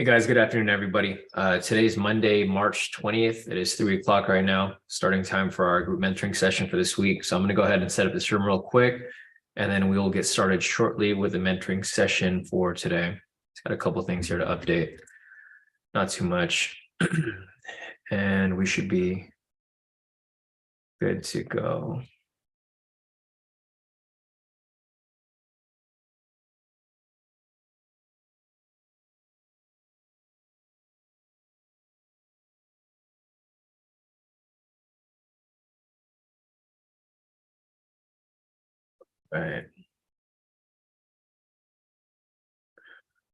Hey guys, good afternoon, everybody. Today's Monday, March 20th. It is 3 o'clock right now, starting time for our group mentoring session for this week. So I'm going to go ahead and set up this room real quick, and then we will get started shortly with the mentoring session for today. It's got a couple things here to update, not too much, and we should be good to go. All right.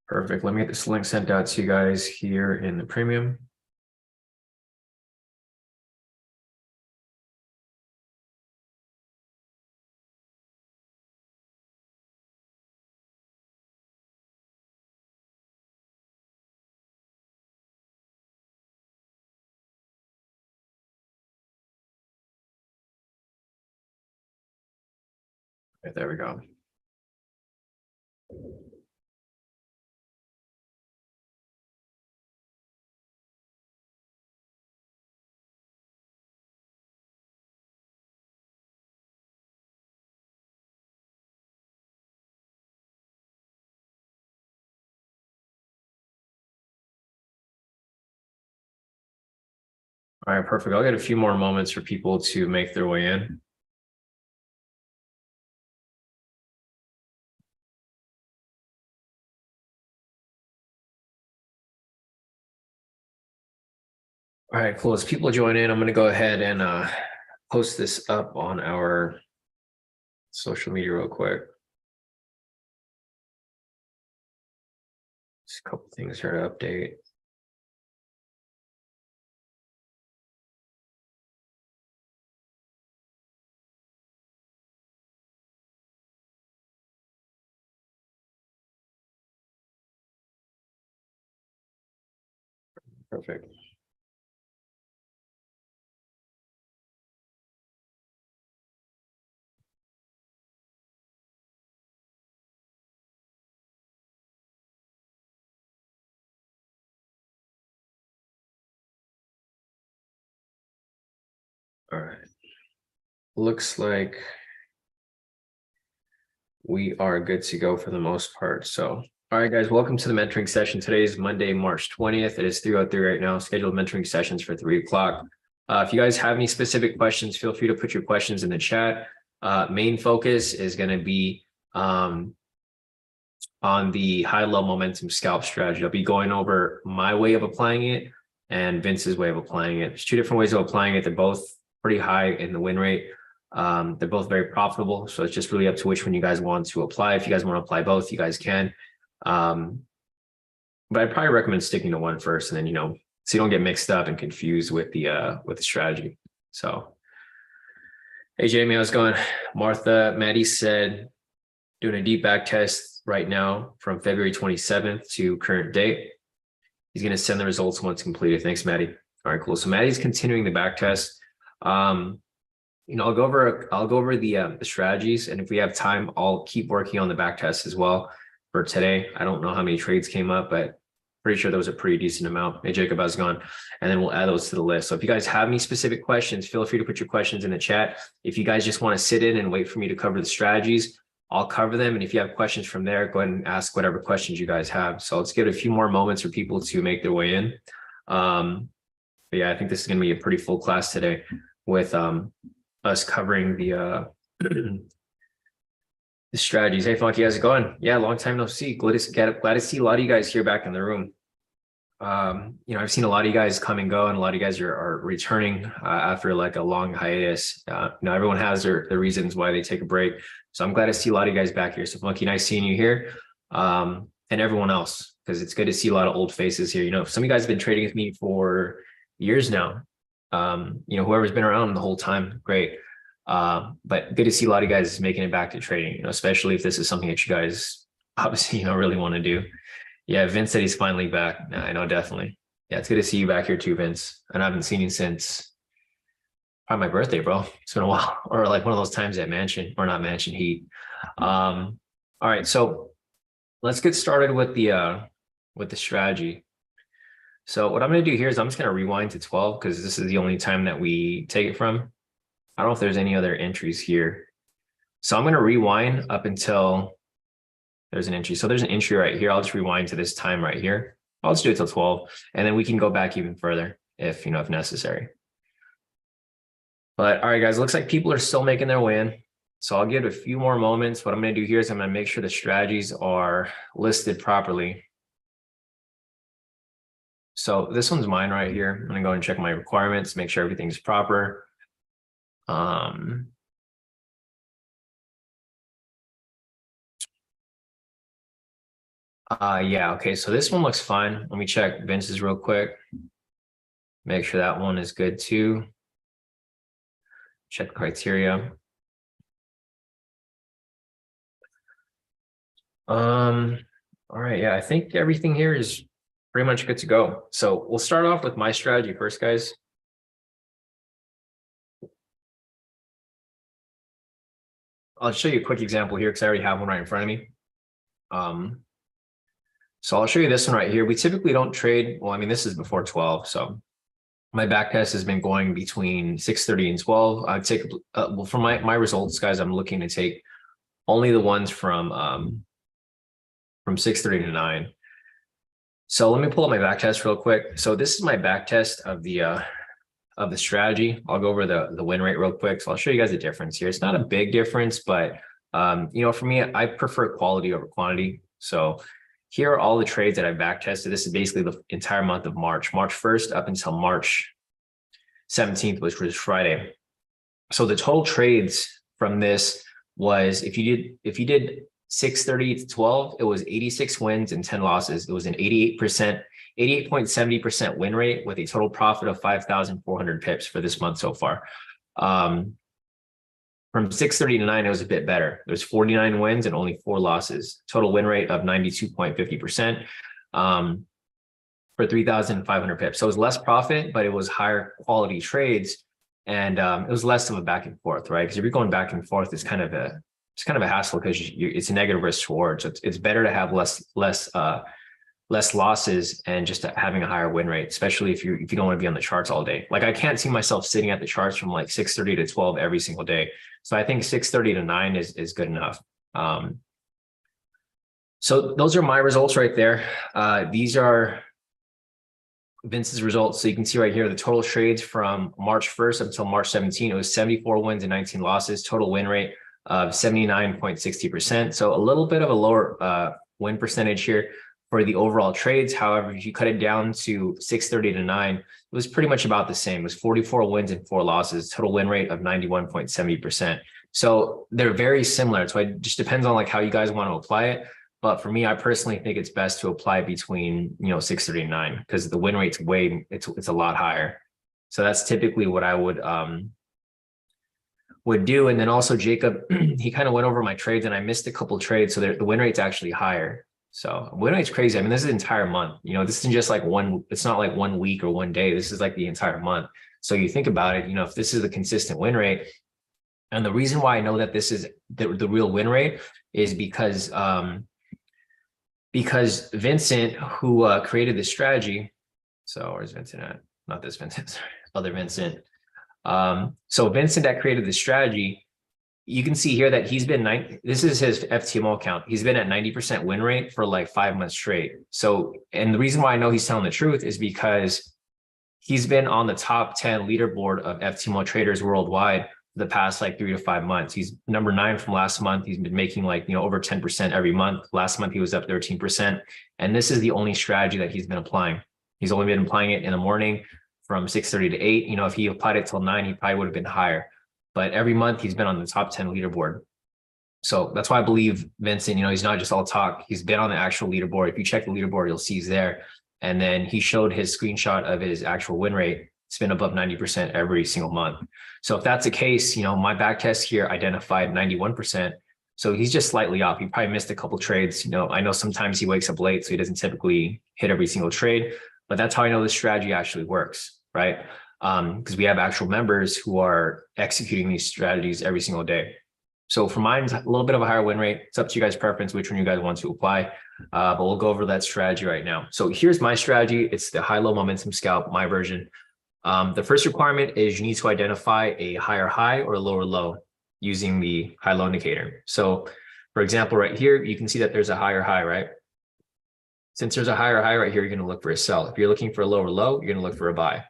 Perfect. Let me get this link sent out to you guys here in the premium. Right, there we go. All right, perfect. I'll get a few more moments for people to make their way in. All right, cool. As people join in, I'm going to go ahead and post this up on our social media real quick. Just a couple things here to update. Perfect. All right. Looks like we are good to go for the most part. So, all right, guys, welcome to the mentoring session. Today is Monday, March 20th. It is 3:03 right now. Scheduled mentoring sessions for 3 o'clock. If you guys have any specific questions, feel free to put your questions in the chat. Main focus is going to be on the high-level momentum scalp strategy. I'll be going over my way of applying it and Vince's way of applying it. There's two different ways of applying it. They're both pretty high in the win rate. They're both very profitable. So it's just really up to which one you guys want to apply. If you guys want to apply both, you guys can. But I'd probably recommend sticking to one first, and then, so you don't get mixed up and confused with the strategy. So, hey, Jamie, how's it going? Martha, Maddie said, doing a deep back test right now from February 27th to current date. He's going to send the results once completed. Thanks, Maddie. All right, cool. So Maddie's continuing the back test. I'll go over the strategies, and if we have time, I'll keep working on the back test as well for today. I don't know how many trades came up, but pretty sure there was a pretty decent amount. Hey, Jacob, how's it going? And then we'll add those to the list. So if you guys have any specific questions, feel free to put your questions in the chat. If you guys just want to sit in and wait for me to cover the strategies, I'll cover them. And if you have questions from there, go ahead and ask whatever questions you guys have. So let's give it a few more moments for people to make their way in. But yeah, I think this is going to be a pretty full class today with us covering the strategies. Hey, Funky, how's it going? Yeah, long time no see. Glad to see a lot of you guys here back in the room. I've seen a lot of you guys come and go, and a lot of you guys are returning after like a long hiatus. Everyone has their reasons why they take a break. So I'm glad to see a lot of you guys back here. So Funky, nice seeing you here. And everyone else, because it's good to see a lot of old faces here. Some of you guys have been trading with me for years now. Whoever's been around the whole time, great. But good to see a lot of you guys making it back to trading, especially if this is something that you guys obviously, really want to do. Yeah, Vince said he's finally back. Yeah, I know, definitely. Yeah, it's good to see you back here too, Vince. And I haven't seen you since probably my birthday, bro. It's been a while. Or like one of those times at Mansion, or not Mansion Heat. All right, so let's get started with the strategy. So what I'm going to do here is I'm just going to rewind to 12 because this is the only time that we take it from. I don't know if there's any other entries here. So I'm going to rewind up until there's an entry. So there's an entry right here. I'll just rewind to this time right here. I'll just do it till 12, and then we can go back even further if necessary. But all right, guys, looks like people are still making their way in. So I'll give it a few more moments. What I'm going to do here is I'm going to make sure the strategies are listed properly. So this one's mine right here. I'm going to go and check my requirements, make sure everything's proper. Yeah, okay, so this one looks fine. Let me check Vince's real quick. Make sure that one is good too. Check criteria. All right, yeah, I think everything here is pretty much good to go. So we'll start off with my strategy first, guys. I'll show you a quick example here because I already have one right in front of me. So I'll show you this one right here. We typically don't trade. Well, I mean, this is before 12. So my back test has been going between 6:30 and 12. I take, well, for my results, guys, I'm looking to take only the ones from 6:30 to 9. So let me pull up my back test real quick. So this is my back test of the strategy. I'll go over the win rate real quick. So I'll show you guys the difference here. It's not a big difference, but for me, I prefer quality over quantity. So here are all the trades that I back tested. This is basically the entire month of March 1st up until March 17th, which was Friday. So the total trades from this was, if you did 6:30 to 12, it was 86 wins and 10 losses. It was an 88.70% win rate with a total profit of 5,400 pips for this month so far. From 6:30 to 9, it was a bit better. There's 49 wins and only 4 losses. Total win rate of 92.50% for 3,500 pips. So it was less profit, but it was higher quality trades, and it was less of a back and forth, right? Because if you're going back and forth, it's kind of a hassle because it's a negative risk reward. So it's better to have less losses and just having a higher win rate, especially if you don't want to be on the charts all day. Like I can't see myself sitting at the charts from like 6:30 to 12 every single day. So I think 6:30 to 9 is good enough. So those are my results right there. These are Vince's results. So you can see right here, the total trades from March 1st until March 17th, it was 74 wins and 19 losses, total win rate of 79.60%. So a little bit of a lower win percentage here for the overall trades. However, if you cut it down to 6:30 to 9, it was pretty much about the same. It was 44 wins and 4 losses, total win rate of 91.70%. So they're very similar. So it just depends on like how you guys want to apply it. But for me, I personally think it's best to apply between 6:30 and 9 because the win rate's it's a lot higher. So that's typically what I would do. And then also Jacob, he kind of went over my trades and I missed a couple trades. So the win rate's actually higher. So win rate's crazy. I mean, this is the entire month. This isn't just like it's not like 1 week or 1 day. This is like the entire month. So you think about it, if this is a consistent win rate, and the reason why I know that this is the real win rate is because Vincent, who created this strategy. So where's Vincent at? Not this Vincent, sorry, other Vincent. So Vincent that created this strategy, you can see here that he's been this is his FTMO account. He's been at 90% win rate for like 5 months straight. So, and the reason why I know he's telling the truth is because he's been on the top 10 leaderboard of FTMO traders worldwide for the past like 3 to 5 months. He's number 9 from last month. He's been making like, over 10% every month. Last month, he was up 13%. And this is the only strategy that he's been applying. He's only been applying it in the morning from 6:30 to 8. If he applied it till 9, he probably would have been higher. But every month he's been on the top 10 leaderboard. So that's why I believe Vincent, he's not just all talk. He's been on the actual leaderboard. If you check the leaderboard, you'll see he's there. And then he showed his screenshot of his actual win rate. It's been above 90% every single month. So if that's the case, my back test here identified 91%. So he's just slightly off. He probably missed a couple trades. I know sometimes he wakes up late, so he doesn't typically hit every single trade, but that's how I know this strategy actually works, right? Because we have actual members who are executing these strategies every single day. So for mine, a little bit of a higher win rate. It's up to you guys' preference, which one you guys want to apply. But we'll go over that strategy right now. So here's my strategy. It's the high-low momentum scalp, my version. The first requirement is you need to identify a higher high or a lower low using the high-low indicator. So for example, right here, you can see that there's a higher high, right? Since there's a higher high right here, you're going to look for a sell. If you're looking for a lower low, you're going to look for a buy.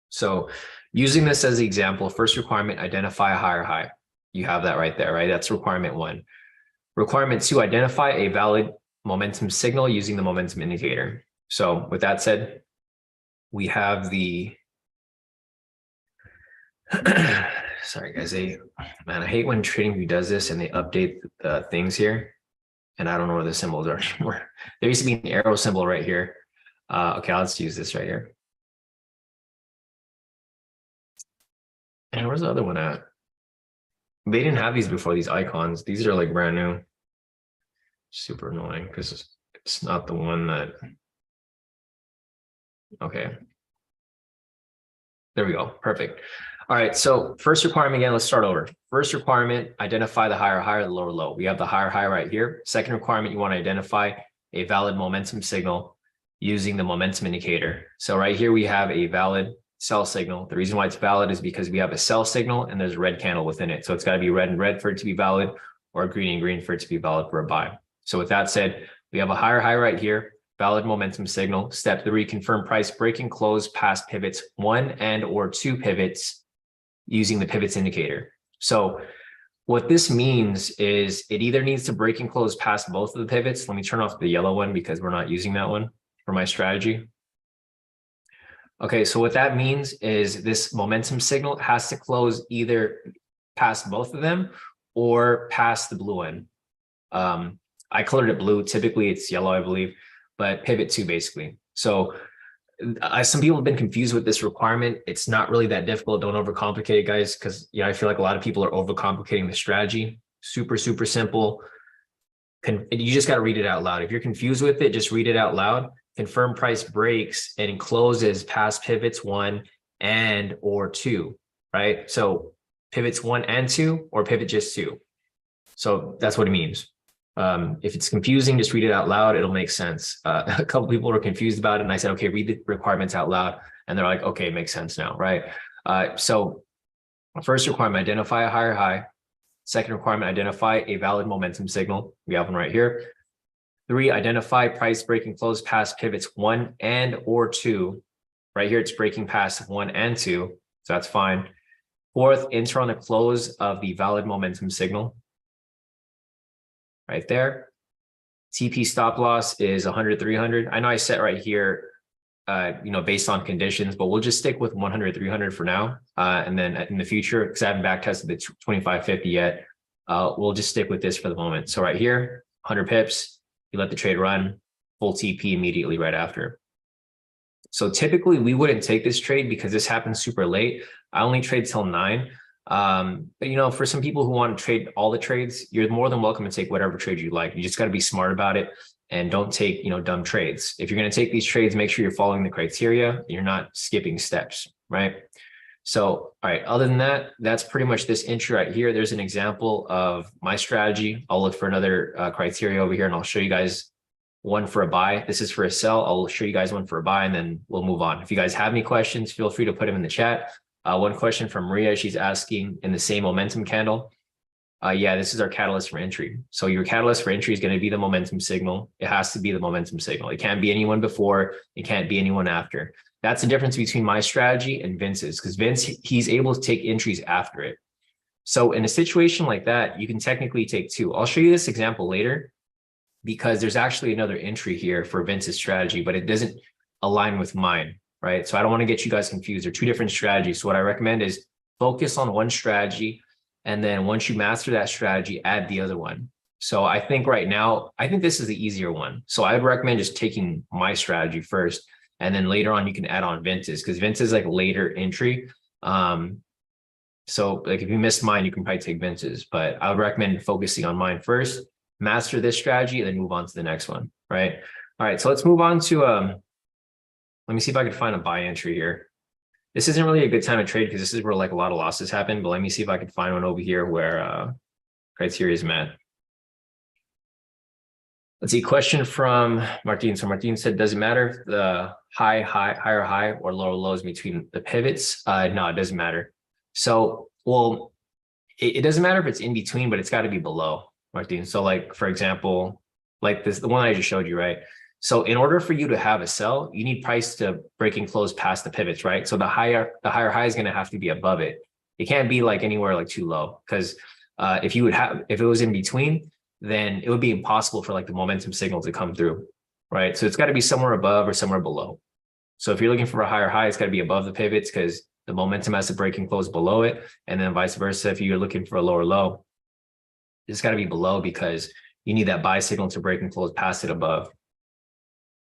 So using this as the example, first requirement, identify a higher high. You have that right there, right? That's requirement 1. Requirement 2, identify a valid momentum signal using the momentum indicator. So with that said, we have the, sorry guys, man, I hate when TradingView does this and they update the things here. And I don't know where the symbols are anymore. There used to be an arrow symbol right here. Okay, let's use this right here. And where's the other one at? They didn't have these before, these icons. These are like brand new. Super annoying because it's not the one that, okay. There we go, perfect. All right, so first requirement again, let's start over. First requirement, identify the higher high or the lower low. We have the higher high right here. Second requirement, you want to identify a valid momentum signal using the momentum indicator. So right here, we have a valid sell signal. The reason why it's valid is because we have a sell signal and there's a red candle within it. So it's got to be red and red for it to be valid, or green and green for it to be valid for a buy. So with that said, we have a higher high right here, valid momentum signal. Step 3, confirm price break and close past pivots 1 and or 2 pivots using the pivots indicator. So what this means is it either needs to break and close past both of the pivots. Let me turn off the yellow one because we're not using that one for my strategy. Okay, so what that means is this momentum signal has to close either past both of them or past the blue one. I colored it blue. Typically it's yellow, I believe, but pivot 2 basically. So some people have been confused with this requirement. It's not really that difficult. Don't overcomplicate it, guys, because I feel like a lot of people are overcomplicating the strategy. Super, super simple. You just got to read it out loud. If you're confused with it, just read it out loud. Confirm price breaks and closes past pivots 1 and or 2, right? So pivots 1 and 2 or pivot just 2. So that's what it means. If it's confusing, just read it out loud. It'll make sense. A couple people were confused about it, and I said, okay, read the requirements out loud. And they're like, okay, it makes sense now, right? So first requirement, identify a higher high. Second requirement, identify a valid momentum signal. We have one right here. 3, identify price break and close past pivots 1 and or 2. Right here, it's breaking past 1 and 2, so that's fine. 4th, enter on the close of the valid momentum signal. Right there. TP stop loss is 100, 300. I know I set right here, based on conditions, but we'll just stick with 100, 300 for now. And then in the future, because I haven't back tested the 2550 yet, we'll just stick with this for the moment. So right here, 100 pips, you let the trade run, full TP immediately right after. So typically we wouldn't take this trade because this happens super late. I only trade till 9. But for some people who want to trade all the trades, you're more than welcome to take whatever trade you like. You just got to be smart about it and don't take, dumb trades. If you're going to take these trades, make sure you're following the criteria. You're not skipping steps, right? So, all right, other than that, that's pretty much this entry right here. There's an example of my strategy. I'll look for another criteria over here and I'll show you guys one for a buy. This is for a sell. I'll show you guys one for a buy and then we'll move on. If you guys have any questions, feel free to put them in the chat. One question from Maria, she's asking in the same momentum candle. Yeah, this is our catalyst for entry. So your catalyst for entry is going to be the momentum signal. It has to be the momentum signal. It can't be anyone before. It can't be anyone after. That's the difference between my strategy and Vince's, because Vince, he's able to take entries after it. So in a situation like that, you can technically take 2. I'll show you this example later because there's actually another entry here for Vince's strategy, but it doesn't align with mine. Right. So I don't want to get you guys confused. They're 2 different strategies. So what I recommend is focus on one strategy. And then once you master that strategy, add the other one. So I think right now, I think this is the easier one. So I would recommend just taking my strategy first. And then later on, you can add on Vince's because Vince is like later entry. So like if you missed mine, you can probably take Vince's. But I would recommend focusing on mine first, master this strategy, and then move on to the next one. Right. All right. So let's move on to let me see if I can find a buy entry here. This isn't really a good time to trade because this is where like a lot of losses happen. But let me see if I can find one over here where criteria is met. Let's see. Question from Martin. So Martin said, does it matter if the higher high or lower lows between the pivots? No, it doesn't matter. So, well, it doesn't matter if it's in between, but it's got to be below, Martin. So like, for example, like this, the one I just showed you, right? So in order for you to have a sell, you need price to break and close past the pivots, right? So the higher high is going to have to be above it. It can't be like anywhere like too low, because if it was in between, then it would be impossible for like the momentum signal to come through, right? So it's got to be somewhere above or somewhere below. So if you're looking for a higher high, it's got to be above the pivots because the momentum has to break and close below it. And then vice versa, if you're looking for a lower low, it's got to be below because you need that buy signal to break and close past it above.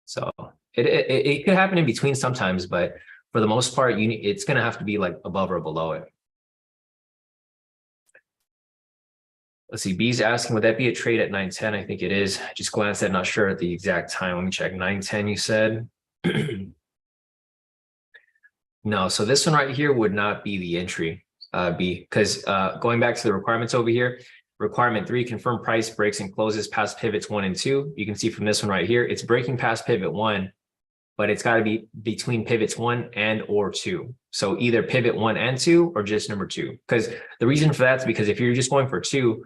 So it could happen in between sometimes, but for the most part, it's going to have to be like above or below it. Let's see, B's asking, would that be a trade at 9:10? I think it is. I just glanced at, not sure at the exact time. Let me check. 9:10, you said. No, so this one right here would not be the entry, B, because going back to the requirements over here, requirement 3, confirm price breaks and closes past pivots 1 and 2. You can see from this one right here, it's breaking past pivot 1, but it's got to be between pivots 1 and or 2. So either pivot 1 and 2 or just number 2. Because the reason for that is because if you're just going for 2,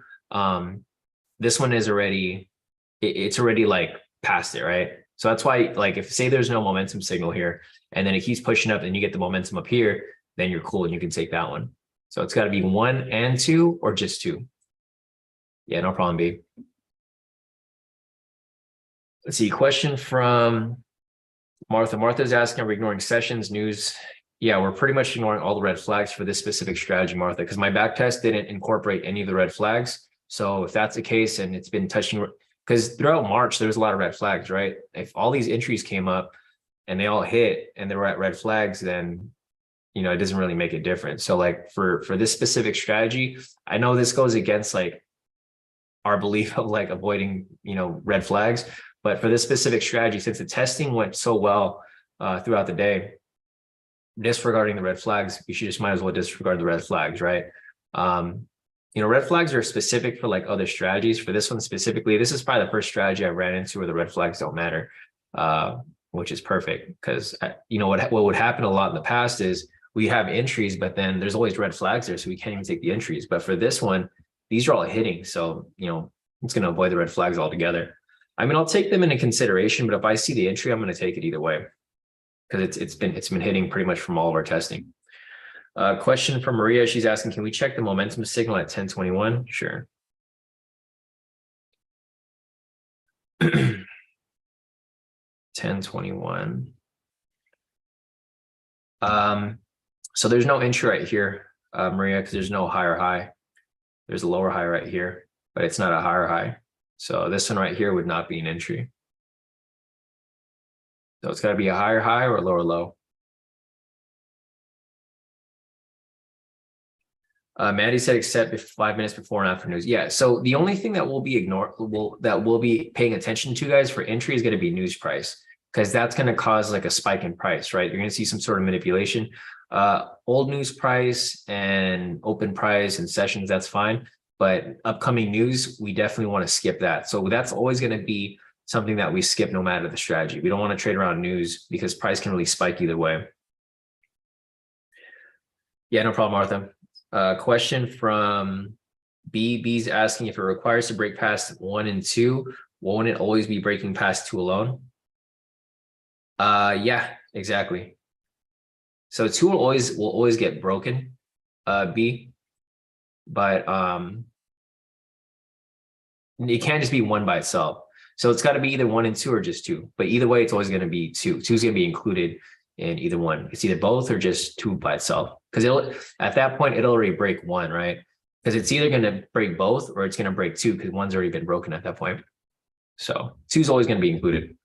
this one is already, it's already like past it, right? So that's why, like, if say there's no momentum signal here and then it keeps pushing up and you get the momentum up here, then you're cool and you can take that one. So it's got to be 1 and 2 or just 2. Yeah, no problem, B. Let's see, question from Martha. Martha's asking, are we ignoring sessions, news? Yeah, we're pretty much ignoring all the red flags for this specific strategy, Martha, because my back test didn't incorporate any of the red flags. So if that's the case and it's been touching, because throughout March, there was a lot of red flags, right? If all these entries came up and they all hit and they were at red flags, then, you know, it doesn't really make a difference. So like for this specific strategy, I know this goes against like our belief of like avoiding, you know, red flags, but for this specific strategy, since the testing went so well throughout the day, disregarding the red flags, you should just might as well disregard the red flags, right? You know, red flags are specific for like other strategies. For this one specifically, this is probably the first strategy I ran into where the red flags don't matter, which is perfect because, you know, what would happen a lot in the past is we have entries, but then there's always red flags there, so we can't even take the entries. But for this one, these are all hitting. So, you know, it's going to avoid the red flags altogether. I mean, I'll take them into consideration, but if I see the entry, I'm going to take it either way because it's been hitting pretty much from all of our testing. Question from Maria. She's asking, can we check the momentum signal at 10:21? Sure. $10.21. So there's no entry right here, Maria, because there's no higher high. There's a lower high right here, but it's not a higher high. So this one right here would not be an entry. So it's got to be a higher high or a lower low. Maddie said, except 5 minutes before and after news. Yeah. So the only thing that will be that we'll be paying attention to, guys, for entry is going to be news price, because that's going to cause like a spike in price, right? You're going to see some sort of manipulation. Old news price and open price and sessions, that's fine. But upcoming news, we definitely want to skip that. So that's always going to be something that we skip no matter the strategy. We don't want to trade around news because price can really spike either way. Yeah, no problem, Martha. Question from B. B's asking, if it requires to break past 1 and 2, won't it always be breaking past 2 alone? Yeah, exactly. So 2 will always get broken, B, but it can't just be 1 by itself. So it's got to be either 1 and 2 or just 2. But either way, it's always going to be 2. 2 is going to be included in either one. It's either both or just 2 by itself. Because at that point, it'll already break 1, right? Because it's either going to break both or it's going to break 2 because 1's already been broken at that point. So 2 is always going to be included.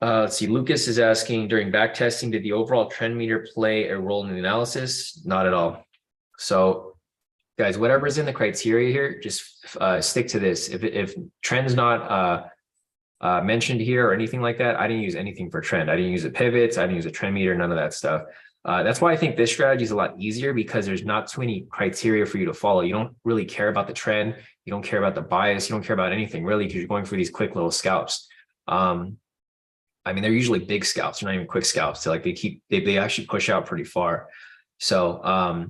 Let's see. Lucas is asking, during back testing, did the overall trend meter play a role in the analysis? Not at all. So guys, whatever's in the criteria here, just stick to this. If trend's not mentioned here or anything like that. I didn't use anything for trend. I didn't use the pivots. I didn't use a trend meter, none of that stuff. That's why I think this strategy is a lot easier, because there's not too many criteria for you to follow. You don't really care about the trend. You don't care about the bias. You don't care about anything really, because you're going for these quick little scalps. I mean, they're usually big scalps. They're not even quick scalps. So like they actually push out pretty far. So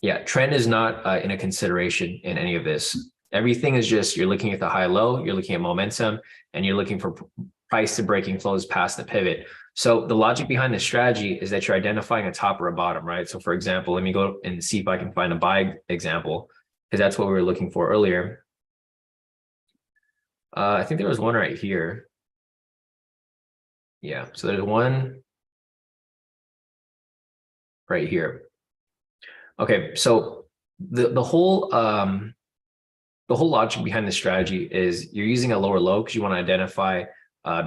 yeah, trend is not in a consideration in any of this. Everything is just, you're looking at the high low, you're looking at momentum, and you're looking for price to break and close past the pivot. So the logic behind this strategy is that you're identifying a top or a bottom, right? So for example, let me go and see if I can find a buy example, because that's what we were looking for earlier. I think there was one right here. Yeah, so there's one right here. Okay, so the whole logic behind the strategy is you're using a lower low because you want to identify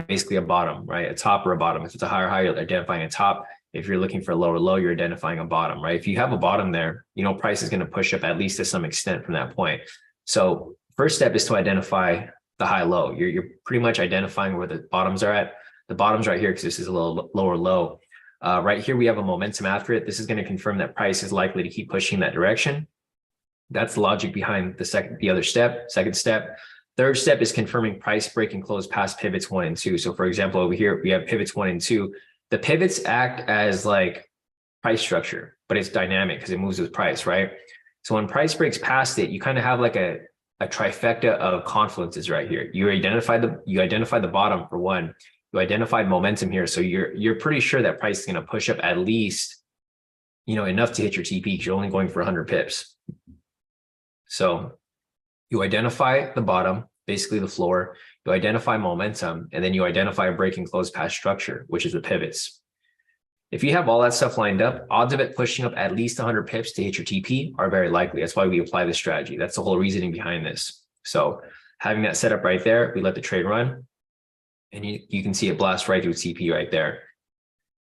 basically a bottom, right? A top or a bottom. If it's a higher high, you're identifying a top. If you're looking for a lower low, you're identifying a bottom, right? If you have a bottom there, you know, price is going to push up at least to some extent from that point. So first step is to identify the high low. You're pretty much identifying where the bottoms are at. The bottom's right here because this is a little lower low. Right here, we have a momentum after it. This is going to confirm that price is likely to keep pushing that direction. That's the logic behind the other step, second step. Third step is confirming price break and close past pivots 1 and 2. So for example, over here, we have pivots 1 and 2. The pivots act as like price structure, but it's dynamic because it moves with price, right? So when price breaks past it, you kind of have like a trifecta of confluences right here. You identify the bottom for one. You identified momentum here. So you're pretty sure that price is going to push up at least, you know, enough to hit your TP because you're only going for 100 pips. So you identify the bottom, basically the floor, you identify momentum, and then you identify a break and close past structure, which is the pivots. If you have all that stuff lined up, odds of it pushing up at least 100 pips to hit your TP are very likely. That's why we apply this strategy. That's the whole reasoning behind this. So having that set up right there, we let the trade run, and you can see it blast right through TP right there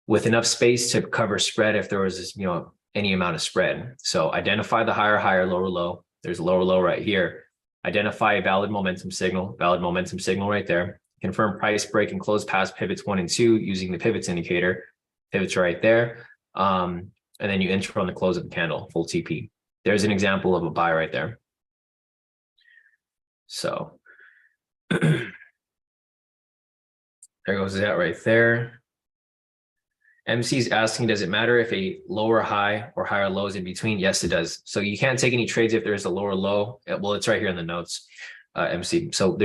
with enough space to cover spread if there was, you know, any amount of spread. So identify the higher, lower, low. There's a lower low right here. Identify a valid momentum signal right there. Confirm price break and close past pivots 1 and 2 using the pivots indicator. Pivots right there. And then you enter on the close of the candle, full TP. There's an example of a buy right there. So there goes that right there. MC's asking, does it matter if a lower high or higher low is in between? Yes, it does. So you can't take any trades if there's a lower low. Well, it's right here in the notes, MC. So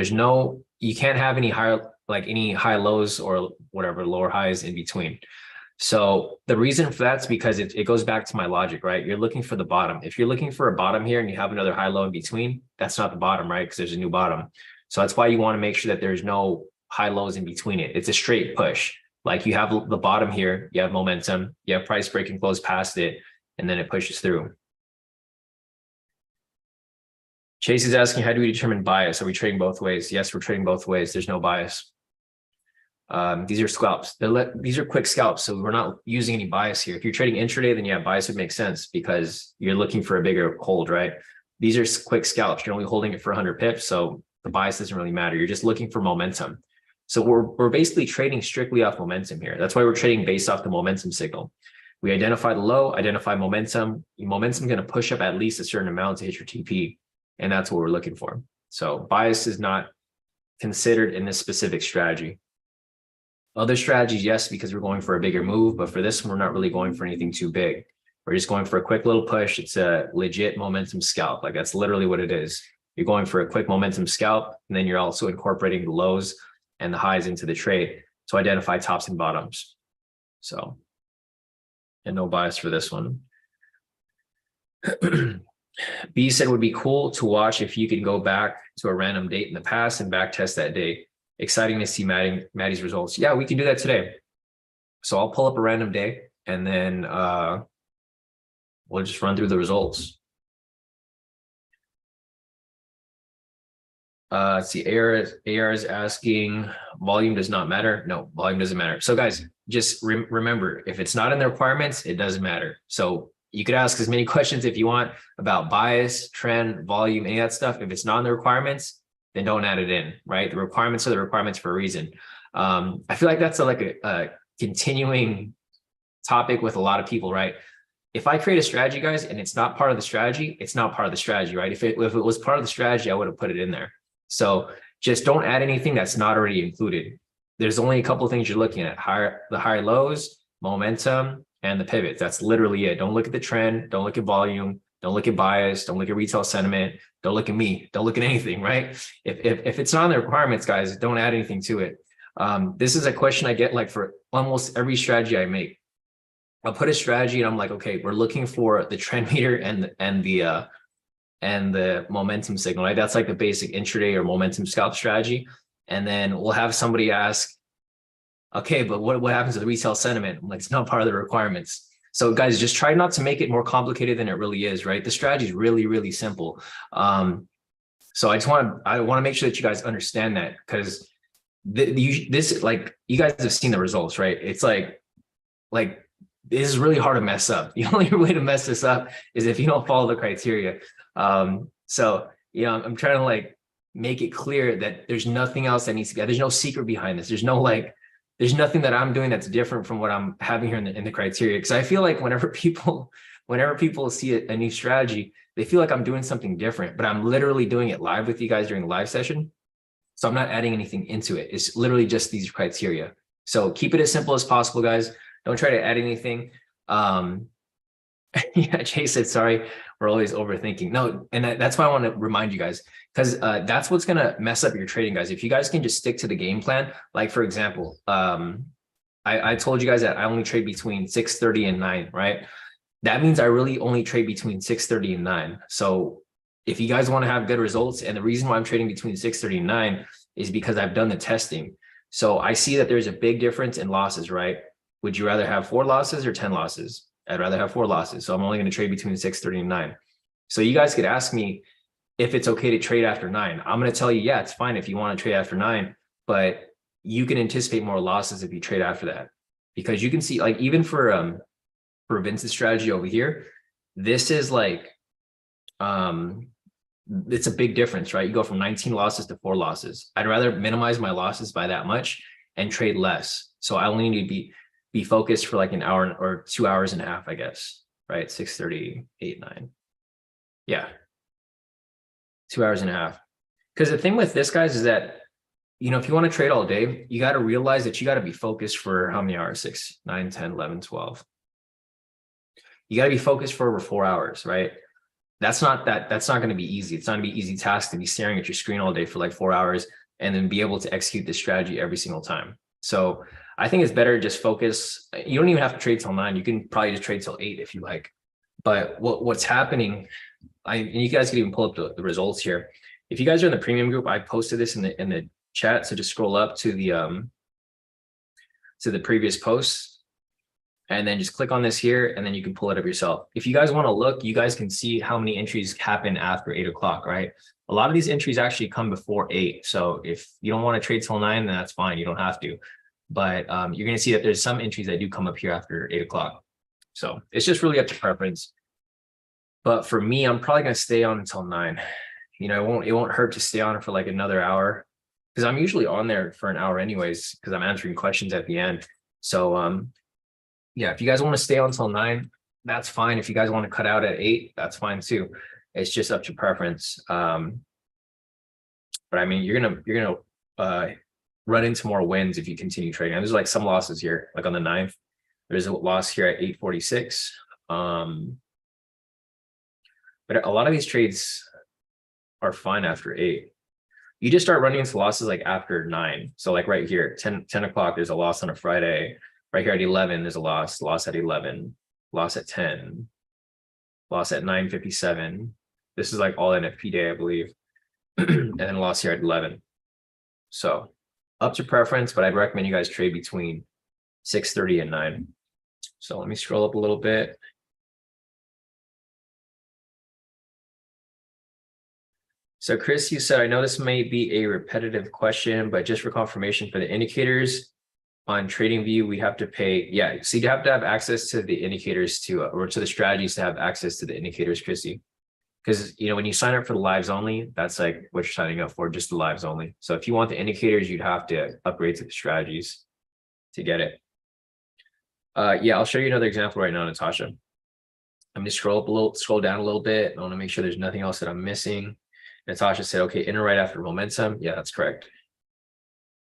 you can't have any high lows or whatever, lower highs in between. So the reason for that's because it goes back to my logic, right? You're looking for the bottom. If you're looking for a bottom here and you have another high low in between, that's not the bottom, right? Because there's a new bottom. So that's why you want to make sure that there's no high lows in between it. It's a straight push. Like you have the bottom here, you have momentum, you have price break and close past it, and then it pushes through. Chase is asking, how do we determine bias? Are we trading both ways? Yes, we're trading both ways. There's no bias. These are scalps. These are quick scalps, so we're not using any bias here. If you're trading intraday, then yeah, bias would make sense because you're looking for a bigger hold, right? These are quick scalps. You're only holding it for 100 pips, so the bias doesn't really matter. You're just looking for momentum. So we're basically trading strictly off momentum here. That's why we're trading based off the momentum signal. We identify the low, identify momentum. Momentum is going to push up at least a certain amount to hit your TP, and that's what we're looking for. So bias is not considered in this specific strategy. Other strategies, yes, because we're going for a bigger move, but for this one, we're not really going for anything too big. We're just going for a quick little push. It's a legit momentum scalp. Like that's literally what it is. You're going for a quick momentum scalp, and then you're also incorporating the lows and the highs into the trade to identify tops and bottoms. So, and no bias for this one. B said would be cool to watch if you can go back to a random date in the past and back test that date. Exciting to see Maddie's results. Yeah, we can do that today. So I'll pull up a random day and then we'll just run through the results. Let's see, AR is asking, volume does not matter. No, volume doesn't matter. So guys, just remember, if it's not in the requirements, it doesn't matter. So you could ask as many questions if you want about bias, trend, volume, any of that stuff. If it's not in the requirements, then don't add it in, right? The requirements are the requirements for a reason. I feel like that's a continuing topic with a lot of people, right? If I create a strategy, guys, and it's not part of the strategy, it's not part of the strategy, right? If it was part of the strategy, I would have put it in there. So just don't add anything that's not already included. There's only a couple of things you're looking at: the higher lows, momentum, and the pivots. That's literally it. Don't look at the trend. Don't look at volume. Don't look at bias. Don't look at retail sentiment. Don't look at me. Don't look at anything, right? If it's not on the requirements, guys, don't add anything to it. This is a question I get like for almost every strategy I make. I'll put a strategy and I'm like, okay, we're looking for the trend meter and the momentum signal, right? That's like the basic intraday or momentum scalp strategy. And then we'll have somebody ask, okay, but what happens to the retail sentiment? I'm like, it's not part of the requirements. So guys, just try not to make it more complicated than it really is, right? The strategy is really, really simple. So I want to make sure that you guys understand that, because this, like, you guys have seen the results, right? It's like this is really hard to mess up. The only way to mess this up is if you don't follow the criteria. So, you know, I'm trying to like make it clear that there's nothing else that needs to be, there's no secret behind this. There's nothing that I'm doing that's different from what I'm having here in the criteria. Cause I feel like whenever people see a new strategy, they feel like I'm doing something different, but I'm literally doing it live with you guys during the live session. So I'm not adding anything into it. It's literally just these criteria. So keep it as simple as possible, guys. Don't try to add anything. Yeah, Jay said, sorry, we're always overthinking. No, and that's why I want to remind you guys, because that's what's going to mess up your trading, guys. If you guys can just stick to the game plan, like for example, I told you guys that I only trade between 6:30 and 9, right? That means I really only trade between 6:30 and 9. So if you guys want to have good results, and the reason why I'm trading between 6:30 and 9 is because I've done the testing. So I see that there's a big difference in losses, right? Would you rather have 4 losses or 10 losses? I'd rather have 4 losses. So I'm only going to trade between 6:30 and 9. So you guys could ask me if it's okay to trade after 9. I'm going to tell you, yeah, it's fine if you want to trade after 9, but you can anticipate more losses if you trade after that, because you can see, like, even for Vince's strategy over here, this is like, it's a big difference, right? You go from 19 losses to 4 losses. I'd rather minimize my losses by that much and trade less. So I only need to be focused for like an hour or 2 hours and a half, I guess, right? 6:30, 8, 9. Yeah. 2 hours and a half. Because the thing with this, guys, is that, you know, if you want to trade all day, you got to realize that you got to be focused for how many hours? 6, 9, 10, 11, 12. You got to be focused for over 4 hours, right? That's not going to be easy. It's not going to be an easy task to be staring at your screen all day for like 4 hours and then be able to execute this strategy every single time. So I think it's better to just focus. You don't even have to trade till 9. You can probably just trade till 8 if you like. But what's happening, and you guys can even pull up the results here. If you guys are in the premium group, I posted this in the chat. So just scroll up to the previous posts, and then just click on this here, and then you can pull it up yourself. If you guys want to look, you guys can see how many entries happen after 8 o'clock, right? A lot of these entries actually come before 8. So if you don't want to trade till 9, then that's fine. You don't have to. But you're going to see that there's some entries that do come up here after 8 o'clock. So it's just really up to preference. But for me, I'm probably going to stay on until 9. You know, it won't hurt to stay on for like another hour, because I'm usually on there for an hour anyways, because I'm answering questions at the end. So yeah, if you guys want to stay on until 9, that's fine. If you guys want to cut out at 8, that's fine too. It's just up to preference. But I mean, you're gonna run into more wins if you continue trading. And there's like some losses here, like on the 9th, there's a loss here at 8:46. But a lot of these trades are fine after 8. You just start running into losses like after 9. So like right here, 10 o'clock, there's a loss on a Friday. Right here at 11, there's a loss at 11, loss at 10, loss at 9:57. This is like all NFP day, I believe. And then loss here at 11. So up to preference, but I'd recommend you guys trade between 6:30 and 9. So let me scroll up a little bit. So Chris, you said, I know this may be a repetitive question, but just for confirmation, for the indicators on TradingView, we have to pay. Yeah, so you have to have access to the indicators or to the strategies to have access to the indicators, Chrissy. because when you sign up for the lives only, that's like what you're signing up for, just the lives only. So if you want the indicators, you'd have to upgrade to the strategies to get it. Yeah, I'll show you another example right now, Natasha. I'm gonna scroll down a little bit. I want to make sure there's nothing else that I'm missing. Natasha said, okay, enter right after momentum. Yeah, that's correct.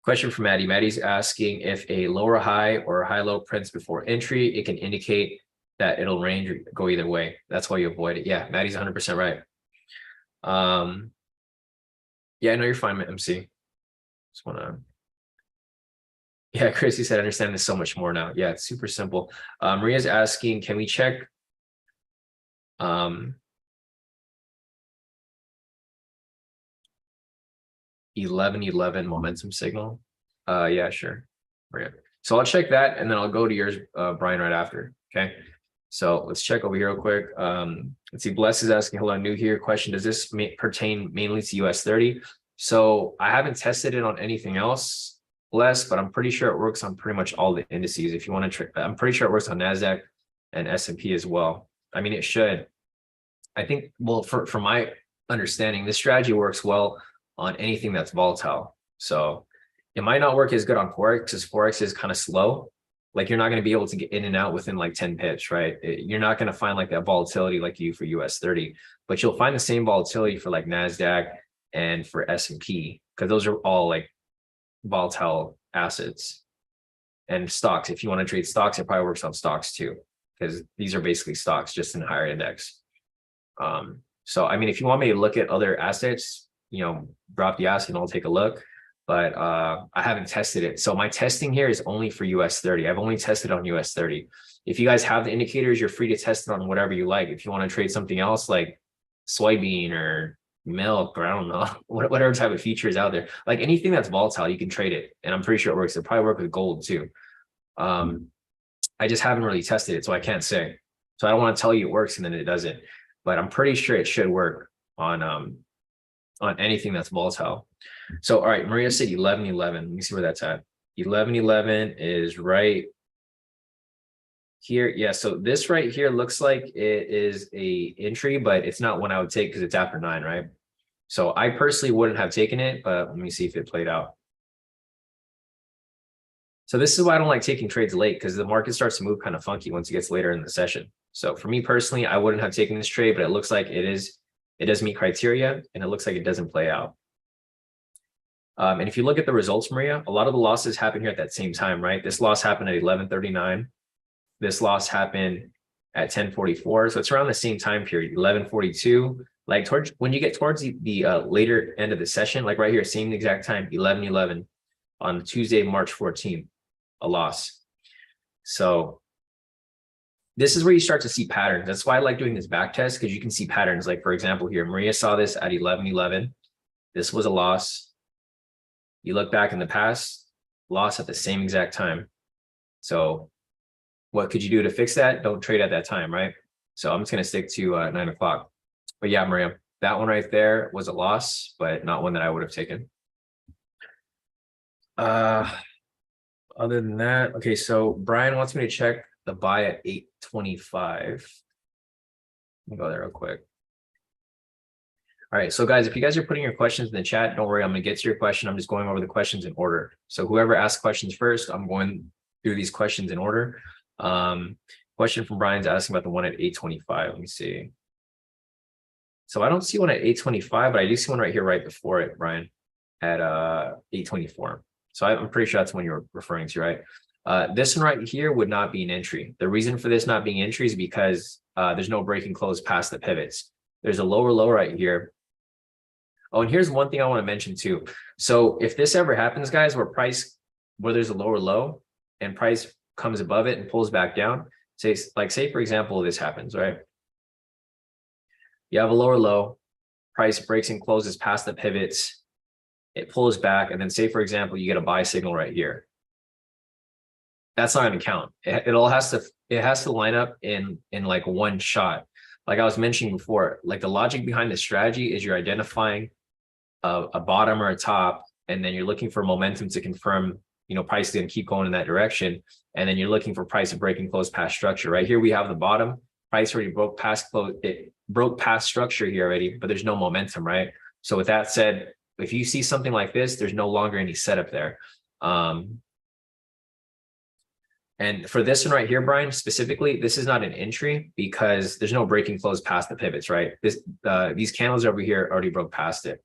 Question from Maddie. Maddie's asking if a lower high or a high low prints before entry, it can indicate that it'll range or go either way. That's why you avoid it. Yeah, Maddie's 100% right. Yeah, I know you're fine, MC. Just wanna. Yeah, Chrissy said, I understand this so much more now. Yeah, it's super simple. Maria's asking, can we check 1111 momentum signal? Yeah, sure. Maria. So I'll check that and then I'll go to yours, Brian, right after. Okay. So let's check over here real quick. Let's see. Bless is asking, hello, new here. Question, does this pertain mainly to US 30? So I haven't tested it on anything else, Bless, but I'm pretty sure it works on pretty much all the indices. If you want to, I'm pretty sure it works on NASDAQ and S&P as well. I mean, it should. I think, well, for my understanding, this strategy works well on anything that's volatile. So it might not work as good on Forex because Forex is kind of slow. Like you're not going to be able to get in and out within like 10 pips, right? You're not going to find like that volatility like you for US 30, but you'll find the same volatility for like NASDAQ and for S&P because those are all like volatile assets. And stocks, if you want to trade stocks, it probably works on stocks too, because these are basically stocks just in a higher index. So, I mean, if you want me to look at other assets, drop the ask and I'll take a look. But I haven't tested it. So my testing here is only for US 30. I've only tested on US 30. If you guys have the indicators, you're free to test it on whatever you like. If you want to trade something else like soybean or milk or I don't know, whatever type of feature is out there, like anything that's volatile, you can trade it. And I'm pretty sure it works. It'll probably work with gold too. I just haven't really tested it, so I can't say. So I don't want to tell you it works and then it doesn't. But I'm pretty sure it should work on anything that's volatile. So, all right, Maria said 1111. Let me see where that's at. 1111 is right here. Yeah, so this right here looks like it is a entry, but it's not one I would take because it's after 9, right? So I personally wouldn't have taken it, but let me see if it played out. So this is why I don't like taking trades late because the market starts to move kind of funky once it gets later in the session. So for me personally, I wouldn't have taken this trade, but it looks like it does meet criteria and it looks like it doesn't play out. And if you look at the results, Maria, a lot of the losses happen here at that same time, right? This loss happened at 11:39. This loss happened at 10:44. So it's around the same time period, 11:42. Like when you get towards the later end of the session, like right here, same exact time, 11:11 on Tuesday, March 14th, a loss. So this is where you start to see patterns. That's why I like doing this back test because you can see patterns. Like for example, here, Maria saw this at 11:11. This was a loss. You look back in the past, loss at the same exact time. So what could you do to fix that? Don't trade at that time, right? So I'm just going to stick to 9 o'clock. But yeah, Maria, that one right there was a loss, but not one that I would have taken. Other than that, okay, so Brian wants me to check the buy at 825. Let me go there real quick. All right, so guys, if you guys are putting your questions in the chat, don't worry, I'm going to get to your question. I'm just going over the questions in order. So whoever asks questions first, I'm going through these questions in order. Question from Brian's asking about the one at 825. Let me see. So I don't see one at 825, but I do see one right here right before it, Brian, at 824. So I'm pretty sure that's one you're referring to, right? This one right here would not be an entry. The reason for this not being entry is because there's no break and close past the pivots. There's a lower low right here. Oh, and here's one thing I want to mention too. So if this ever happens, guys, where there's a lower low and price comes above it and pulls back down, say for example, this happens, right? You have a lower low, price breaks and closes past the pivots, it pulls back, and then say, for example, you get a buy signal right here. That's not going to count. It has to line up in like one shot. Like I was mentioning before, like the logic behind the strategy is you're identifying a bottom or a top, and then you're looking for momentum to confirm, price is going to keep going in that direction. And then you're looking for price to break and close past structure. Right here, we have the bottom. price already broke past close, it broke past structure here already, but there's no momentum, right? So with that said, if you see something like this, there's no longer any setup there. And for this one right here, Brian, specifically, this is not an entry because there's no breaking close past the pivots, right? These candles over here already broke past it.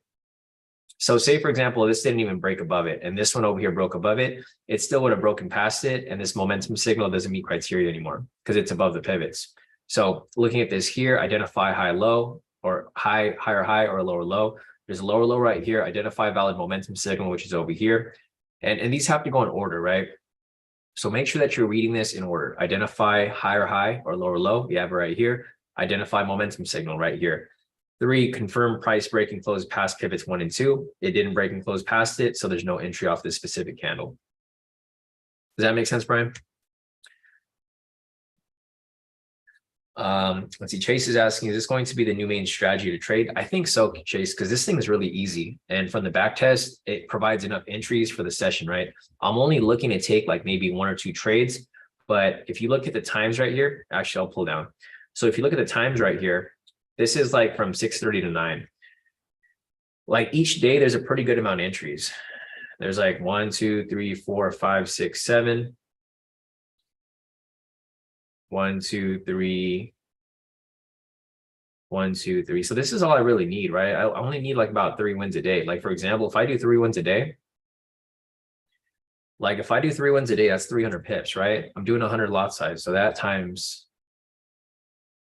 So say, for example, this didn't even break above it, and this one over here broke above it, it still would have broken past it, and this momentum signal doesn't meet criteria anymore because it's above the pivots. So looking at this here, identify high, low, or higher high, or lower low. There's a lower low right here, identify valid momentum signal, which is over here. And these have to go in order, right? So make sure that you're reading this in order. Identify higher high or lower low. You have it right here. Identify momentum signal right here. 3, confirm price breaking close past pivots 1 and 2. It didn't break and close past it, so there's no entry off this specific candle. Does that make sense, Brian? Let's see. Chase is asking, is this going to be the new main strategy to trade? I think so, Chase, because this thing is really easy. And from the back test, it provides enough entries for the session, right? I'm only looking to take like maybe 1 or 2 trades. But if you look at the times right here, actually, I'll pull down. So if you look at the times right here, this is like from 6:30 to 9. Like each day, there's a pretty good amount of entries. There's like 1, 2, 3, 4, 5, 6, 7. 1, 2, 3. 1, 2, 3. So this is all I really need, right? I only need like about 3 wins a day. Like for example, if I do 3 wins a day, like if I do 3 wins a day, that's 300 pips, right? I'm doing 100 lot size. So that times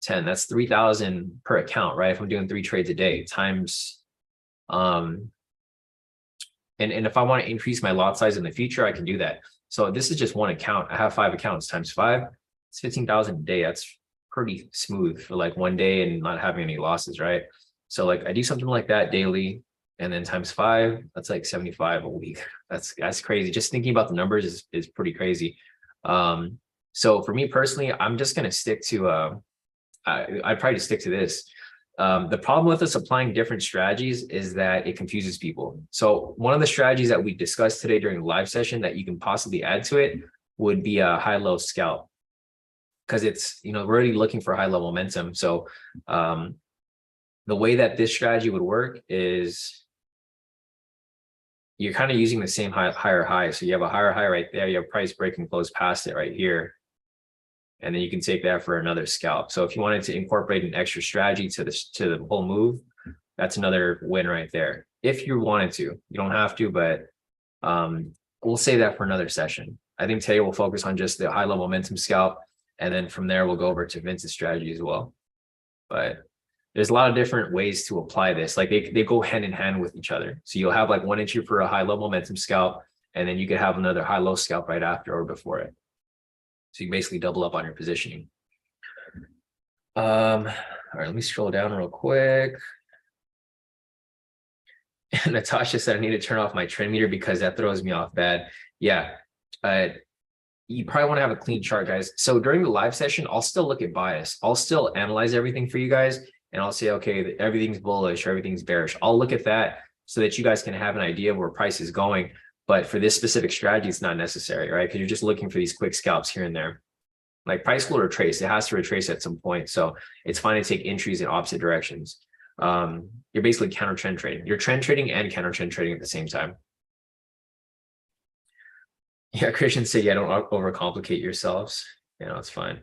10, that's 3,000 per account, right? If I'm doing 3 trades a day times, and if I want to increase my lot size in the future, I can do that. So this is just 1 account. I have 5 accounts times 5. It's 15,000 a day. That's pretty smooth for like 1 day and not having any losses, right? So like I do something like that daily, and then times 5, that's like 75 a week. That's crazy. Just thinking about the numbers is pretty crazy. So for me personally, I'm just gonna stick to I'd probably just stick to this. The problem with us applying different strategies is that it confuses people. So one of the strategies that we discussed today during the live session that you can possibly add to it would be a high-low scalp, because it's, we're already looking for high level momentum. So the way that this strategy would work is you're kind of using the same higher high. So you have a higher high right there, you have price break and close past it right here. And then you can take that for another scalp. So if you wanted to incorporate an extra strategy to the whole move, that's another win right there. If you wanted to, you don't have to, but we'll save that for another session. I think today we'll focus on just the high level momentum scalp. And then from there, we'll go over to Vince's strategy as well. But there's a lot of different ways to apply this. Like they go hand in hand with each other. So you'll have like 1 entry for a high low momentum scalp, and then you could have another high low scalp right after or before it. So you basically double up on your positioning. All right, let me scroll down real quick. Natasha said I need to turn off my trend meter because that throws me off bad. Yeah. You probably want to have a clean chart, guys. So during the live session, I'll still look at bias. I'll still analyze everything for you guys, and I'll say, okay, everything's bullish or everything's bearish. I'll look at that so that you guys can have an idea of where price is going. But for this specific strategy, it's not necessary, right? Because you're just looking for these quick scalps here and there. Like price will retrace. It has to retrace at some point. So it's fine to take entries in opposite directions. You're basically counter trend trading. You're trend trading and counter trend trading at the same time. Yeah, Christian said, yeah, don't overcomplicate yourselves. It's fine.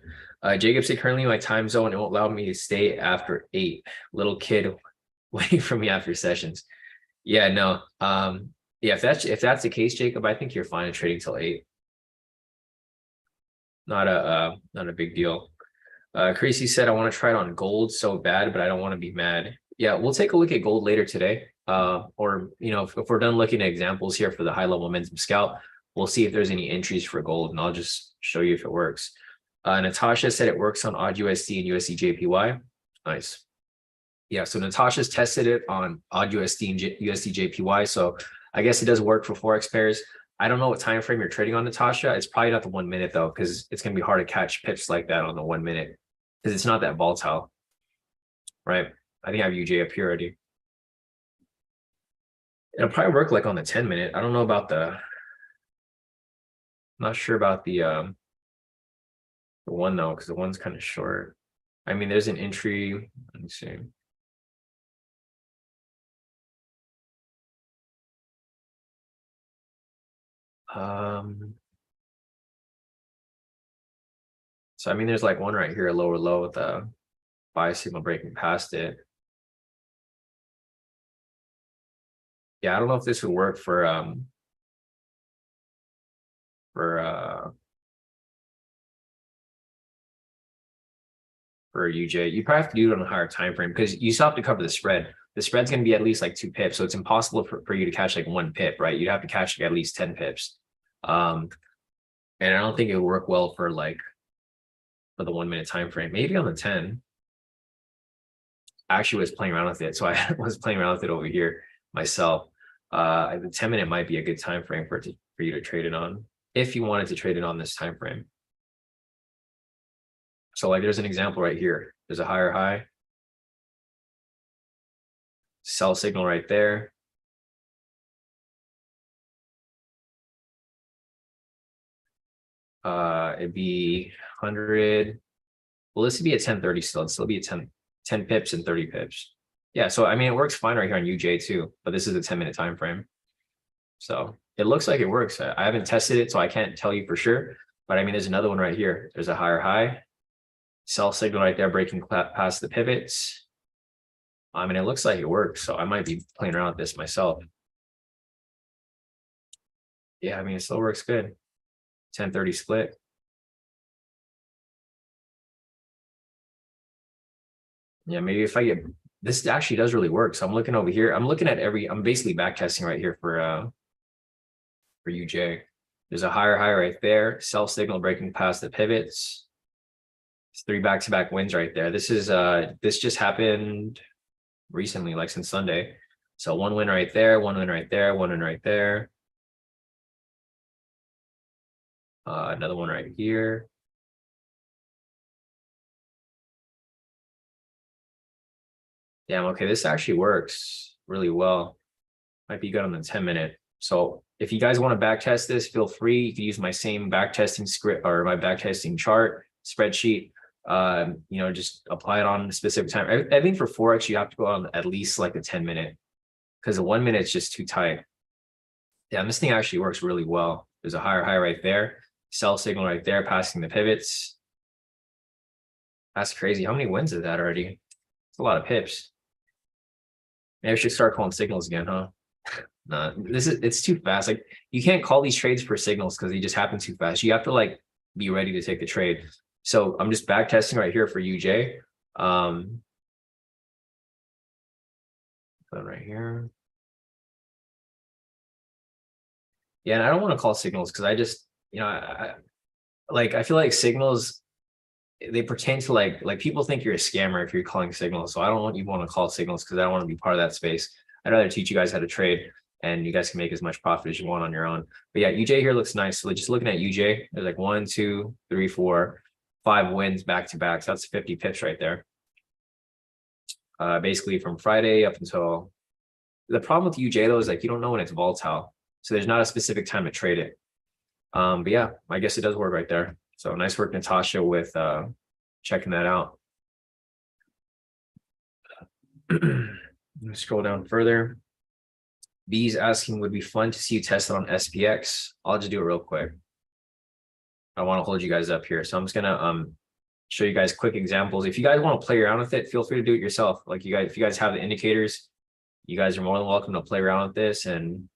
Jacob said, currently my time zone, it won't allow me to stay after 8. Little kid waiting for me after sessions. Yeah, no. Yeah, if that's the case, Jacob, I think you're fine at trading till 8. Not a big deal. Creasy said, I want to try it on gold so bad, but I don't want to be mad. Yeah, we'll take a look at gold later today. Or if we're done looking at examples here for the high level momentum scalp, we'll see if there's any entries for gold, and I'll just show you if it works. Natasha said it works on odd USD and USD JPY. Nice. Yeah, so Natasha's tested it on odd USD and USD JPY. So I guess it does work for Forex pairs. I don't know what time frame you're trading on, Natasha. It's probably not the 1 minute though, because it's going to be hard to catch pips like that on the 1 minute because it's not that volatile, right? I think I have UJ up here already. It'll probably work like on the 10 minute. I don't know about not sure about the one though, because the one's kind of short. I mean, there's an entry. Let me see. So I mean, there's like one right here, a lower low with a buy signal breaking past it. Yeah, I don't know if this would work for UJ. You probably have to do it on a higher time frame because you still have to cover the spread. The spread's going to be at least like 2 pips, so it's impossible for you to catch like 1 pip, right? You'd have to catch like at least 10 pips. And I don't think it would work well for like for the 1 minute time frame. Maybe on the 10. I actually was playing around with it, so I was playing around with it over here myself. The 10 minute might be a good time frame for you to trade it on if you wanted to trade it on this time frame. So like there's an example right here. There's a higher high. Sell signal right there. It'd be 100. Well, this would be a 1030 still. It'd still be a 10 pips and 30 pips. Yeah, so I mean it works fine right here on UJ too, but this is a 10-minute time frame. So it looks like it works. I haven't tested it, so I can't tell you for sure. But I mean, there's another one right here. There's a higher high. Sell signal right there, breaking past the pivots. I mean, it looks like it works, so I might be playing around with this myself. Yeah, I mean, it still works good. 1030 split. Yeah, maybe if I get this actually does really work. So I'm looking over here. I'm looking at I'm basically back testing right here for UJ. There's a higher high right there. Sell signal breaking past the pivots. It's 3 back-to-back wins right there. This just happened recently, like since Sunday. So 1 win right there, 1 win right there, 1 win right there. Another one right here. Damn, okay, this actually works really well. Might be good on the 10-minute. So if you guys want to back test this, feel free. You can use my same back testing script or my back testing chart spreadsheet. Just apply it on a specific time. I think for Forex, you have to go on at least like a 10-minute because the 1 minute is just too tight. Yeah, this thing actually works really well. There's a higher high right there. Sell signal right there, passing the pivots. That's crazy. How many wins is that already? It's a lot of pips. Maybe I should start calling signals again, huh? No, it's too fast. Like you can't call these trades for signals because they just happen too fast. You have to like be ready to take the trade. So I'm just back testing right here for UJ. Right here. Yeah, and I don't want to call signals because I just, I feel like signals they pertain to like people think you're a scammer if you're calling signals. So I don't want you want to call signals because I don't want to be part of that space. I'd rather teach you guys how to trade and you guys can make as much profit as you want on your own. But yeah, UJ here looks nice. So just looking at UJ, there's like 1, 2, 3, 4, 5 wins back to back. So that's 50 pips right there. Basically from Friday up until the problem with UJ though is like you don't know when it's volatile. So there's not a specific time to trade it. But yeah, I guess it does work right there. So nice work, Natasha, with checking that out. Scroll down further. B's asking, would be fun to see you test it on SPX. I'll just do it real quick. I want to hold you guys up here. So I'm just gonna show you guys quick examples. If you guys want to play around with it, feel free to do it yourself. Like if you guys have the indicators, you guys are more than welcome to play around with this and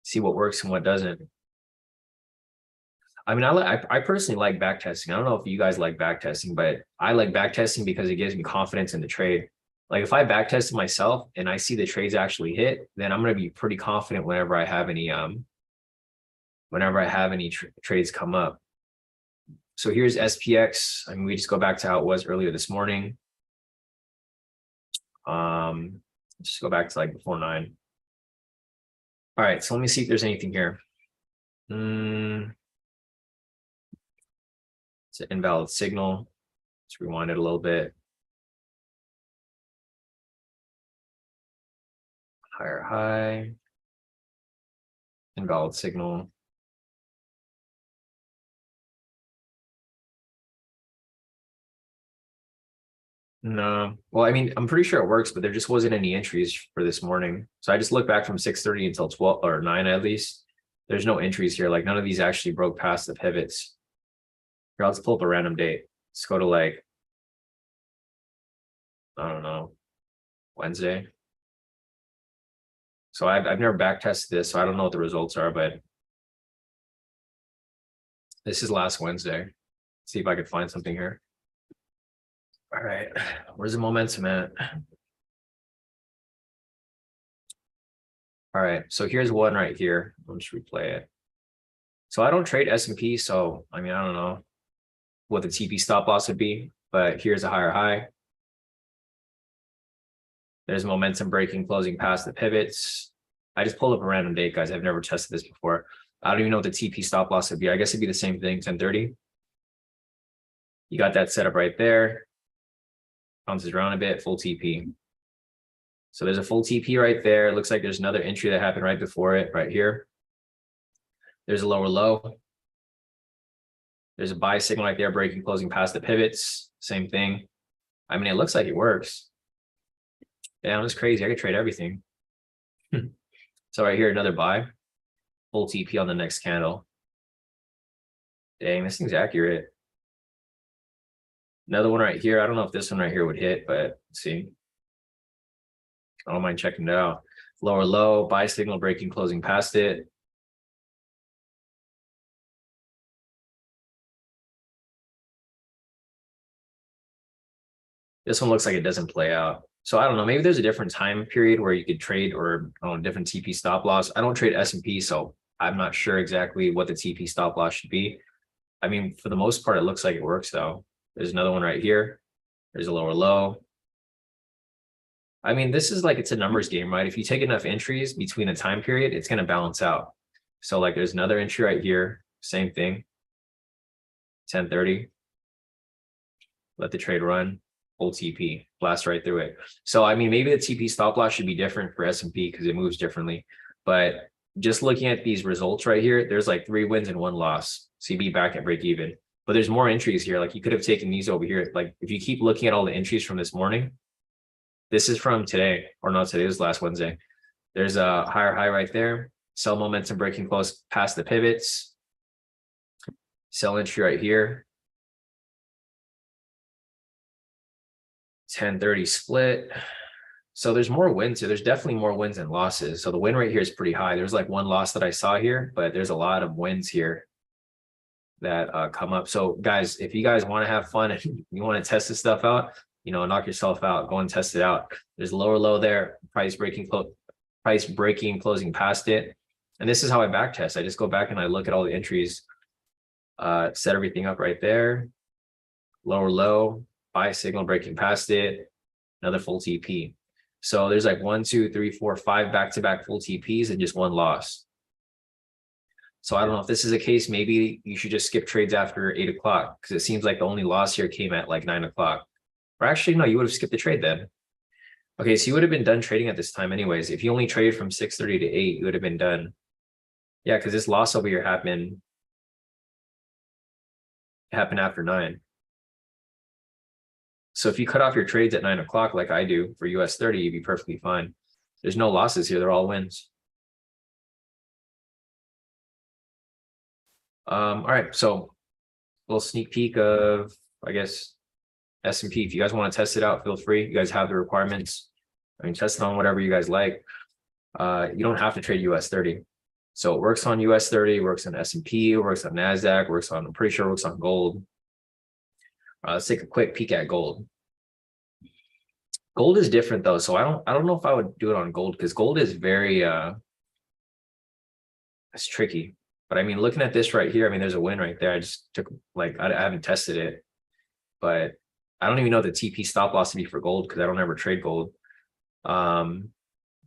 see what works and what doesn't. I mean, I personally like back testing. I don't know if you guys like back testing, but I like back testing because it gives me confidence in the trade. Like if I back test myself and I see the trades actually hit, then I'm going to be pretty confident whenever I have any trades come up. So here's SPX. I mean, we just go back to how it was earlier this morning. Just go back to like before 9. All right, so let me see if there's anything here. It's an invalid signal. Let's rewind it a little bit. Higher high. Invalid signal. No. Well, I mean, I'm pretty sure it works, but there just wasn't any entries for this morning. So I just looked back from 6:30 until 12 or 9 at least. There's no entries here. Like none of these actually broke past the pivots. Here, let's pull up a random date. Let's go to like, I don't know, Wednesday. So I've never back tested this, so I don't know what the results are, but this is last Wednesday. Let's see if I could find something here. All right, where's the momentum at? All right, so here's one right here. I'll just replay it. So I don't trade S&P, so I mean, I don't know what the TP stop loss would be, but here's a higher high. There's momentum breaking, closing past the pivots. I just pulled up a random date, guys. I've never tested this before. I don't even know what the TP stop loss would be. I guess it'd be the same thing, 1030. You got that set up right there. Bounces around a bit, full TP. So there's a full TP right there. It looks like there's another entry that happened right before it, right here. There's a lower low. There's a buy signal right there, breaking, closing past the pivots. Same thing. I mean, it looks like it works. Damn, it's crazy. I could trade everything. So right here, another buy. Full TP on the next candle. Dang, this thing's accurate. Another one right here. I don't know if this one right here would hit, but let's see. I don't mind checking it out. Lower low, buy signal breaking, closing past it. This one looks like it doesn't play out. So I don't know, maybe there's a different time period where you could trade or different TP stop loss. I don't trade S&P, so I'm not sure exactly what the TP stop loss should be. I mean, for the most part, it looks like it works though. There's another one right here. There's a lower low. I mean, this is like, it's a numbers game, right? If you take enough entries between a time period, it's going to balance out. So like there's another entry right here. Same thing. 1030. Let the trade run. Full TP, blast right through it. So I mean, maybe the TP stop loss should be different for S&P because it moves differently. But just looking at these results right here, there's like 3 wins and 1 loss. CB back at break even. But there's more entries here. Like you could have taken these over here. Like if you keep looking at all the entries from this morning, this is from today, or not today, this is last Wednesday. There's a higher high right there. Sell momentum breaking close past the pivots. Sell entry right here. 1030 split. So there's more wins here. There's definitely more wins than losses. So the win rate here is pretty high. There's like 1 loss that I saw here, but there's a lot of wins here that come up. So guys, if you guys want to have fun and you want to test this stuff out, knock yourself out, go and test it out. There's lower low there, price breaking, closing past it. And this is how I back test. I just go back and I look at all the entries, set everything up right there. Lower low, buy signal breaking past it, another full TP. So there's like 1, 2, 3, 4, 5 back-to-back full TPs and just 1 loss. So I don't know if this is a case, maybe you should just skip trades after 8 o'clock because it seems like the only loss here came at like 9 o'clock. Or actually, no, you would have skipped the trade then. Okay, so you would have been done trading at this time anyways. If you only traded from 6:30 to 8, you would have been done. Yeah, because this loss over here happened after 9. So if you cut off your trades at 9 o'clock, like I do for US 30, you'd be perfectly fine. There's no losses here. They're all wins. All right. So a little sneak peek of, I guess, S&P. If you guys want to test it out, feel free. You guys have the requirements. I mean, test it on whatever you guys like. You don't have to trade US 30. So it works on US 30, works on S&P, works on NASDAQ, I'm pretty sure it works on gold. Let's take a quick peek at gold. Gold is different though, so I don't know if I would do it on gold because gold is very it's tricky. But I mean, looking at this right here, I mean, there's a win right there. I just took like I haven't tested it, but I don't even know the TP stop loss to be for gold because I don't ever trade gold. Let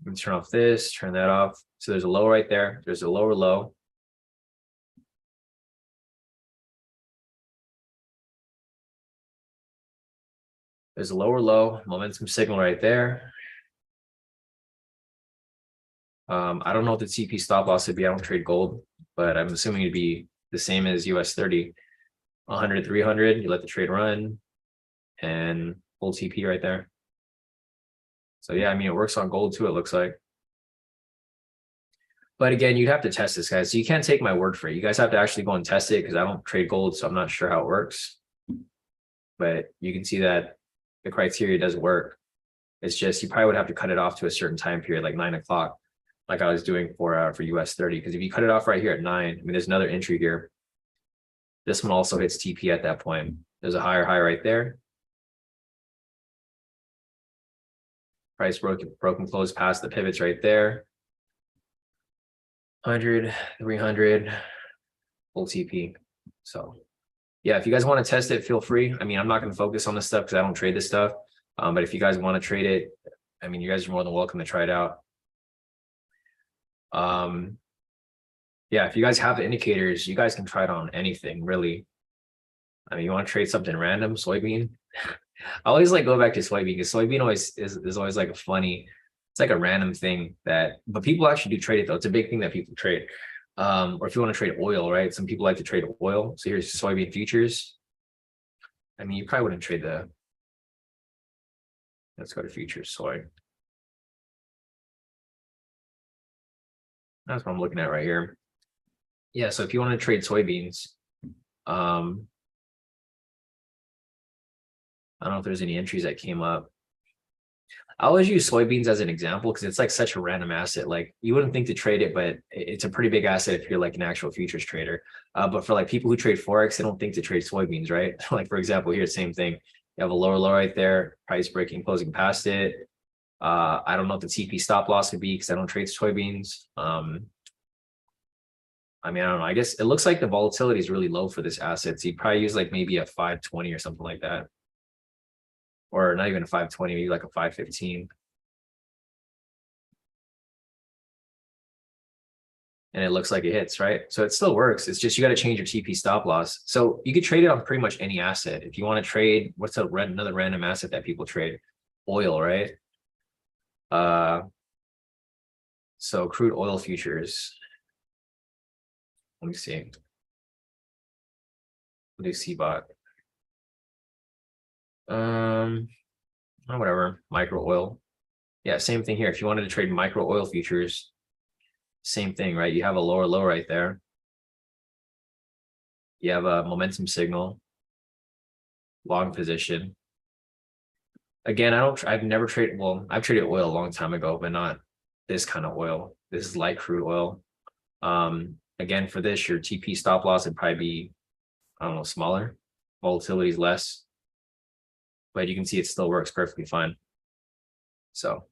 me turn off this, turn that off. So there's a low right there. There's a lower low. There's a lower low, momentum signal right there. I don't know what the TP stop loss would be. I don't trade gold, but I'm assuming it'd be the same as US 30. 100, 300, you let the trade run and full full TP right there. So yeah, I mean, it works on gold too, it looks like. But again, you'd have to test this, guys. So you can't take my word for it. You guys have to actually go and test it because I don't trade gold, so I'm not sure how it works. But you can see that the criteria does work. It's just you probably would have to cut it off to a certain time period, like 9 o'clock, like I was doing for US 30. Because if you cut it off right here at 9, I mean, there's another entry here. This one also hits TP at that point. There's a higher high right there. Price broken close past the pivots right there. 100, 300, full TP. So yeah, if you guys want to test it, feel free. I mean, I'm not going to focus on this stuff because I don't trade this stuff. But if you guys want to trade it, I mean, you guys are more than welcome to try it out. Yeah, if you guys have the indicators, you guys can try it on anything, really. I mean, you want to trade something random, soybean. I always like go back to soybean because soybean always is always like a funny, it's like a random thing that, but people actually do trade it though. It's a big thing that people trade. Or if you want to trade oil, right? Some people like to trade oil. So here's soybean futures. I mean, you probably wouldn't trade the, let's go to futures soy. That's what I'm looking at right here. Yeah, so if you want to trade soybeans, I don't know if there's any entries that came up. I always use soybeans as an example because it's like such a random asset. Like you wouldn't think to trade it, but it's a pretty big asset if you're like an actual futures trader. But for like people who trade Forex, they don't think to trade soybeans, right? Like for example, here, same thing. You have a lower low right there, price breaking, closing past it. I don't know what the TP stop loss would be because I don't trade soybeans. I mean, I don't know. I guess it looks like the volatility is really low for this asset. So you'd probably use like maybe a 520 or something like that. Or not even a 520, maybe like a 515. And it looks like it hits, right? So it still works. It's just you got to change your TP stop loss. So you could trade it on pretty much any asset. If you want to trade, what's another random asset that people trade? Oil, right? So crude oil futures. Let me see. We'll do CBOT. Whatever, micro oil. Yeah, same thing here. If you wanted to trade micro oil futures, same thing, right? You have a lower low right there. You have a momentum signal, long position. Again, I've never traded, well, I've traded oil a long time ago, but not this kind of oil. This is light crude oil. Again, for this, your TP stop loss would probably be, I don't know, smaller. Volatility is less. But you can see it still works perfectly fine. So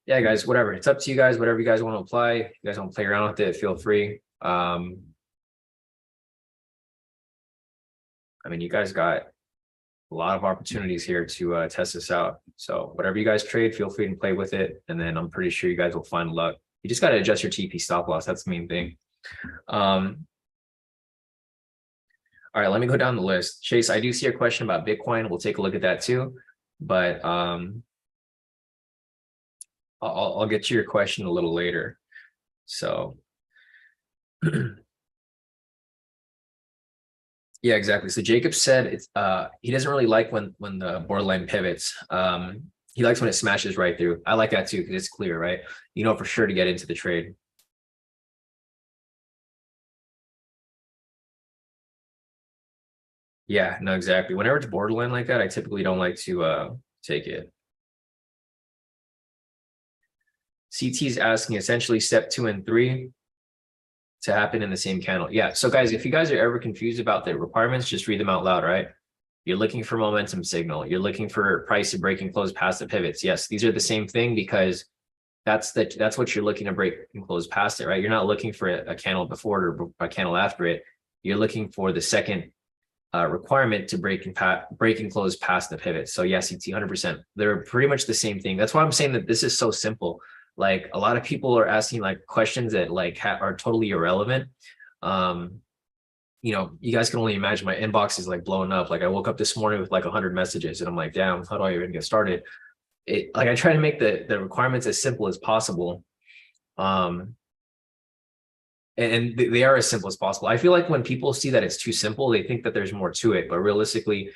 yeah, guys, whatever. It's up to you guys, whatever you guys want to apply. If you guys want to play around with it, feel free. I mean, you guys got a lot of opportunities here to test this out. So whatever you guys trade, feel free to play with it. And then I'm pretty sure you guys will find luck. You just got to adjust your TP stop loss. That's the main thing. All right, let me go down the list. Chase, I do see a question about Bitcoin. We'll take a look at that too. But I'll get to your question a little later. So yeah, exactly. So Jacob said it's he doesn't really like when the borderline pivots. He likes when it smashes right through. I like that too because it's clear, right? You know for sure to get into the trade. Yeah, no, exactly. Whenever it's borderline like that, I typically don't like to take it. CT is asking essentially step 2 and 3 to happen in the same candle. Yeah. So guys, if you guys are ever confused about the requirements, just read them out loud, right? You're looking for momentum signal. You're looking for price to break and close past the pivots. Yes, these are the same thing because that's what you're looking to break and close past it, right? You're not looking for a candle before it or a candle after it. You're looking for the second requirement to break and close past the pivot. So yes, it's 100%. They're pretty much the same thing. That's why I'm saying that this is so simple. Like a lot of people are asking like questions that like are totally irrelevant. You know, you guys can only imagine my inbox is like blowing up. Like I woke up this morning with like 100 messages and I'm like, damn, how do I even get started? Like I try to make the requirements as simple as possible. And they are as simple as possible. I feel like when people see that it's too simple, they think that there's more to it, but realistically,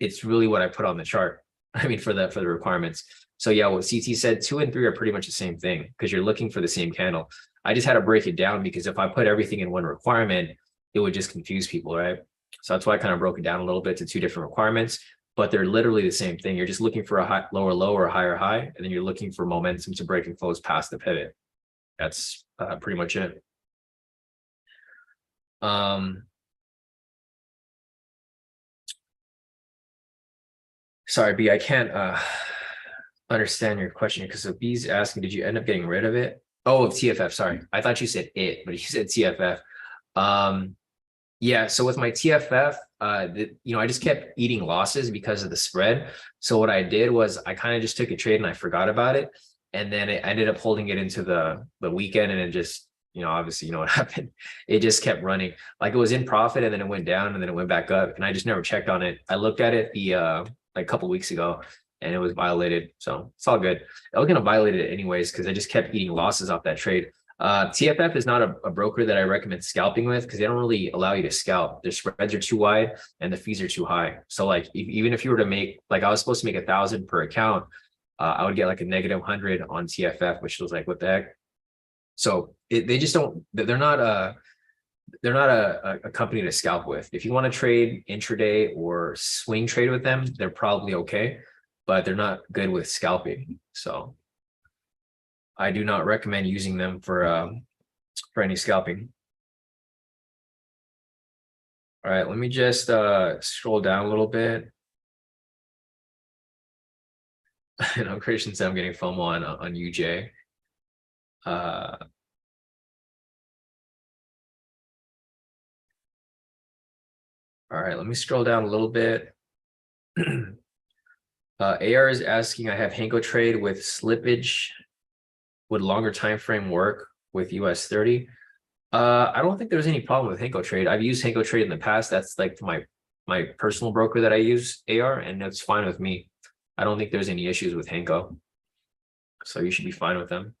it's really what I put on the chart. I mean, for the requirements. So yeah, what CT said, 2 and 3 are pretty much the same thing because you're looking for the same candle. I just had to break it down because if I put everything in one requirement, it would just confuse people, right? So that's why I kind of broke it down a little bit to 2 different requirements, but they're literally the same thing. You're just looking for a high, lower low or a higher high, and then you're looking for momentum to break and close past the pivot. That's pretty much it. Sorry, B, I can't understand your question because so B's asking, did you end up getting rid of it? Oh, of TFF. Sorry, I thought you said it, but you said TFF. Yeah. So with my TFF, I just kept eating losses because of the spread. So what I did was I kind of just took a trade and I forgot about it, and then it ended up holding it into the weekend, and it just obviously what happened. It just kept running like it was in profit, and then it went down, and then it went back up, and I just never checked on it. I looked at it like a couple weeks ago, and it was violated. So it's all good. I was gonna violate it anyways because I just kept eating losses off that trade. TFF is not a broker that I recommend scalping with because they don't really allow you to scalp. Their spreads are too wide and the fees are too high. So like even if you were to make, like I was supposed to make 1,000 per account, I would get like a -100 on TFF, which was like, what the heck? So they just don't, they're not a company to scalp with. If you want to trade intraday or swing trade with them, they're probably okay, but they're not good with scalping. So I do not recommend using them for any scalping. All right, let me just scroll down a little bit. I know Christian said I'm getting FOMO on UJ. All right, let me scroll down a little bit. AR is asking, I have Hanko trade with slippage. Would longer time frame work with US 30? I don't think there's any problem with Hanko trade. I've used Hanko trade in the past. That's like my personal broker that I use, AR, and that's fine with me. I don't think there's any issues with Hanko. So you should be fine with them.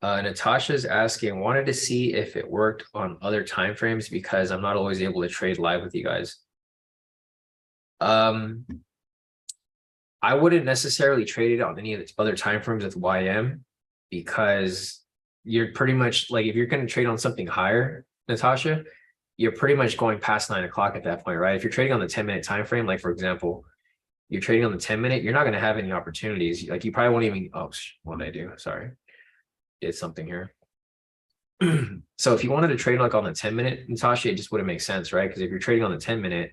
Natasha's asking, wanted to see if it worked on other time frames because I'm not always able to trade live with you guys. I wouldn't necessarily trade it on any of the other time frames with YM because you're pretty much like, if you're going to trade on something higher, Natasha, you're pretty much going past 9 o'clock at that point, right? If you're trading on the 10-minute time frame, like for example, you're trading on the 10-minute, you're not going to have any opportunities. Like you probably won't even, oh, what did I do? Sorry. Did something here. So if you wanted to trade like on the 10-minute, Natasha, it just wouldn't make sense, right? Because if you're trading on the 10-minute,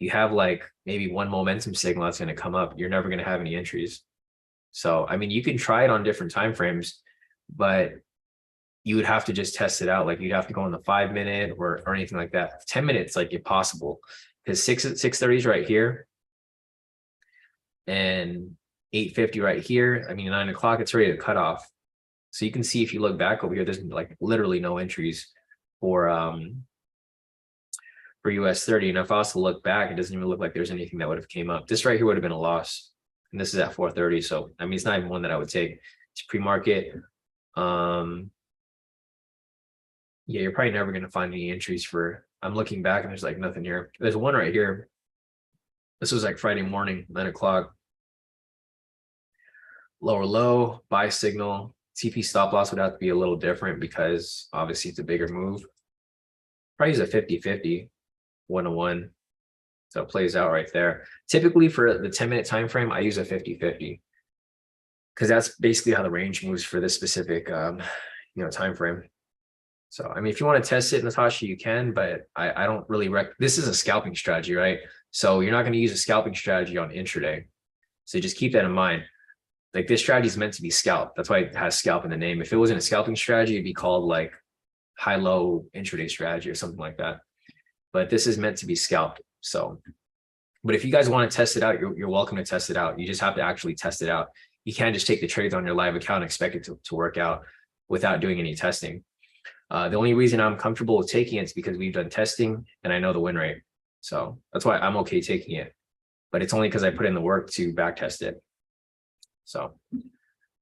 you have like maybe one momentum signal that's going to come up. You're never going to have any entries. So, I mean, you can try it on different time frames, but you would have to just test it out. Like you'd have to go on the 5-minute or anything like that. 10 minutes, like impossible because 6:30 is right here and 8:50 right here. I mean, 9 o'clock, it's ready to cut off. So you can see if you look back over here, there's like literally no entries for US 30. And if I also look back, it doesn't even look like there's anything that would have came up. This right here would have been a loss. And this is at 4:30. So I mean, it's not even one that I would take. It's pre-market. Yeah, you're probably never going to find any entries for, I'm looking back and there's like nothing here. There's one right here. This was like Friday morning, 9 o'clock. Lower low, buy signal. TP stop loss would have to be a little different because obviously it's a bigger move. Probably use a 50-50, 1-to-1. So it plays out right there. Typically for the 10-minute time frame, I use a 50-50 because that's basically how the range moves for this specific time frame. So I mean, if you want to test it, Natasha, you can, but I don't really this is a scalping strategy, right? So you're not going to use a scalping strategy on intraday. So just keep that in mind. Like this strategy is meant to be scalp. That's why it has scalp in the name. If it wasn't a scalping strategy, it'd be called like high-low intraday strategy or something like that. But this is meant to be scalped. So, but if you guys want to test it out, you're welcome to test it out. You just have to actually test it out. You can't just take the trades on your live account and expect it to work out without doing any testing. The only reason I'm comfortable with taking it is because we've done testing and I know the win rate. So that's why I'm okay taking it. But it's only because I put in the work to back test it. So, all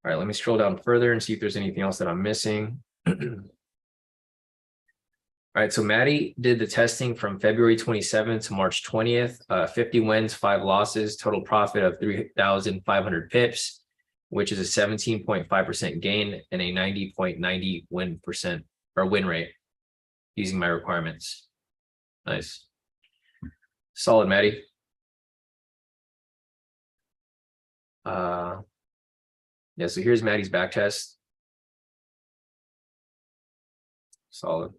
right, let me scroll down further and see if there's anything else that I'm missing. All right, so Maddie did the testing from February 27th to March 20th. 50 wins, 5 losses, total profit of 3,500 pips, which is a 17.5% gain and a 90.90 win rate using my requirements. Nice. Solid, Maddie. Yeah, so here's Maddie's back test. Solid.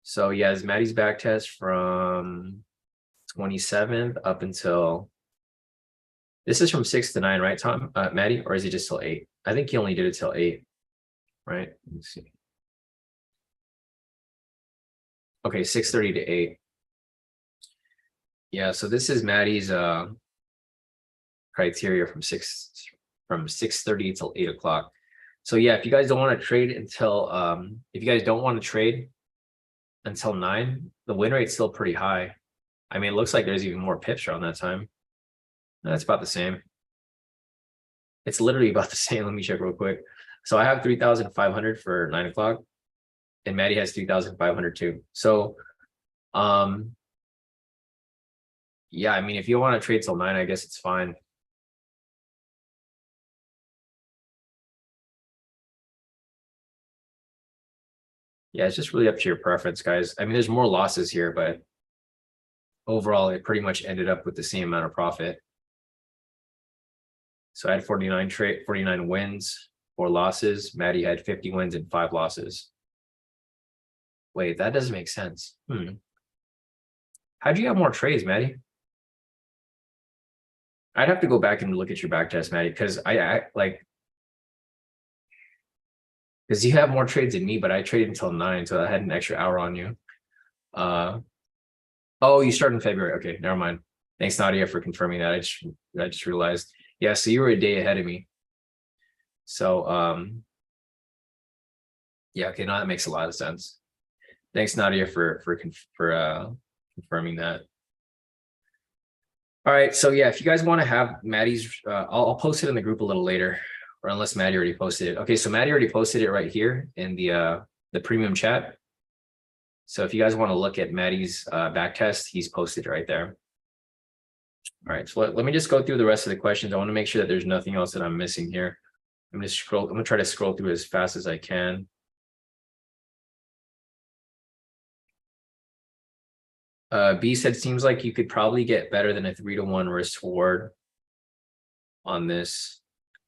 So yeah, it's Maddie's back test from 27th up until, this is from 6 to 9, right, Tom? Maddie, or is it just till 8? I think he only did it till 8, right? Let me see. Okay, 6:30 to 8. Yeah, so this is Maddie's criteria from 6:30 till 8 o'clock. So yeah, if you guys don't want to trade until if you guys don't want to trade until 9, the win rate's still pretty high. I mean, it looks like there's even more pips around that time. That's about the same. It's literally about the same. Let me check real quick. So I have 3,500 for 9 o'clock, and Maddie has 3,500 too. So, yeah, I mean, if you want to trade till 9, I guess it's fine. Yeah, it's just really up to your preference, guys. I mean, there's more losses here, but overall, it pretty much ended up with the same amount of profit. So I had 49 wins, 4 losses. Maddie had 50 wins and 5 losses. Wait, that doesn't make sense. How'd you have more trades, Maddie? I'd have to go back and look at your back test, Maddie, because I like, because you have more trades than me, but I traded until 9, so I had an extra hour on you. Oh, you started in February. Okay, never mind. Thanks, Nadia, for confirming that. I just realized. Yeah, so you were a day ahead of me. So yeah, okay, now that makes a lot of sense. Thanks, Nadia, for confirming that. All right, so yeah, if you guys want to have Maddie's, I'll post it in the group a little later, or unless Maddie already posted it. Okay, so Maddie already posted it right here in the premium chat. So if you guys want to look at Maddie's back test, he's posted right there. All right, so let me just go through the rest of the questions. I want to make sure that there's nothing else that I'm missing here. I'm gonna try to scroll through as fast as I can. B said, seems like you could probably get better than a 3-to-1 risk reward on this,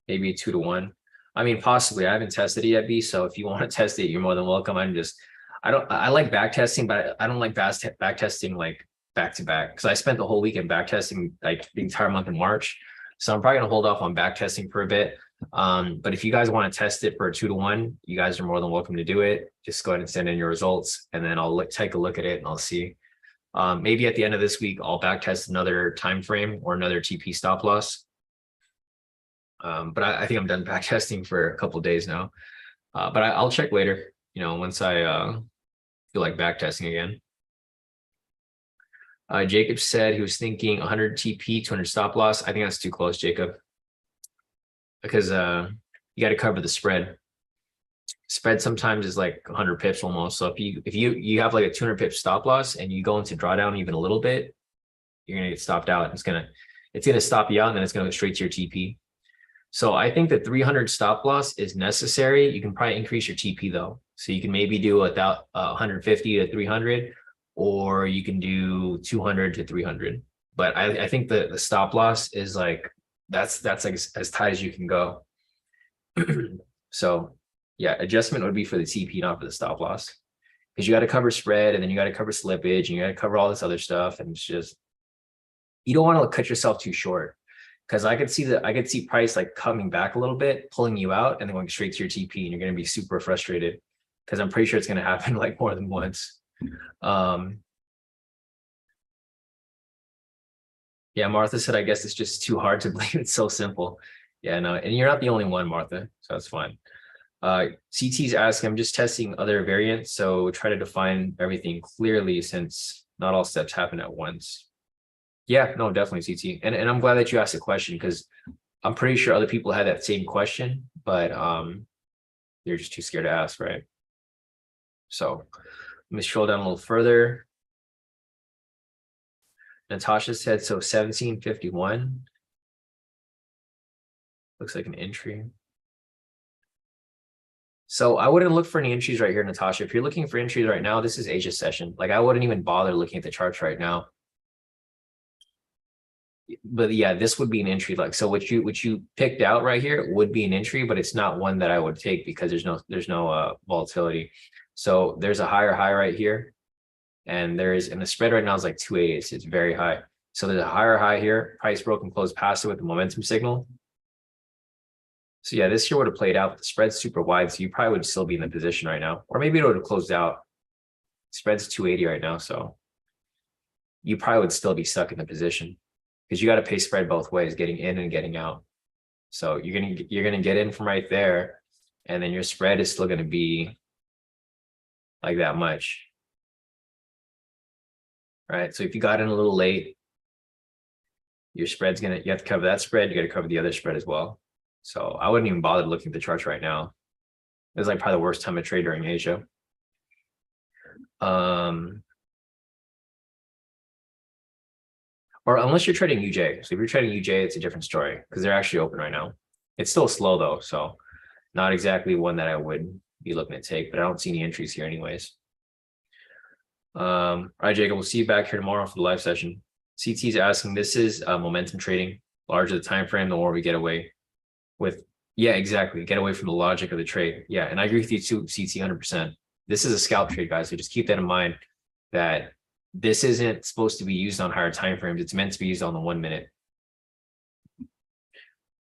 maybe 2-to-1. I mean, possibly. I haven't tested it yet, B. So if you want to test it, you're more than welcome. I like back testing, but I don't like back testing like back to back, because I spent the whole weekend back testing like the entire month in March. So I'm probably gonna hold off on back testing for a bit. But if you guys want to test it for a 2-to-1, you guys are more than welcome to do it. Just go ahead and send in your results, and then I'll take a look at it and I'll see. Maybe at the end of this week, I'll back test another time frame or another TP stop loss. But I think I'm done back testing for a couple of days now. But I'll check later, once I feel like back testing again. Jacob said he was thinking 100 TP, 200 stop loss. I think that's too close, Jacob, because you got to cover the spread. Spread sometimes is like 100 pips almost. So if you have like a 200 pip stop loss and you go into drawdown even a little bit, you're gonna get stopped out. It's gonna stop you out, and then it's gonna go straight to your TP. So I think the 300 stop loss is necessary. You can probably increase your TP though. So you can maybe do 150 to 300, or you can do 200 to 300. But I think the stop loss is like, that's like as tight as you can go. So yeah, adjustment would be for the TP, not for the stop loss, because you got to cover spread, and then you got to cover slippage, and you got to cover all this other stuff. And it's just, you don't want to cut yourself too short, because I could see price like coming back a little bit, pulling you out, and then going straight to your TP, and you're going to be super frustrated, because I'm pretty sure it's going to happen like more than once. Yeah, Martha said, I guess it's just too hard to believe it's so simple. Yeah, no, and you're not the only one, Martha, so that's fine. CT's asking, I'm just testing other variants, so try to define everything clearly since not all steps happen at once. Yeah, no, definitely, CT. And I'm glad that you asked the question, because I'm pretty sure other people had that same question, but they're just too scared to ask, right? So Let me scroll down a little further. Natasha said, so 1751. Looks like an entry. So I wouldn't look for any entries right here, Natasha. If you're looking for entries right now, this is Asia session. Like I wouldn't even bother looking at the charts right now. But yeah, this would be an entry. Like so, what you picked out right here would be an entry, but it's not one that I would take because there's no volatility. So there's a higher high right here, and the spread right now is like 280. It's very high. So there's a higher high here. Price broke and closed past it with the momentum signal. So yeah, this here would have played out. The spread's super wide, so you probably would still be in the position right now, or maybe it would have closed out. Spread's 280 right now, so you probably would still be stuck in the position because you got to pay spread both ways, getting in and getting out. So you're gonna get in from right there, and then your spread is still gonna be like that much, right? So if you got in a little late, your spread's you have to cover that spread. You got to cover the other spread as well. So I wouldn't even bother looking at the charts right now. It's like probably the worst time to trade during Asia. Or unless you're trading UJ. So if you're trading UJ, it's a different story because they're actually open right now. It's still slow though, so not exactly one that I would be looking to take, but I don't see any entries here anyways. All right, Jacob, we'll see you back here tomorrow for the live session. CT is asking, this is momentum trading. Larger the time frame, the more we get away with. Yeah, exactly. Get away from the logic of the trade. Yeah, and I agree with you too, CT, 100%. This is a scalp trade, guys. So just keep that in mind that this isn't supposed to be used on higher time frames. It's meant to be used on the 1 minute.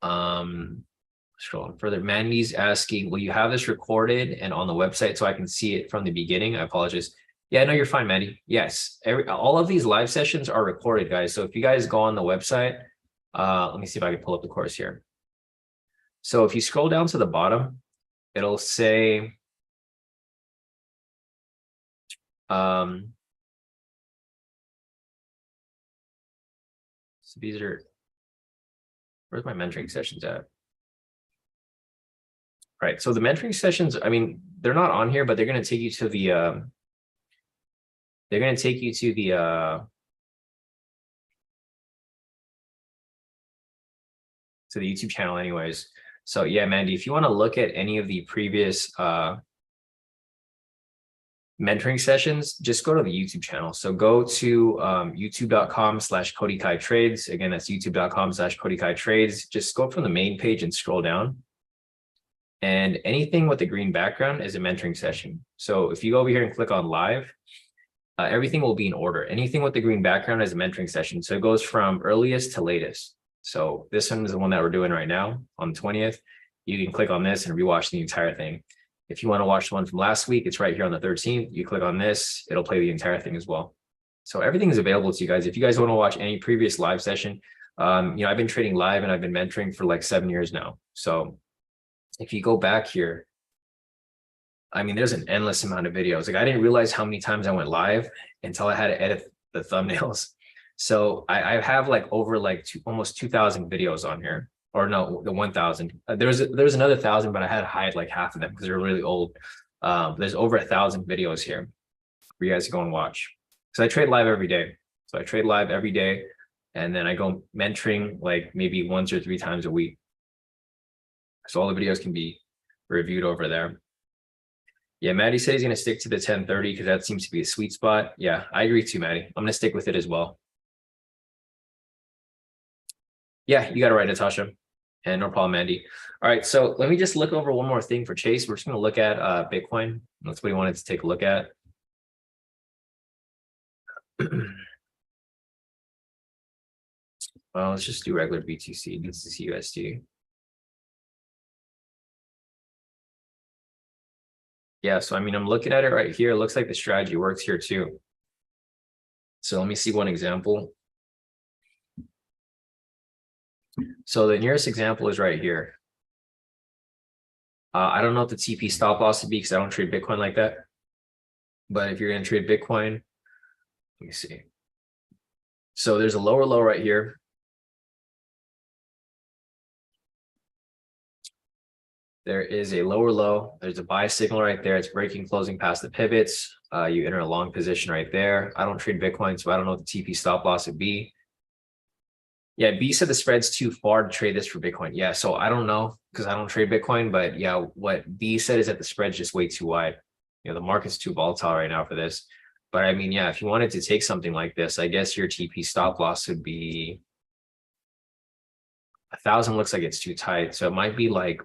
Scrolling further. Mandy's asking, will you have this recorded and on the website so I can see it from the beginning? I apologize. Yeah, no, you're fine, Mandy. Yes, all of these live sessions are recorded, guys. So if you guys go on the website, let me see if I can pull up the course here. So if you scroll down to the bottom, it'll say, so these are, where's my mentoring sessions at? Right. So the mentoring sessions, I mean, they're not on here, but they're going to take you to the, to the YouTube channel anyways. So yeah, Mandy, if you want to look at any of the previous mentoring sessions, just go to the YouTube channel. So go to youtube.com/KodiKaiTrades. Again, that's youtube.com/KodiKaiTrades. Just go from the main page and scroll down. And anything with the green background is a mentoring session. So if you go over here and click on live, everything will be in order. Anything with the green background is a mentoring session. So it goes from earliest to latest. So this one is the one that we're doing right now on the 20th. You can click on this and rewatch the entire thing. If you want to watch the one from last week, it's right here on the 13th. You click on this, it'll play the entire thing as well. So everything is available to you guys. If you guys want to watch any previous live session, I've been trading live and I've been mentoring for like 7 years now. So if you go back here, I mean, there's an endless amount of videos. Like I didn't realize how many times I went live until I had to edit the thumbnails. So I have like over like almost 2,000 videos on here, or no, the 1,000. There's another 1,000, but I had to hide like half of them because they're really old. There's over 1,000 videos here for you guys to go and watch. So I trade live every day. So I trade live every day, and then I go mentoring like maybe once or 3 times a week. So all the videos can be reviewed over there. Yeah, Maddie said he's going to stick to the 1030 because that seems to be a sweet spot. Yeah, I agree too, Maddie. I'm going to stick with it as well. Yeah, you got it right, Natasha. And no problem, Andy. All right, so let me just look over one more thing for Chase. We're just going to look at Bitcoin. That's what he wanted to take a look at. Well, let's just do regular BTC, BTC USD. Yeah, so I mean, I'm looking at it right here. It looks like the strategy works here too. So let me see one example. So the nearest example is right here. I don't know what the TP stop loss would be because I don't trade Bitcoin like that. But if you're going to trade Bitcoin, let me see. So there's a lower low right here. there is a lower low. There's a buy signal right there. It's breaking, closing past the pivots. You enter a long position right there. I don't trade Bitcoin, so I don't know what the TP stop loss would be. Yeah, B said the spread's too far to trade this for Bitcoin. Yeah, so I don't know because I don't trade Bitcoin, but yeah, what B said is that the spread's just way too wide. The market's too volatile right now for this. But I mean, yeah, if you wanted to take something like this, I guess your TP stop loss would be 1,000. Looks like it's too tight, so it might be like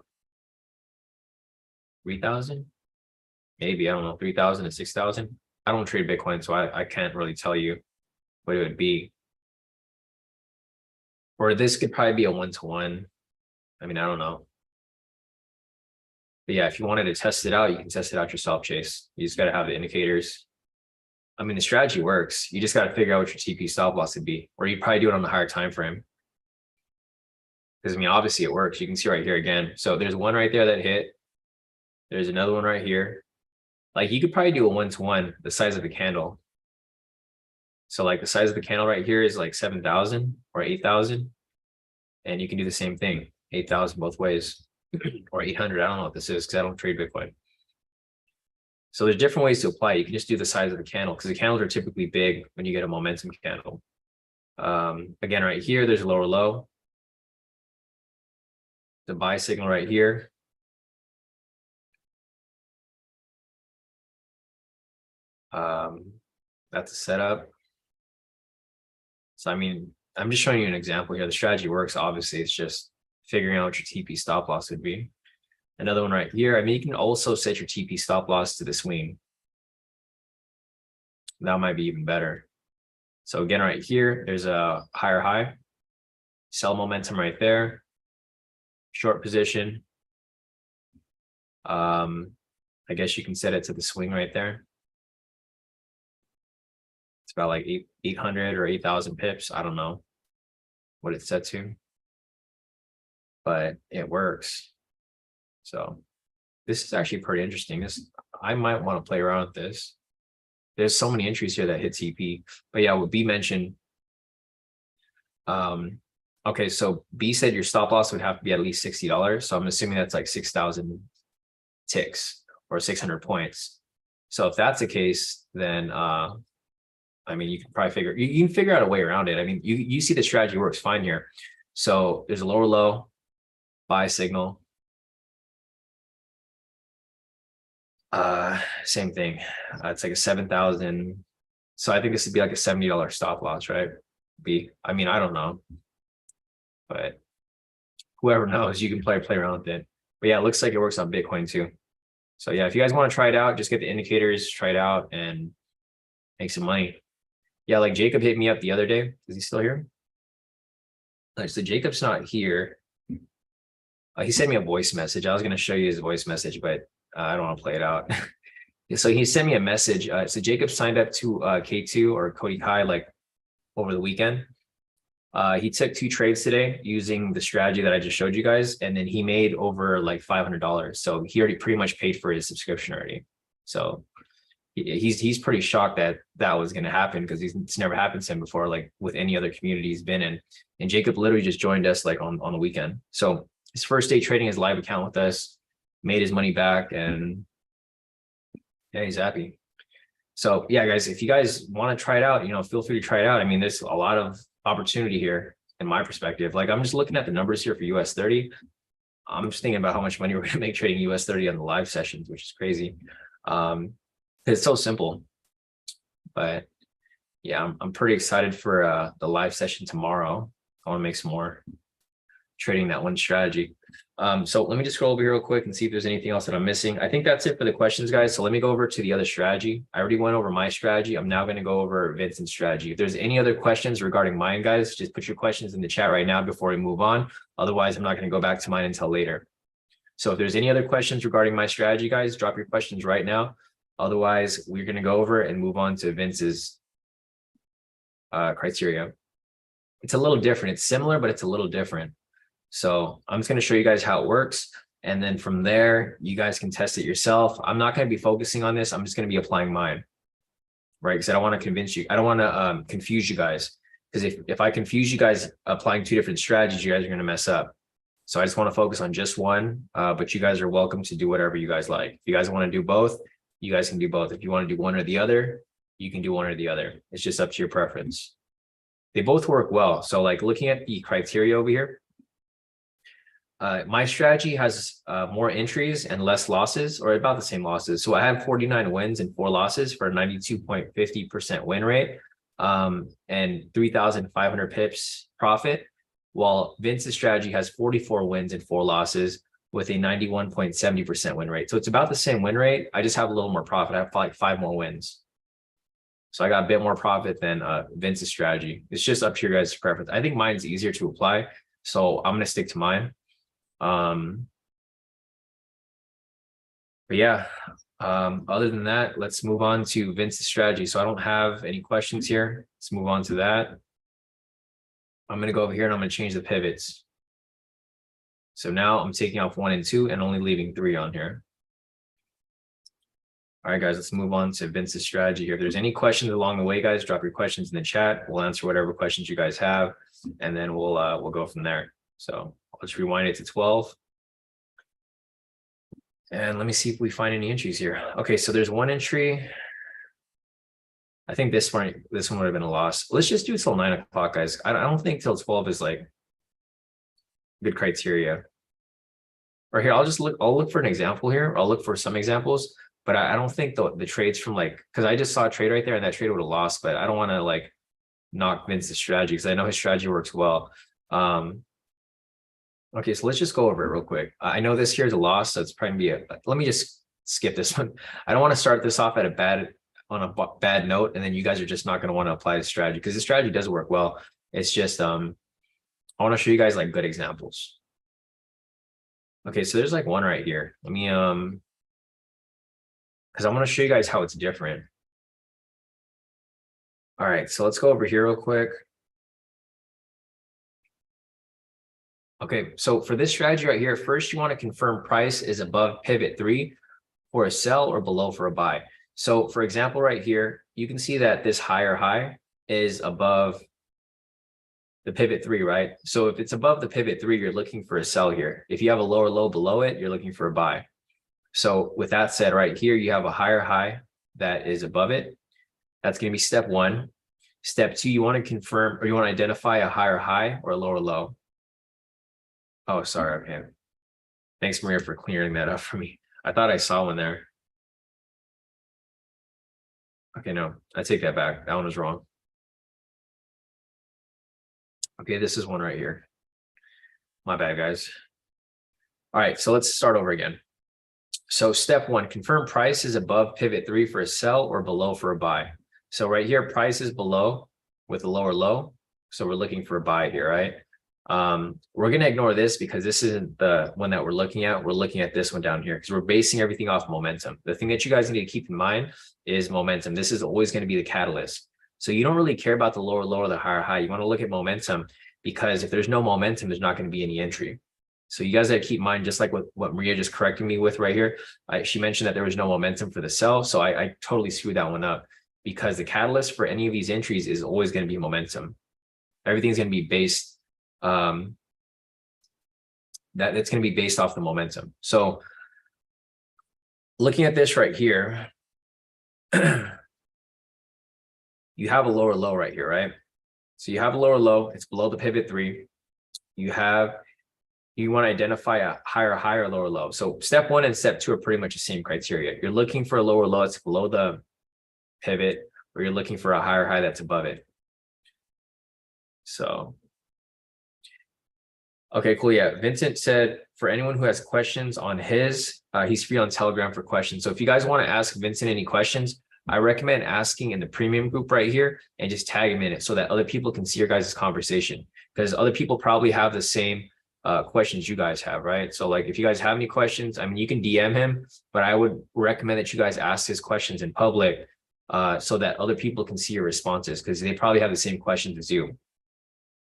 3,000, maybe. I don't know, 3,000 to 6,000. I don't trade Bitcoin, so I can't really tell you what it would be. Or this could probably be a 1-to-1. I mean, I don't know. But yeah, if you wanted to test it out, you can test it out yourself, Chase. You just got to have the indicators. I mean, the strategy works. You just got to figure out what your TP stop loss would be, or you probably do it on the higher time frame. Because I mean, obviously it works. You can see right here again. So there's one right there that hit. There's another one right here. Like you could probably do a 1-to-1, the size of the candle. So like the size of the candle right here is like 7,000 or 8,000. And you can do the same thing, 8,000 both ways, or 800. I don't know what this is because I don't trade Bitcoin. So there's different ways to apply. You can just do the size of the candle because the candles are typically big when you get a momentum candle. Again, right here, there's a lower low. The buy signal right here. That's a setup. So, I mean, I'm just showing you an example here. The strategy works. Obviously, it's just figuring out what your TP stop loss would be. Another one right here. I mean, you can also set your TP stop loss to the swing. That might be even better. So again, right here, there's a higher high. Sell momentum right there. Short position. I guess you can set it to the swing right there. It's about like 800 or 8,000 pips. I don't know what it's set to, but it works. So this is actually pretty interesting. I might want to play around with this. There's so many entries here that hit TP, but yeah, what B mentioned. Okay, so B said your stop loss would have to be at least $60. So I'm assuming that's like 6,000 ticks or 600 points. So if that's the case, then I mean, you can probably you can figure out a way around it. I mean, you see the strategy works fine here. So there's a lower low, buy signal. Same thing. It's like a 7,000. So I think this would be like a $70 stop loss, right? I mean, I don't know, but whoever knows, you can play around with it. But yeah, it looks like it works on Bitcoin too. So yeah, if you guys want to try it out, just get the indicators, try it out, and make some money. Yeah, like Jacob hit me up the other day. Is he still here? So Jacob's not here. He sent me a voice message. I was going to show you his voice message, but I don't want to play it out. So he sent me a message. So Jacob signed up to K2 or Kodi Kai like over the weekend. He took 2 trades today using the strategy that I just showed you guys, and then he made over like $500. So he already pretty much paid for his subscription already. So he's pretty shocked that that was going to happen because it's never happened to him before, like with any other community he's been in. And Jacob literally just joined us like on the weekend. So his first day trading his live account with us, made his money back, and yeah, he's happy. So yeah, guys, if you guys want to try it out, feel free to try it out. I mean, there's a lot of opportunity here in my perspective. Like I'm just looking at the numbers here for US 30. I'm just thinking about how much money we're going to make trading US 30 on the live sessions, which is crazy. It's so simple. But yeah, I'm pretty excited for the live session tomorrow. I want to make some more trading that one strategy. So let me just scroll over here real quick and see if there's anything else that I'm missing. I think that's it for the questions, guys. So let me go over to the other strategy. I already went over my strategy. I'm now going to go over Vincent's strategy. If there's any other questions regarding mine, guys, just put your questions in the chat right now before we move on. Otherwise, I'm not going to go back to mine until later. So if there's any other questions regarding my strategy, guys, drop your questions right now. Otherwise, we're going to go over and move on to Vince's criteria. It's a little different. It's similar, but it's a little different. So I'm just going to show you guys how it works. And then from there, you guys can test it yourself. I'm not going to be focusing on this. I'm just going to be applying mine, right? Because I don't want to convince you. I don't want to confuse you guys. Because if I confuse you guys applying 2 different strategies, you guys are going to mess up. So I just want to focus on just one, but you guys are welcome to do whatever you guys like. If you guys want to do both, you guys can do both. If you want to do one or the other, you can do one or the other. It's just up to your preference. They both work well. So like looking at the criteria over here, my strategy has more entries and less losses, or about the same losses. So I have 49 wins and 4 losses for a 92.50% win rate, and 3,500 pips profit, while Vince's strategy has 44 wins and 4 losses with a 91.70% win rate. So it's about the same win rate. I just have a little more profit. I have like 5 more wins. So I got a bit more profit than Vince's strategy. It's just up to your guys' preference. I think mine's easier to apply, so I'm going to stick to mine. But yeah, other than that, let's move on to Vince's strategy. So I don't have any questions here. Let's move on to that. I'm going to go over here and I'm going to change the pivots. So now I'm taking off 1 and 2 and only leaving 3 on here. All right, guys, let's move on to Vince's strategy here. If there's any questions along the way, guys, drop your questions in the chat. We'll answer whatever questions you guys have, and then we'll go from there. So let's rewind it to 12. And let me see if we find any entries here. Okay, so there's one entry. I think this one would have been a loss. Let's just do it till 9 o'clock, guys. I don't think till 12 is like good criteria. Or here, I'll look for an example here. I'll look for some examples, but I don't think the trades from like, because I just saw a trade right there and that trade would have lost, but I don't want to like knock Vince's strategy because I know his strategy works well. Okay, so let's just go over it real quick. I know this here is a loss, so it's probably let me just skip this one. I don't want to start this off at on a bad note, and then you guys are just not going to want to apply the strategy because the strategy does work well. It's just I want to show you guys like good examples. Okay, so there's like one right here. Let me because I want to show you guys how it's different. All right, so let's go over here real quick. Okay, so for this strategy right here, first you want to confirm price is above pivot 3 for a sell or below for a buy. So for example, right here, you can see that this higher high is above the pivot 3, right? So if it's above the pivot 3, you're looking for a sell here. If you have a lower low below it, you're looking for a buy. So with that said, right here, you have a higher high that is above it. That's going to be step 1. Step 2, you want to confirm, or you want to identify a higher high or a lower low. Oh, sorry. Okay. Thanks, Maria, for clearing that up for me. I thought I saw one there. Okay, no, I take that back. That one was wrong. Okay, this is one right here. My bad, guys. All right, so let's start over again. So step 1, confirm price is above pivot 3 for a sell or below for a buy. So right here, price is below with a lower low. So we're looking for a buy here, right? We're going to ignore this because this isn't the one that we're looking at. We're looking at this one down here because we're basing everything off momentum. The thing that you guys need to keep in mind is momentum. This is always going to be the catalyst. So you don't really care about the lower low or the higher high. You want to look at momentum because if there's no momentum, there's not going to be any entry. So you guys got to keep in mind, just like what Maria just corrected me with right here. She mentioned that there was no momentum for the sell. So I totally screwed that one up because the catalyst for any of these entries is always going to be momentum. Everything's going to be based that's going to be based off the momentum. So looking at this right here, you have a lower low right here, right? So you have a lower low, it's below the pivot 3. You want to identify a higher high or lower low. So step 1 and step 2 are pretty much the same criteria. You're looking for a lower low that's below the pivot, or you're looking for a higher high that's above it. So okay, cool. Yeah, Vincent said for anyone who has questions on his, he's free on Telegram for questions. So if you guys want to ask Vincent any questions, I recommend asking in the premium group right here and just tag him in it so that other people can see your guys' conversation, because other people probably have the same questions you guys have, right? So like if you guys have any questions, I mean, you can DM him, but I would recommend that you guys ask his questions in public so that other people can see your responses, because they probably have the same questions as you.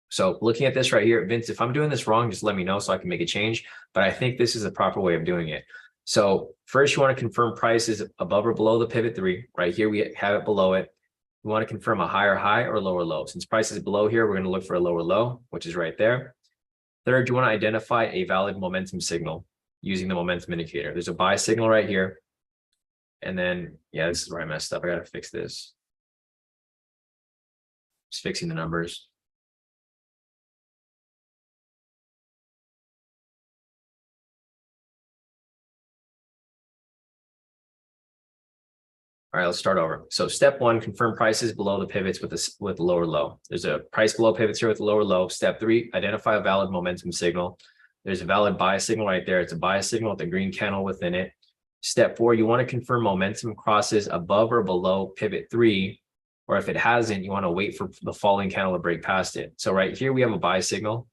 So looking at this right here, Vince, if I'm doing this wrong, just let me know so I can make a change. But I think this is the proper way of doing it. So first, you want to confirm price is above or below the pivot 3. Right here, we have it below it. We want to confirm a higher high or lower low. Since price is below here, we're going to look for a lower low, which is right there. Third, you want to identify a valid momentum signal using the momentum indicator. There's a buy signal right here. And then, yeah, this is where I messed up. I got to fix this. Just fixing the numbers. All right, let's start over. So step one, confirm prices below the pivots with lower low. There's a price below pivots here with lower low. Step three, identify a valid momentum signal. There's a valid buy signal right there. It's a buy signal with a green candle within it. Step four, you want to confirm momentum crosses above or below pivot three, or if it hasn't, you want to wait for the falling candle to break past it. So right here, we have a buy signal,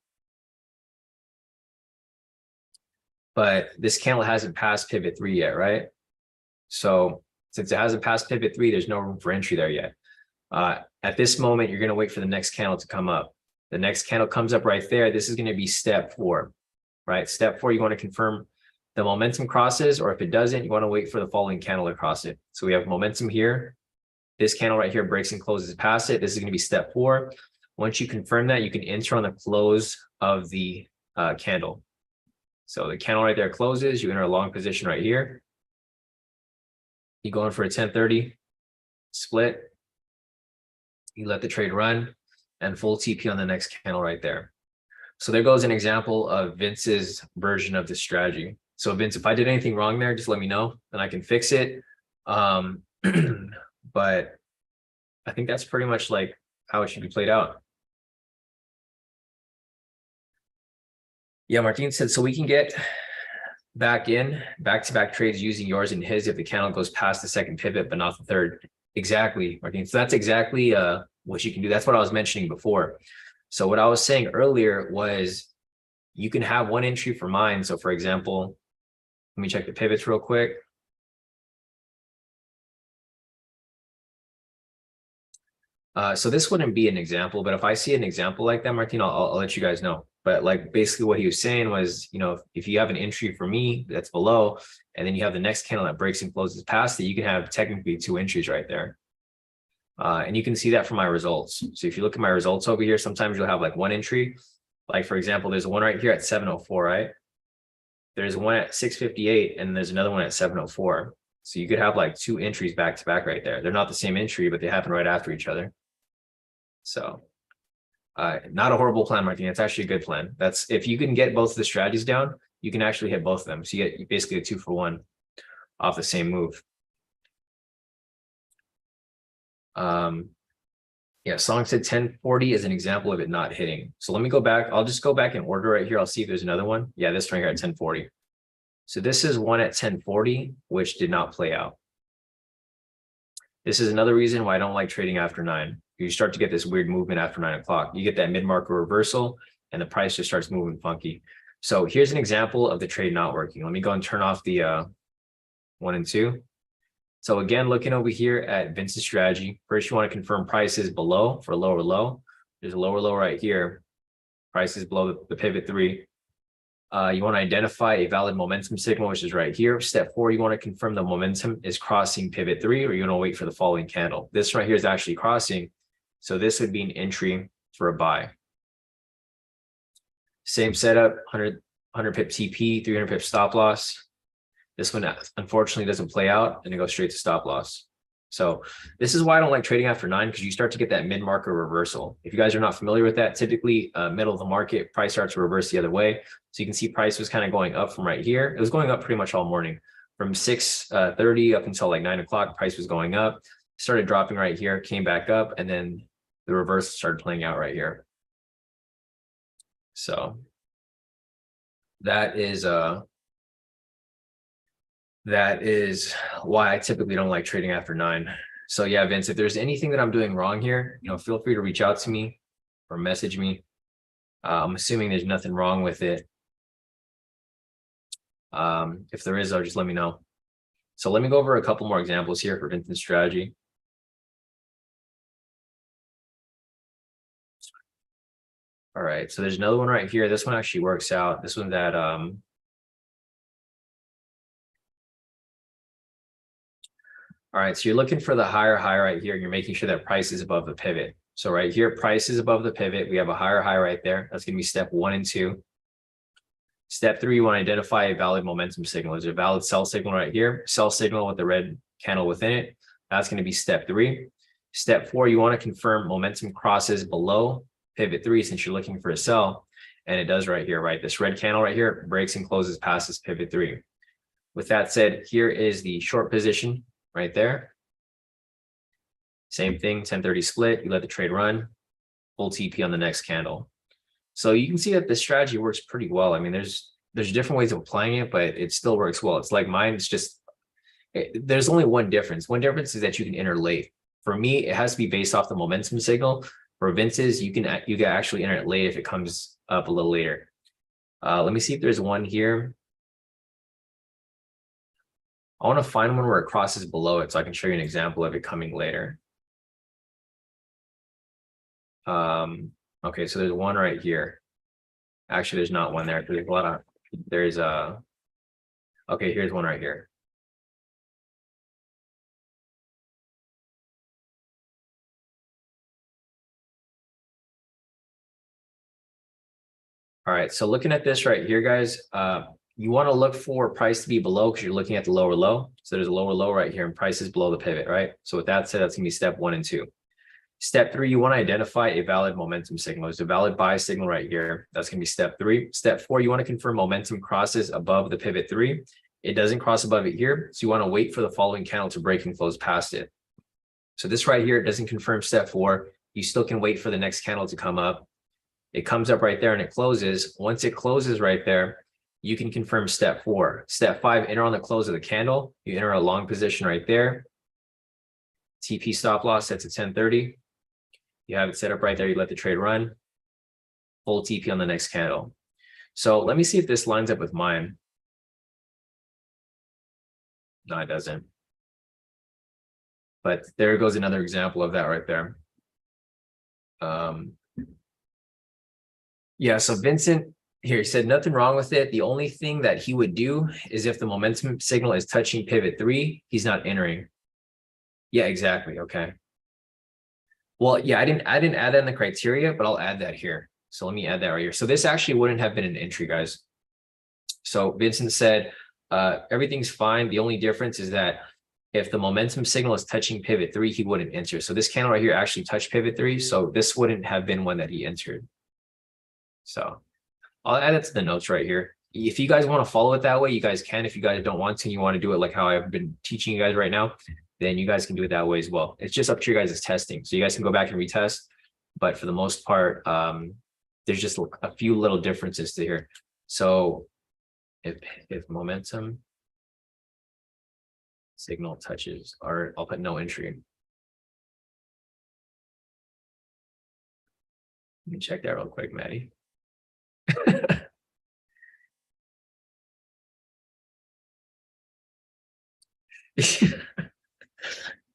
but this candle hasn't passed pivot three yet, right? So since it hasn't passed pivot three, there's no room for entry there yet. At this moment, you're going to wait for the next candle to come up. The next candle comes up right there. This is going to be step four, right? Step four, you want to confirm the momentum crosses, or if it doesn't, you want to wait for the following candle to cross it. So we have momentum here. This candle right here breaks and closes past it. This is going to be step four. Once you confirm that, you can enter on the close of the candle. So the candle right there closes. You enter a long position right here. You go in for a 1030 split. You let the trade run and full TP on the next candle right there. So there goes an example of Vince's version of this strategy. So Vince, if I did anything wrong there, just let me know and I can fix it. But I think that's pretty much like how it should be played out. Yeah, Martin said, so we can get back in back-to-back trades using yours and his if the candle goes past the second pivot, but not the third. Exactly, Martin. So that's exactly what you can do. That's what I was mentioning before. So what I was saying earlier was you can have one entry for mine. So for example, let me check the pivots real quick. So this wouldn't be an example, but if I see an example like that, Martin, I'll let you guys know. But like basically what he was saying was, you know, if you have an entry for me that's below, and then you have the next candle that breaks and closes past it, you can have technically two entries right there. And you can see that from my results. So if you look at my results over here, sometimes you'll have like one entry. Like for example, there's one right here at 704, right? There's one at 658, and there's another one at 704. So you could have like two entries back to back right there. They're not the same entry, but they happen right after each other. So not a horrible plan, Martin. It's actually a good plan. That's if you can get both of the strategies down, you can actually hit both of them. So you get basically a 2-for-1 off the same move. Yeah, Song said 1040 is an example of it not hitting. So let me go back. I'll just go back in order right here. I'll see if there's another one. Yeah, this one here at 1040. So this is one at 1040, which did not play out. This is another reason why I don't like trading after 9. You start to get this weird movement after 9 o'clock. You get that mid-market reversal and the price just starts moving funky. So here's an example of the trade not working. Let me go and turn off the 1 and 2. So again, looking over here at Vince's strategy, first you want to confirm prices below for lower low. There's a lower low right here. Prices below the pivot 3. You want to identify a valid momentum signal, which is right here. Step 4, you want to confirm the momentum is crossing pivot 3, or you're going to wait for the following candle. This right here is actually crossing. So this would be an entry for a buy. Same setup, 100 pip TP, 300 pip stop loss. This one unfortunately doesn't play out and it goes straight to stop loss. So this is why I don't like trading after 9, because you start to get that mid-market reversal. If you guys are not familiar with that, typically middle of the market, price starts to reverse the other way. So you can see price was kind of going up from right here. It was going up pretty much all morning. From 6:30 up until like 9 o'clock, price was going up, started dropping right here, came back up, and then the reverse started playing out right here. So that is why I typically don't like trading after 9. So yeah, Vince, if there's anything that I'm doing wrong here, you know, feel free to reach out to me or message me. I'm assuming there's nothing wrong with it. If there is, though, just let me know. So let me go over a couple more examples here for Vince's strategy. All right, so there's another one right here. This one actually works out. This one's at all right, so you're looking for the higher high right here, and you're making sure that price is above the pivot. So right here, price is above the pivot. We have a higher high right there. That's going to be step 1 and 2. Step 3, you want to identify a valid momentum signal. There's a valid sell signal right here, sell signal with the red candle within it. That's going to be step 3. Step 4, you want to confirm momentum crosses below pivot 3 since you're looking for a sell. And it does right here, right? This red candle right here breaks and closes past this pivot 3. With that said, here is the short position right there. Same thing, 1030 split, you let the trade run, full TP on the next candle. So you can see that this strategy works pretty well. I mean, there's different ways of applying it, but it still works well. It's like mine, it's just, there's only one difference. One difference is that you can enter late. For me, it has to be based off the momentum signal. For Vince's, you can actually enter it late if it comes up a little later. Let me see if there's one here. I want to find one where it crosses below it so I can show you an example of it coming later. Okay, so there's one right here. Actually, there's not one there. There's a lot of, there's a, okay, here's one right here. All right, so looking at this right here, guys, you want to look for price to be below because you're looking at the lower low. So there's a lower low right here and price is below the pivot, right? So with that said, that's gonna be step 1 and 2. Step 3, you want to identify a valid momentum signal. There's a valid buy signal right here. That's going to be step 3. Step 4, you want to confirm momentum crosses above the pivot 3. It doesn't cross above it here. So you want to wait for the following candle to break and close past it. So this right here, it doesn't confirm step 4. You still can wait for the next candle to come up. It comes up right there and it closes. Once it closes right there, you can confirm step 4. Step 5, enter on the close of the candle. You enter a long position right there. TP stop loss sets at 1030. You have it set up right there. You let the trade run. Full TP on the next candle. So let me see if this lines up with mine. No, it doesn't. But there goes another example of that right there. Yeah, so Vincent here, he said nothing wrong with it. The only thing that he would do is if the momentum signal is touching pivot 3, he's not entering. Yeah, exactly. Okay. Well, yeah, I didn't add that in the criteria, but I'll add that here. So let me add that right here. So this actually wouldn't have been an entry, guys. So Vincent said, everything's fine. The only difference is that if the momentum signal is touching pivot 3, he wouldn't enter. So this candle right here actually touched pivot 3. So this wouldn't have been one that he entered. So I'll add it to the notes right here. If you guys want to follow it that way, you guys can. If you guys don't want to, you want to do it like how I've been teaching you guys right now, then you guys can do it that way as well. It's just up to your guys' testing. So you guys can go back and retest. But for the most part, there's just a few little differences to here. So if momentum signal touches, or I'll put no entry. Let me check that real quick, Maddie.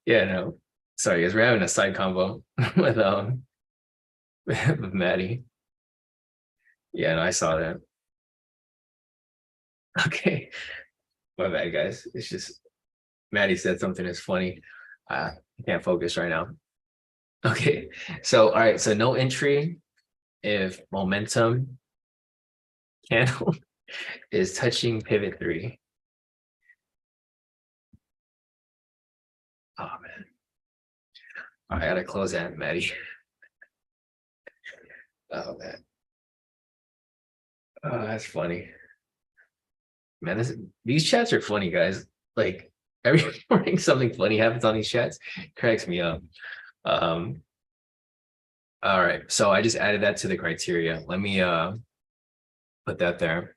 Yeah, no. Sorry, guys, we're having a side combo with with Maddie. Yeah, no, I saw that. Okay. My bad, guys. It's just Maddie said something that's funny. I can't focus right now. Okay, so all right, so no entry if momentum candle is touching pivot 3. Oh man. All right, I gotta close that, Maddie. Oh man. Oh, that's funny. Man, these chats are funny, guys. Like every morning something funny happens on these chats. Cracks me up. All right, so I just added that to the criteria. Let me put that there.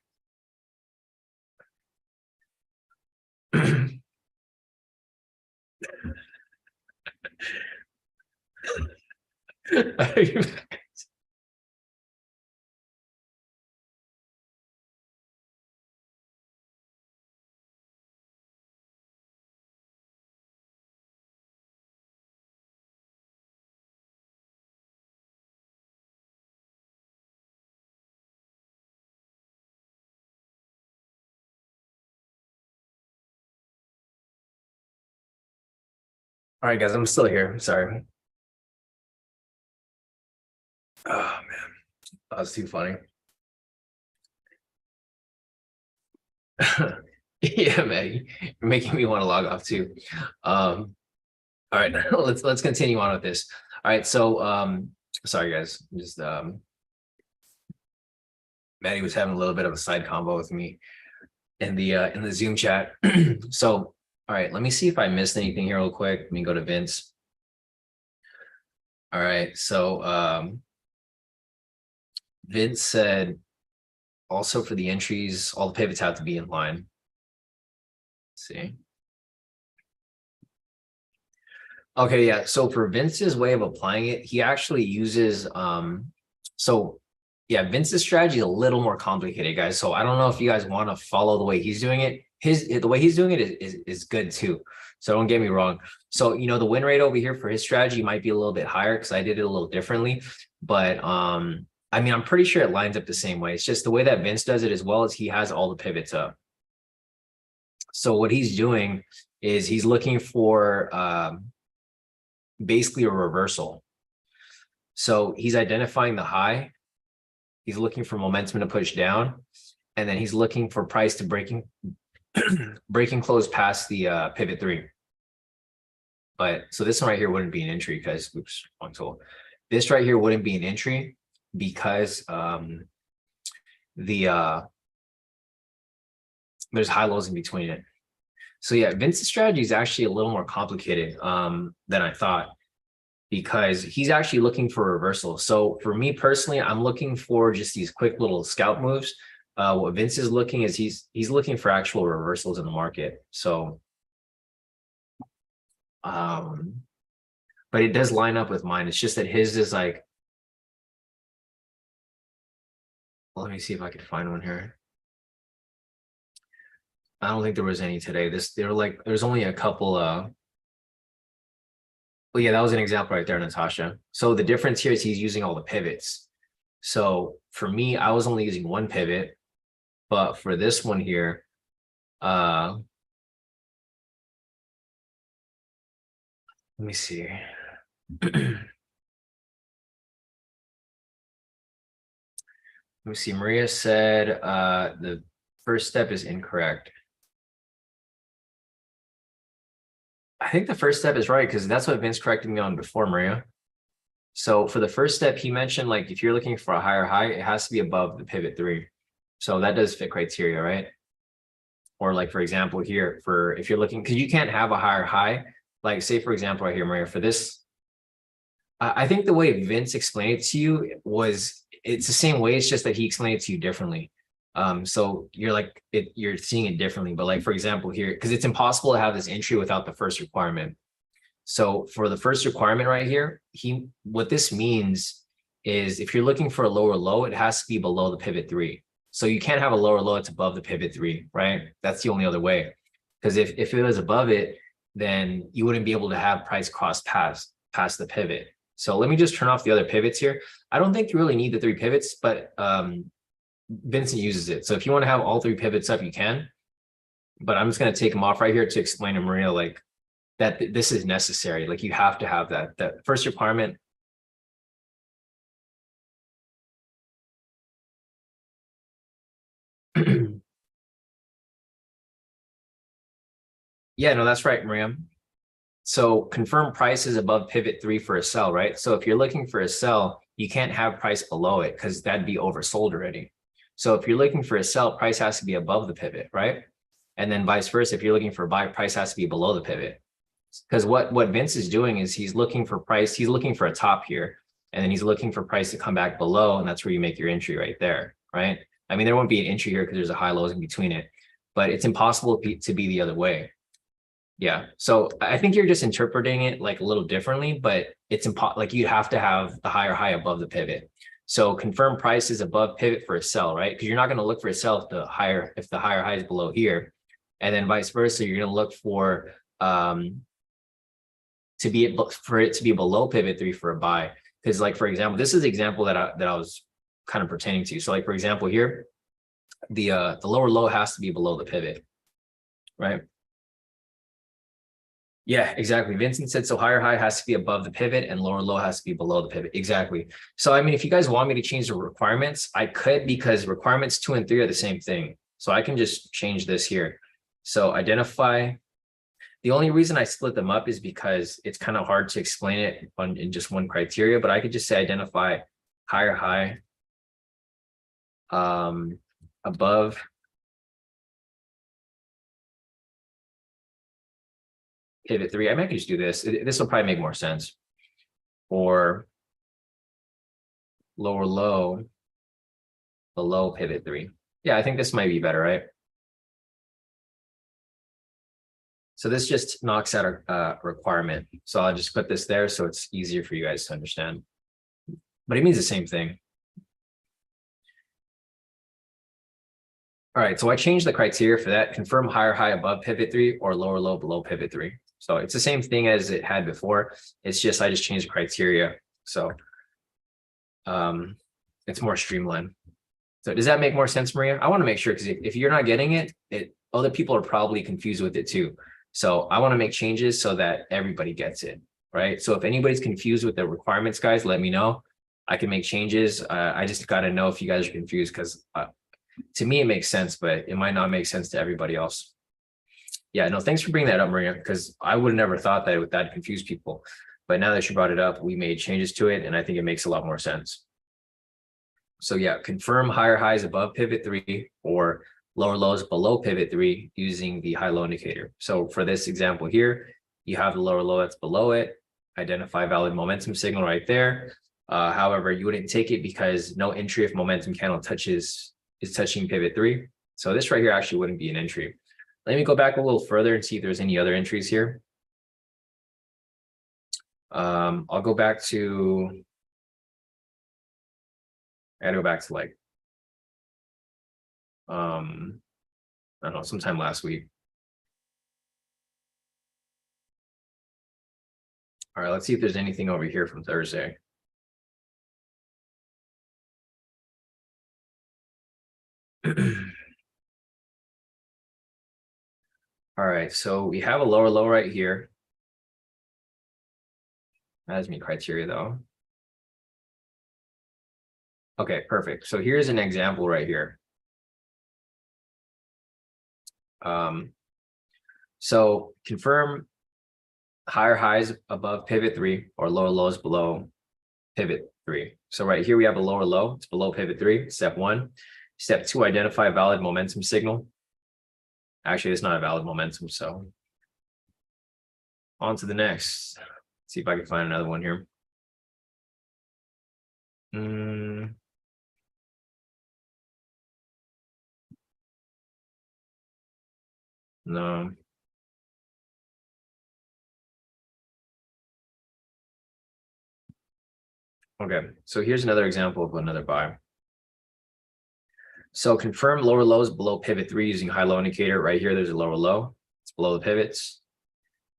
All right, guys, I'm still here. Sorry. Oh man, that was too funny. Yeah, Maggie, you're making me want to log off too. All right, let's continue on with this. All right, so sorry guys, just Maddie was having a little bit of a side combo with me in the Zoom chat. So, all right, let me see if I missed anything here real quick. Let me go to Vince. All right, so Vince said also for the entries, all the pivots have to be in line. Let's see. Okay, yeah. So for Vince's way of applying it, he actually uses so yeah, Vince's strategy is a little more complicated, guys. So I don't know if you guys want to follow the way he's doing it. The way he's doing it is good too. So don't get me wrong. So the win rate over here for his strategy might be a little bit higher because I did it a little differently. But I mean, I'm pretty sure it lines up the same way. It's just the way that Vince does it as well as he has all the pivots up. So what he's doing is he's looking for basically a reversal. So he's identifying the high. He's looking for momentum to push down, and then he's looking for price to breaking close past the pivot 3. But so this one right here wouldn't be an entry because oops, wrong tool. This right here wouldn't be an entry because there's high lows in between it. So yeah, Vince's strategy is actually a little more complicated than I thought, because he's actually looking for a reversal. So for me personally, I'm looking for just these quick little scalp moves. What Vince is looking is he's looking for actual reversals in the market. So, but it does line up with mine. It's just that his is like, let me see if I can find one here. I don't think there was any today. There's only a couple. Well, yeah, that was an example right there, Natasha. So the difference here is he's using all the pivots. So for me, I was only using one pivot, but for this one here, let me see. Let me see. Maria said the first step is incorrect. I think the first step is right because that's what Vince corrected me on before, Maria. So for the first step, he mentioned like if you're looking for a higher high, it has to be above the pivot 3. So that does fit criteria, right? Or like, for example, here for if you're looking, because you can't have a higher high, like say, for example, right here, Maria, for this, I think the way Vince explained it to you was it's the same way. It's just that he explained it to you differently. So you're seeing it differently. But like, for example, here, because it's impossible to have this entry without the first requirement. So for the first requirement right here, what this means is if you're looking for a lower low, it has to be below the pivot 3. So you can't have a lower low that's above the pivot 3, right? That's the only other way. Because if it was above it, then you wouldn't be able to have price cross past the pivot. So let me just turn off the other pivots here. I don't think you really need the 3 pivots, but Vincent uses it. So if you want to have all 3 pivots up, you can. But I'm just going to take them off right here to explain to Maria like that this is necessary. Like you have to have that first requirement. Yeah, no, that's right, Maria. So confirm price is above pivot 3 for a sell, right? So if you're looking for a sell, you can't have price below it because that'd be oversold already. So if you're looking for a sell, price has to be above the pivot, right? And then vice versa, if you're looking for a buy, price has to be below the pivot. Because what Vince is doing is he's looking for price, he's looking for a top here, and then he's looking for price to come back below, and that's where you make your entry right there, right? I mean, there won't be an entry here because there's a high lows in between it, but it's impossible to be the other way. Yeah, so I think you're just interpreting it like a little differently, but it's like you have to have the higher high above the pivot. So confirm price is above pivot for a sell, right? Because you're not going to look for a sell if the higher high is below here, and then vice versa, you're going to look for for it to be below pivot 3 for a buy. Because like, for example, this is the example that I was kind of pertaining to. So like, for example, here, the lower low has to be below the pivot, right? Yeah, exactly. Vincent said, so higher high has to be above the pivot and lower low has to be below the pivot. Exactly. So, I mean, if you guys want me to change the requirements, I could, because requirements 2 and 3 are the same thing. So I can just change this here. So identify. The only reason I split them up is because it's kind of hard to explain it in just one criteria, but I could just say identify higher high above pivot 3. I might just do this. This will probably make more sense. Or lower low below pivot 3. Yeah, I think this might be better, right? So this just knocks out a requirement. So I'll just put this there so it's easier for you guys to understand. But it means the same thing. All right, so I changed the criteria for that. Confirm higher high above pivot 3 or lower low below pivot 3. So it's the same thing as it had before. It's just I just changed the criteria. So it's more streamlined. So does that make more sense, Maria? I want to make sure, because if you're not getting it, other people are probably confused with it too. So I want to make changes so that everybody gets it, right? So if anybody's confused with the requirements, guys, let me know. I can make changes. I just got to know if you guys are confused, because to me, it makes sense, but it might not make sense to everybody else. Yeah, no, thanks for bringing that up, Maria, because I would have never thought that that confused people. But now that you brought it up, we made changes to it, and I think it makes a lot more sense. So yeah, confirm higher highs above pivot 3 or lower lows below pivot 3 using the high-low indicator. So for this example here, you have the lower low that's below it, identify valid momentum signal right there. However, you wouldn't take it because no entry if momentum candle is touching pivot 3. So this right here actually wouldn't be an entry. Let me go back a little further and see if there's any other entries here. I'll go back to, I gotta go back to like, I don't know, sometime last week. All right, let's see if there's anything over here from Thursday. All right, so we have a lower low right here. That has me criteria though. Okay, perfect. So here's an example right here. So confirm higher highs above pivot 3 or lower lows below pivot 3. So right here we have a lower low, it's below pivot 3, step 1. Step 2, identify a valid momentum signal. Actually, it's not a valid momentum, so on to the next. Let's see if I can find another one here. No. Okay, so here's another example of another buy. So confirm lower lows below pivot 3 using high-low indicator. Right here, there's a lower low. It's below the pivots.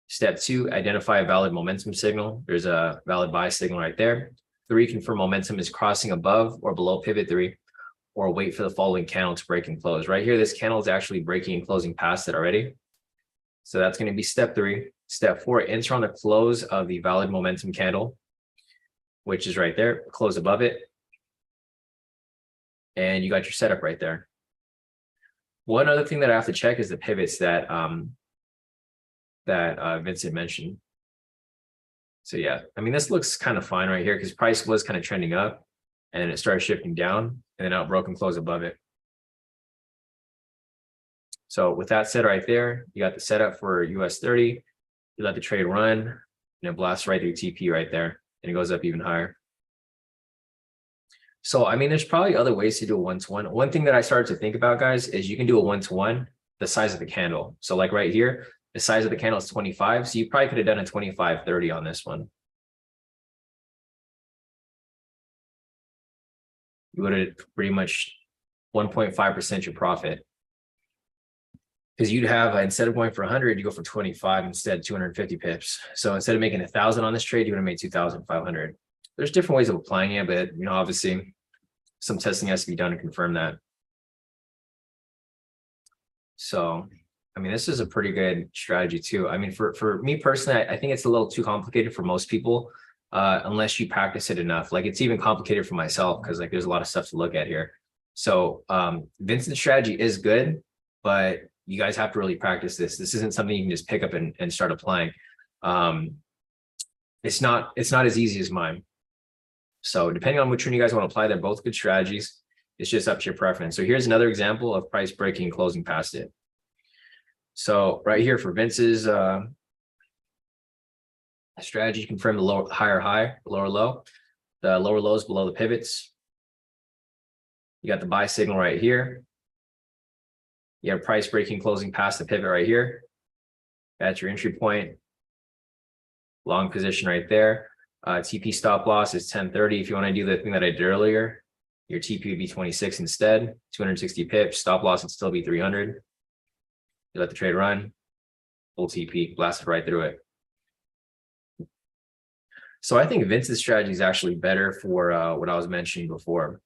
Step 2, identify a valid momentum signal. There's a valid buy signal right there. 3, confirm momentum is crossing above or below pivot 3, or wait for the following candle to break and close. Right here, this candle is actually breaking and closing past it already. So that's going to be step 3. Step 4, enter on the close of the valid momentum candle, which is right there, close above it. And you got your setup right there. One other thing that I have to check is the pivots that Vincent mentioned. So yeah, I mean, this looks kind of fine right here because price was kind of trending up and it started shifting down and then out broke and closed above it. So with that said right there, you got the setup for US 30. You let the trade run and it blasts right through TP right there and it goes up even higher. So, I mean, there's probably other ways to do a one-to-one. One thing that I started to think about, guys, is you can do a one-to-one, the size of the candle. So like right here, the size of the candle is 25. So you probably could have done a 25-30 on this one. You would have pretty much 1.5% your profit. Because you'd have, instead of going for 100, you go for 25 instead, 250 pips. So instead of making 1,000 on this trade, you would have made 2,500. There's different ways of applying it, but obviously some testing has to be done to confirm that. So, I mean, this is a pretty good strategy too. I mean, for me personally, I think it's a little too complicated for most people, unless you practice it enough. Like it's even complicated for myself because like there's a lot of stuff to look at here. So Vincent's strategy is good, but you guys have to really practice this. This isn't something you can just pick up and start applying. It's not as easy as mine. So depending on which one you guys want to apply, they're both good strategies. It's just up to your preference. So here's another example of price breaking, closing past it. So right here for Vince's strategy, confirm the lower higher high, lower low. The lower lows below the pivots. You got the buy signal right here. You have price breaking, closing past the pivot right here. That's your entry point. Long position right there. TP stop loss is 1030. If you want to do the thing that I did earlier, your TP would be 26 instead, 260 pips. Stop loss would still be 300. You let the trade run, full TP, blasted right through it. So I think Vince's strategy is actually better for what I was mentioning before,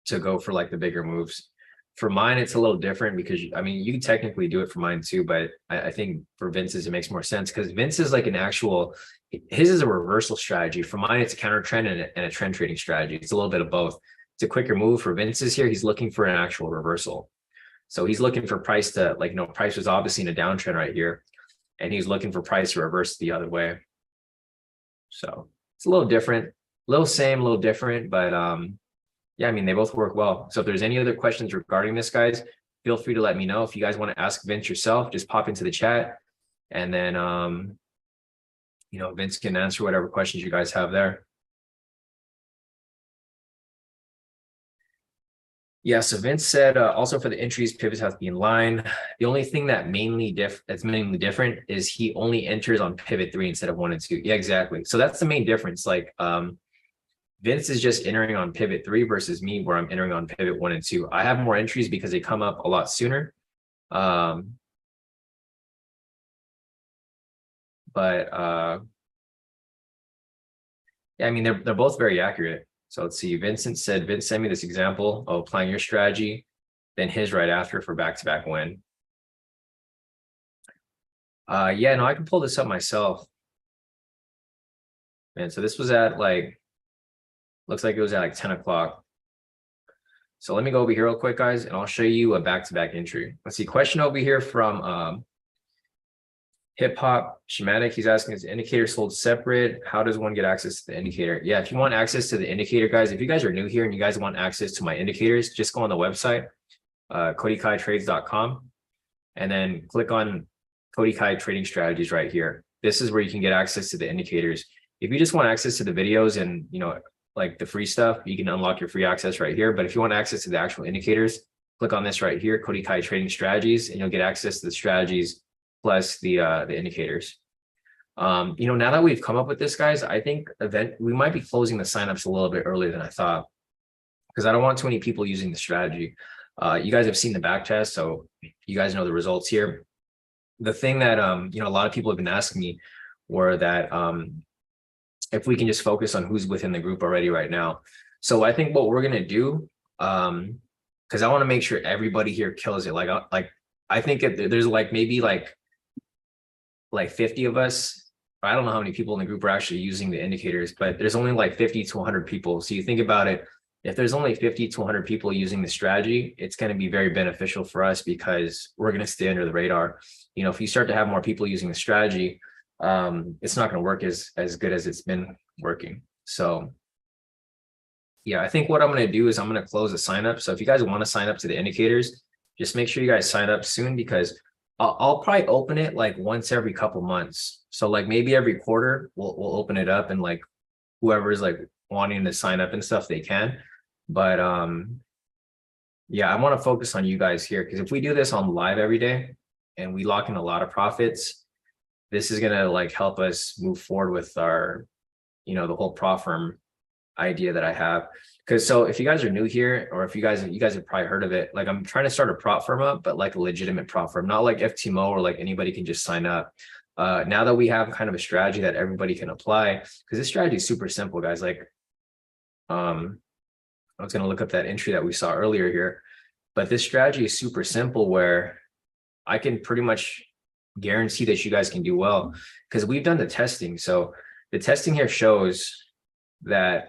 to go for like the bigger moves. For mine, it's a little different because, I mean, you can technically do it for mine too, but I think for Vince's, it makes more sense because Vince is like an actual, his is a reversal strategy. For mine, it's a counter trend and a trend trading strategy. It's a little bit of both. It's a quicker move. For Vince's here, he's looking for an actual reversal. So he's looking for price to, like, price was obviously in a downtrend right here, and he's looking for price to reverse the other way. So it's a little different, little same, a little different, but yeah, I mean, they both work well. So if there's any other questions regarding this, guys, feel free to let me know. If you guys want to ask Vince yourself, just pop into the chat, and then Vince can answer whatever questions you guys have there. Yeah, so Vince said also for the entries, pivots have to be in line. The only thing that's mainly different is he only enters on pivot 3 instead of 1 and 2. Yeah, exactly. So that's the main difference. Like Vince is just entering on pivot 3 versus me, where I'm entering on pivot 1 and 2. I have more entries because they come up a lot sooner. Yeah, I mean, they're both very accurate. So let's see. Vincent said, Vince sent me this example of applying your strategy, then his right after for back-to-back win. Yeah, no, I can pull this up myself. And so this was at like, looks like it was at like 10 o'clock. So let me go over here real quick, guys, and I'll show you a back-to-back entry. Let's see, question over here from Hip Hop Schematic. He's asking, is the indicator sold separate? How does one get access to the indicator? Yeah, if you want access to the indicator, guys, if you guys are new here and you guys want access to my indicators, just go on the website, kodikaitrades.com, and then click on Kodi Kai Trading Strategies right here. This is where you can get access to the indicators. If you just want access to the videos and, like the free stuff, you can unlock your free access right here. But if you want access to the actual indicators, click on this right here, Kodi Kai Trading Strategies, and you'll get access to the strategies plus the indicators. Now that we've come up with this, guys, I think we might be closing the signups a little bit earlier than I thought, because I don't want too many people using the strategy. You guys have seen the back test, so you guys know the results here. The thing that a lot of people have been asking me were that if we can just focus on who's within the group already right now. So I think what we're gonna do, because I want to make sure everybody here kills it. I think there's like maybe like 50 of us. I don't know how many people in the group are actually using the indicators, but there's only like 50 to 100 people. So you think about it, if there's only 50 to 100 people using the strategy, it's going to be very beneficial for us because we're going to stay under the radar. If you start to have more people using the strategy, it's not going to work as good as it's been working. So yeah, I think what I'm going to do is I'm going to close the sign up. So if you guys want to sign up to the indicators, just make sure you guys sign up soon, because I'll probably open it like once every couple months. So like maybe every quarter we'll open it up, and like whoever's like wanting to sign up and stuff, they can. But yeah, I want to focus on you guys here, because if we do this on live every day and we lock in a lot of profits, this is gonna like help us move forward with our, the whole prop firm idea that I have. Because so if you guys are new here, or if you guys have probably heard of it, like I'm trying to start a prop firm up, but like a legitimate prop firm, not like FTMO or like anybody can just sign up. Now that we have kind of a strategy that everybody can apply, because this strategy is super simple, guys. Like I was going to look up that entry that we saw earlier here, but this strategy is super simple where I can pretty much guarantee that you guys can do well, because we've done the testing. So the testing here shows that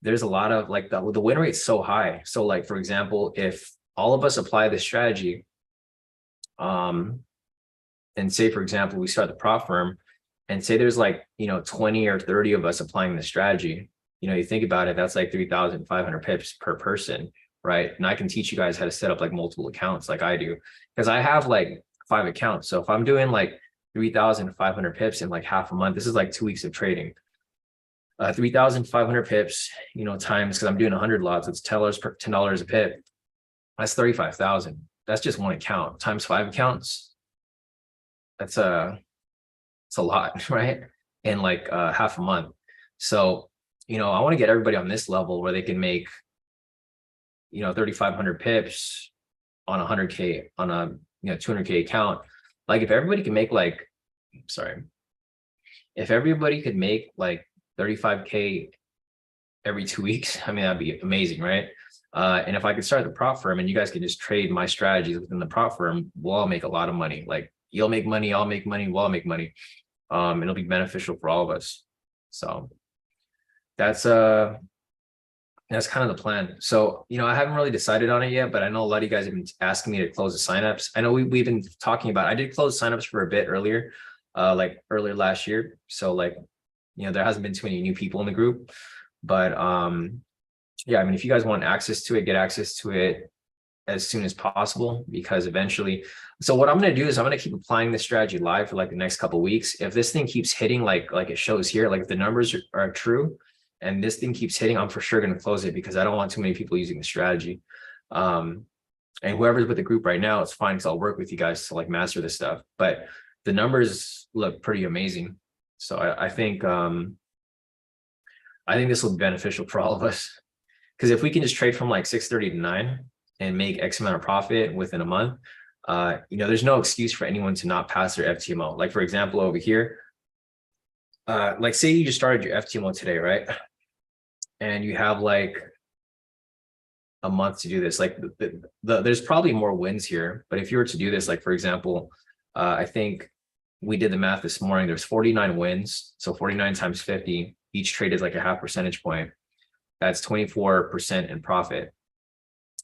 there's a lot of like the win rate's so high. So like, for example, if all of us apply this strategy, and say, for example, we start the prop firm and say there's like, 20 or 30 of us applying the strategy, you think about it, that's like 3,500 pips per person, right? And I can teach you guys how to set up like multiple accounts like I do, because I have like 5 accounts. So if I'm doing like 3,500 pips in like half a month, this is like 2 weeks of trading. 3,500 pips, times, because I'm doing 100 lots, it's $10 a pip. That's 35,000. That's just one account times 5 accounts. It's a lot, right? In like half a month. So, I want to get everybody on this level where they can make, 3,500 pips on 100K on a 200K account. Like if everybody can make if everybody could make like 35K every 2 weeks, I mean, that'd be amazing, right? And if I could start the prop firm and you guys can just trade my strategies within the prop firm, we'll all make a lot of money. Like you'll make money, I'll make money, we'll all make money. It'll be beneficial for all of us. So that's kind of the plan. So, I haven't really decided on it yet, but I know a lot of you guys have been asking me to close the signups. I know we've been talking about, I did close signups for a bit earlier, like earlier last year. So like, there hasn't been too many new people in the group, but yeah, I mean, if you guys want access to it, get access to it as soon as possible, because eventually, so what I'm going to do is I'm going to keep applying this strategy live for like the next couple of weeks. If this thing keeps hitting, like it shows here, like if the numbers are true and this thing keeps hitting, I'm for sure going to close it because I don't want too many people using the strategy. And whoever's with the group right now, it's fine because I'll work with you guys to like master this stuff, but the numbers look pretty amazing. So I think this will be beneficial for all of us, because if we can just trade from like 6:30 to 9 and make X amount of profit within a month, there's no excuse for anyone to not pass their FTMO. Like for example, over here, like say you just started your FTMO today, right? And you have like a month to do this. Like there's probably more wins here, but if you were to do this, like for example, I think we did the math this morning, there's 49 wins. So 49 times 50, each trade is like a half percentage point. That's 24% in profit.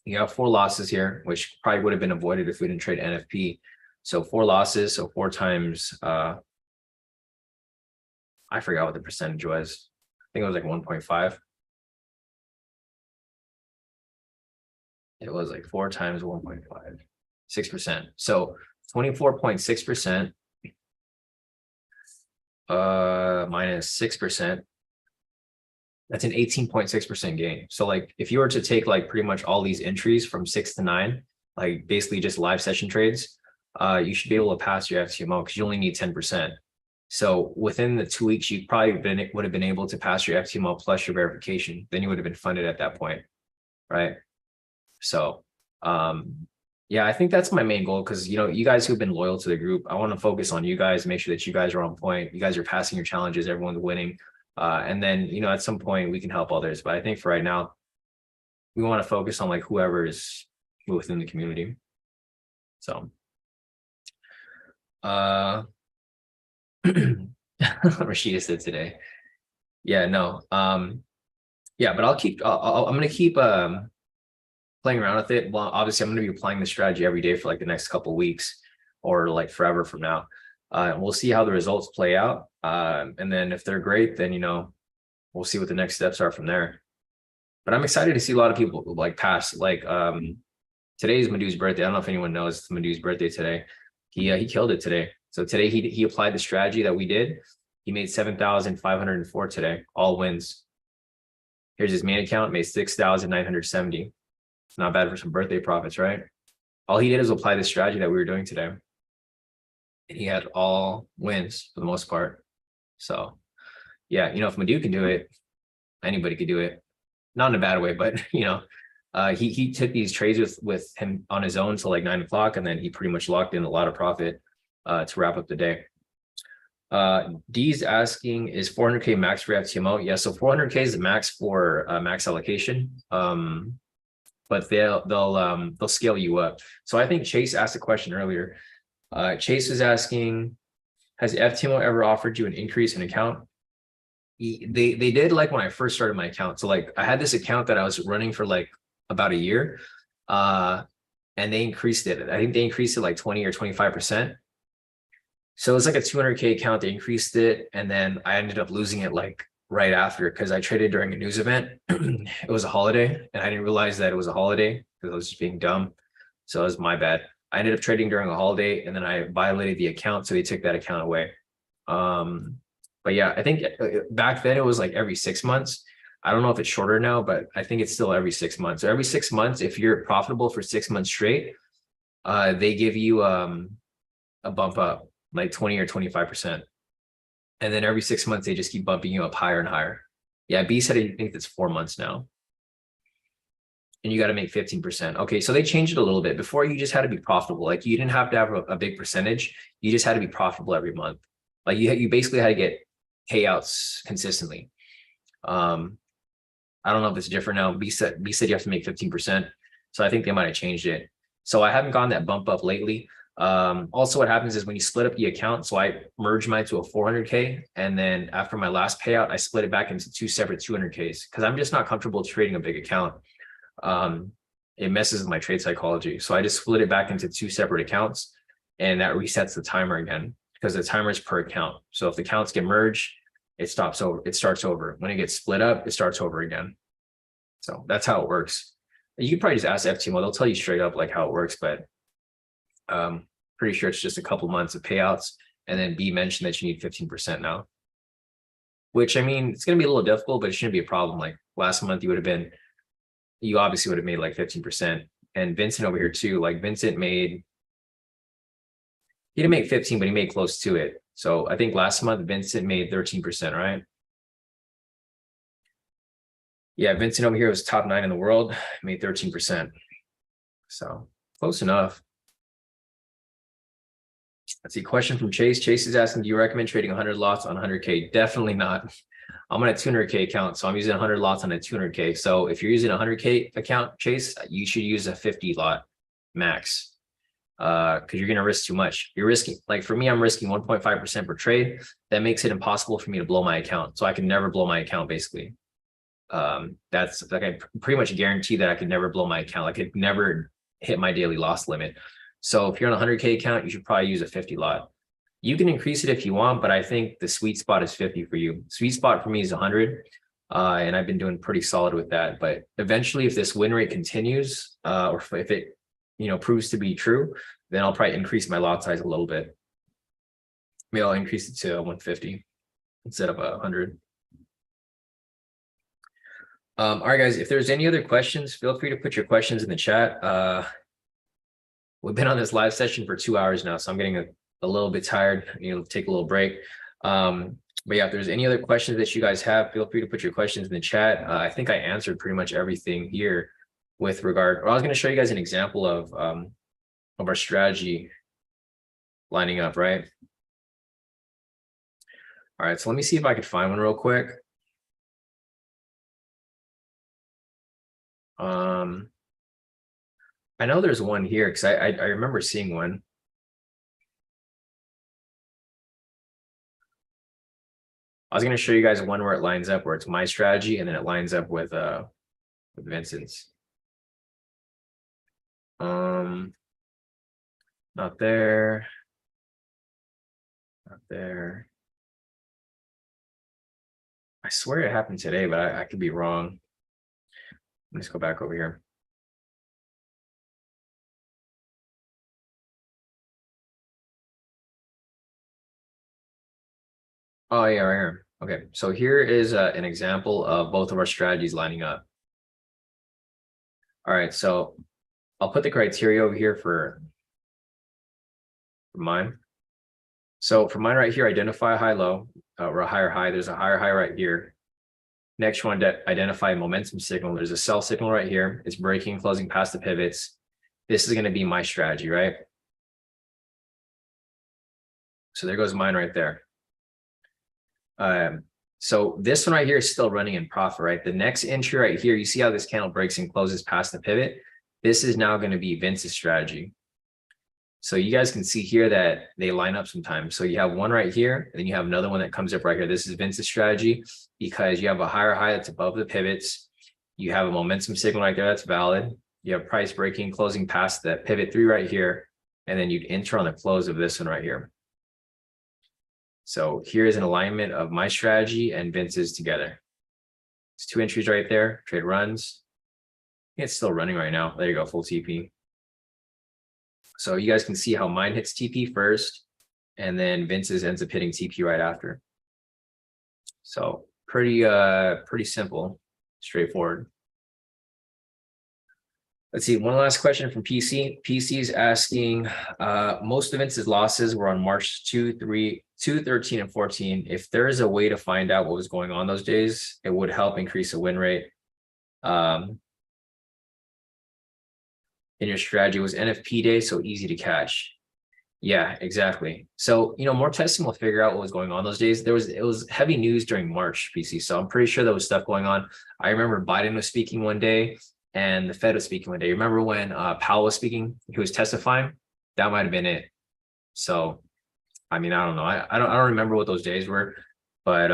You have 4 losses here, which probably would have been avoided if we didn't trade NFP. So 4 losses, so 4 times, I forgot what the percentage was. I think it was like 1.5. It was like 4 times 1.5, 6%. So 24.6% minus 6%. That's an 18.6% gain. So like if you were to take like pretty much all these entries from 6 to 9, like basically just live session trades, you should be able to pass your FTMO because you only need 10%. So within the 2 weeks, you probably would have been able to pass your FTMO plus your verification. Then you would have been funded at that point, right? So yeah, I think that's my main goal, because you guys who've been loyal to the group, I want to focus on you guys, make sure that you guys are on point, you guys are passing your challenges, everyone's winning. And then, at some point we can help others. But I think for right now, we want to focus on like whoever is within the community. So, Rashida said today. Yeah, no. Yeah, but I'm going to keep playing around with it. Well, obviously I'm going to be applying the strategy every day for like the next couple of weeks or like forever from now. We'll see how the results play out. And then if they're great, then, we'll see what the next steps are from there. But I'm excited to see a lot of people like pass. Like today's Madhu's birthday. I don't know if anyone knows it's Madhu's birthday today. He killed it today. So today he applied the strategy that we did. He made 7,504 today, all wins. Here's his main account, made 6,970. It's not bad for some birthday profits, right? All he did is apply the strategy that we were doing today. And he had all wins for the most part. So yeah, if Madhu can do it, anybody could do it. Not in a bad way, but he took these trades with him on his own till like 9 o'clock, and then he pretty much locked in a lot of profit to wrap up the day. D's asking, is 400K max for FTMO? Yeah, so 400K is the max for max allocation. But they'll scale you up. So I think Chase asked a question earlier. Chase is asking, has FTMO ever offered you an increase in account? They did like when I first started my account. So like I had this account that I was running for like about a year. And they increased it. I think they increased it like 20 or 25%. So it's like a 200K account. They increased it. And then I ended up losing it like right after because I traded during a news event. It was a holiday and I didn't realize that it was a holiday because I was just being dumb. So it was my bad. I ended up trading during a holiday and then I violated the account. So they took that account away. But yeah, I think back then it was like every 6 months. I don't know if it's shorter now, but I think it's still every 6 months. So every 6 months, if you're profitable for 6 months straight, they give you a bump up like 20 or 25%. And then every 6 months, they just keep bumping you up higher and higher. Yeah, B said I think it's 4 months now. And you got to make 15%. Okay, so they changed it a little bit. Before you just had to be profitable. Like you didn't have to have a big percentage. You just had to be profitable every month. Like you basically had to get payouts consistently. I don't know if it's different now. B said you have to make 15%. So I think they might have changed it. So I haven't gotten that bump up lately. Also what happens is when you split up the account, so I merged mine to a 400K. And then after my last payout, I split it back into 2 separate 200Ks because I'm just not comfortable trading a big account. It messes with my trade psychology. So I just split it back into 2 separate accounts and that resets the timer again because the timer is per account. So if the accounts get merged, it starts over. When it gets split up, it starts over again. So that's how it works. You can probably just ask FTMO. They'll tell you straight up like how it works, but pretty sure it's just a couple months of payouts. And then B mentioned that you need 15% now, which I mean, it's going to be a little difficult, but it shouldn't be a problem. Like last month, you obviously would have made like 15%. And Vincent over here too, like Vincent he didn't make 15, but he made close to it. So I think last month, Vincent made 13%, right? Yeah, Vincent over here was top 9 in the world, made 13%. So close enough. Let's see, question from Chase. Chase is asking, do you recommend trading 100 lots on 100K? Definitely not. I'm on a 200K account, so I'm using 100 lots on a 200K. So if you're using a 100K account, Chase, you should use a 50 lot max. Because you're going to risk too much. You're risking, like for me, I'm risking 1.5% per trade. That makes it impossible for me to blow my account. So I can never blow my account basically. That's like, I pretty much guarantee that I could never blow my account. I could never hit my daily loss limit. So if you're on a 100K account, you should probably use a 50 lot. You can increase it if you want, but I think the sweet spot is 50 for you. Sweet spot for me is 100. And I've been doing pretty solid with that. But eventually, if this win rate continues, or if it proves to be true, then I'll probably increase my lot size a little bit. Maybe I'll increase it to 150 instead of 100. All right, guys, if there's any other questions, feel free to put your questions in the chat. We've been on this live session for 2 hours now, so I'm getting a little bit tired. Take a little break. But yeah, if there's any other questions that you guys have, feel free to put your questions in the chat. I think I answered pretty much everything here with regard. Well, I was going to show you guys an example of our strategy lining up, right? All right, so let me see if I could find one real quick. I know there's one here because I remember seeing one. I was going to show you guys one where it lines up, where it's my strategy, and then it lines up with Vincent's. Not there. Not there. I swear it happened today, but I could be wrong. Let's go back over here. Oh yeah, right here. Okay, so here is an example of both of our strategies lining up. All right, so I'll put the criteria over here for mine. So for mine right here, identify a high low or a higher high. There's a higher high right here. Next one, identify a momentum signal. There's a sell signal right here. It's breaking, closing past the pivots. This is going to be my strategy, right? So there goes mine right there. So this one right here is still running in profit, right? The next entry right here, you see how this candle breaks and closes past the pivot. This is now going to be Vince's strategy. So you guys can see here that they line up sometimes. So you have one right here, and then you have another one that comes up right here. This is Vince's strategy because you have a higher high that's above the pivots. You have a momentum signal right there that's valid. You have price breaking, closing past that pivot 3 right here, and then you'd enter on the close of this one right here. So here is an alignment of my strategy and Vince's together. It's 2 entries right there. Trade runs. It's still running right now. There you go, full TP. So you guys can see how mine hits TP first, and then Vince's ends up hitting TP right after. So pretty simple, straightforward. Let's see, one last question from PC. PC is asking, most of Vince's losses were on March 2, 13, and 14. If there is a way to find out what was going on those days, it would help increase the win rate. In your strategy, was NFP day so easy to catch? Yeah, exactly. So, more testing will figure out what was going on those days. It was heavy news during March, PC. So I'm pretty sure there was stuff going on. I remember Biden was speaking one day and the Fed was speaking one day. Remember when Powell was speaking, he was testifying? That might have been it. So, I mean, I don't know. I don't remember what those days were, but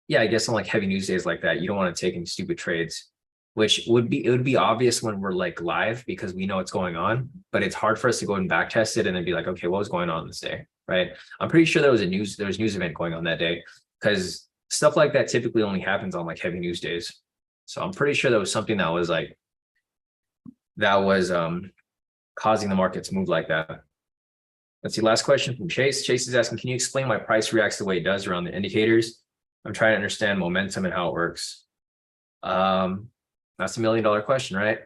yeah, I guess on like heavy news days like that, you don't want to take any stupid trades, which it would be obvious when we're like live because we know what's going on, but it's hard for us to go and back test it and then be like, okay, what was going on this day, right? I'm pretty sure there was a news event going on that day because stuff like that typically only happens on like heavy news days. So I'm pretty sure there was something that was causing the market to move like that. Let's see, last question from Chase. Chase is asking, can you explain why price reacts the way it does around the indicators? I'm trying to understand momentum and how it works. That's $1 million question, right?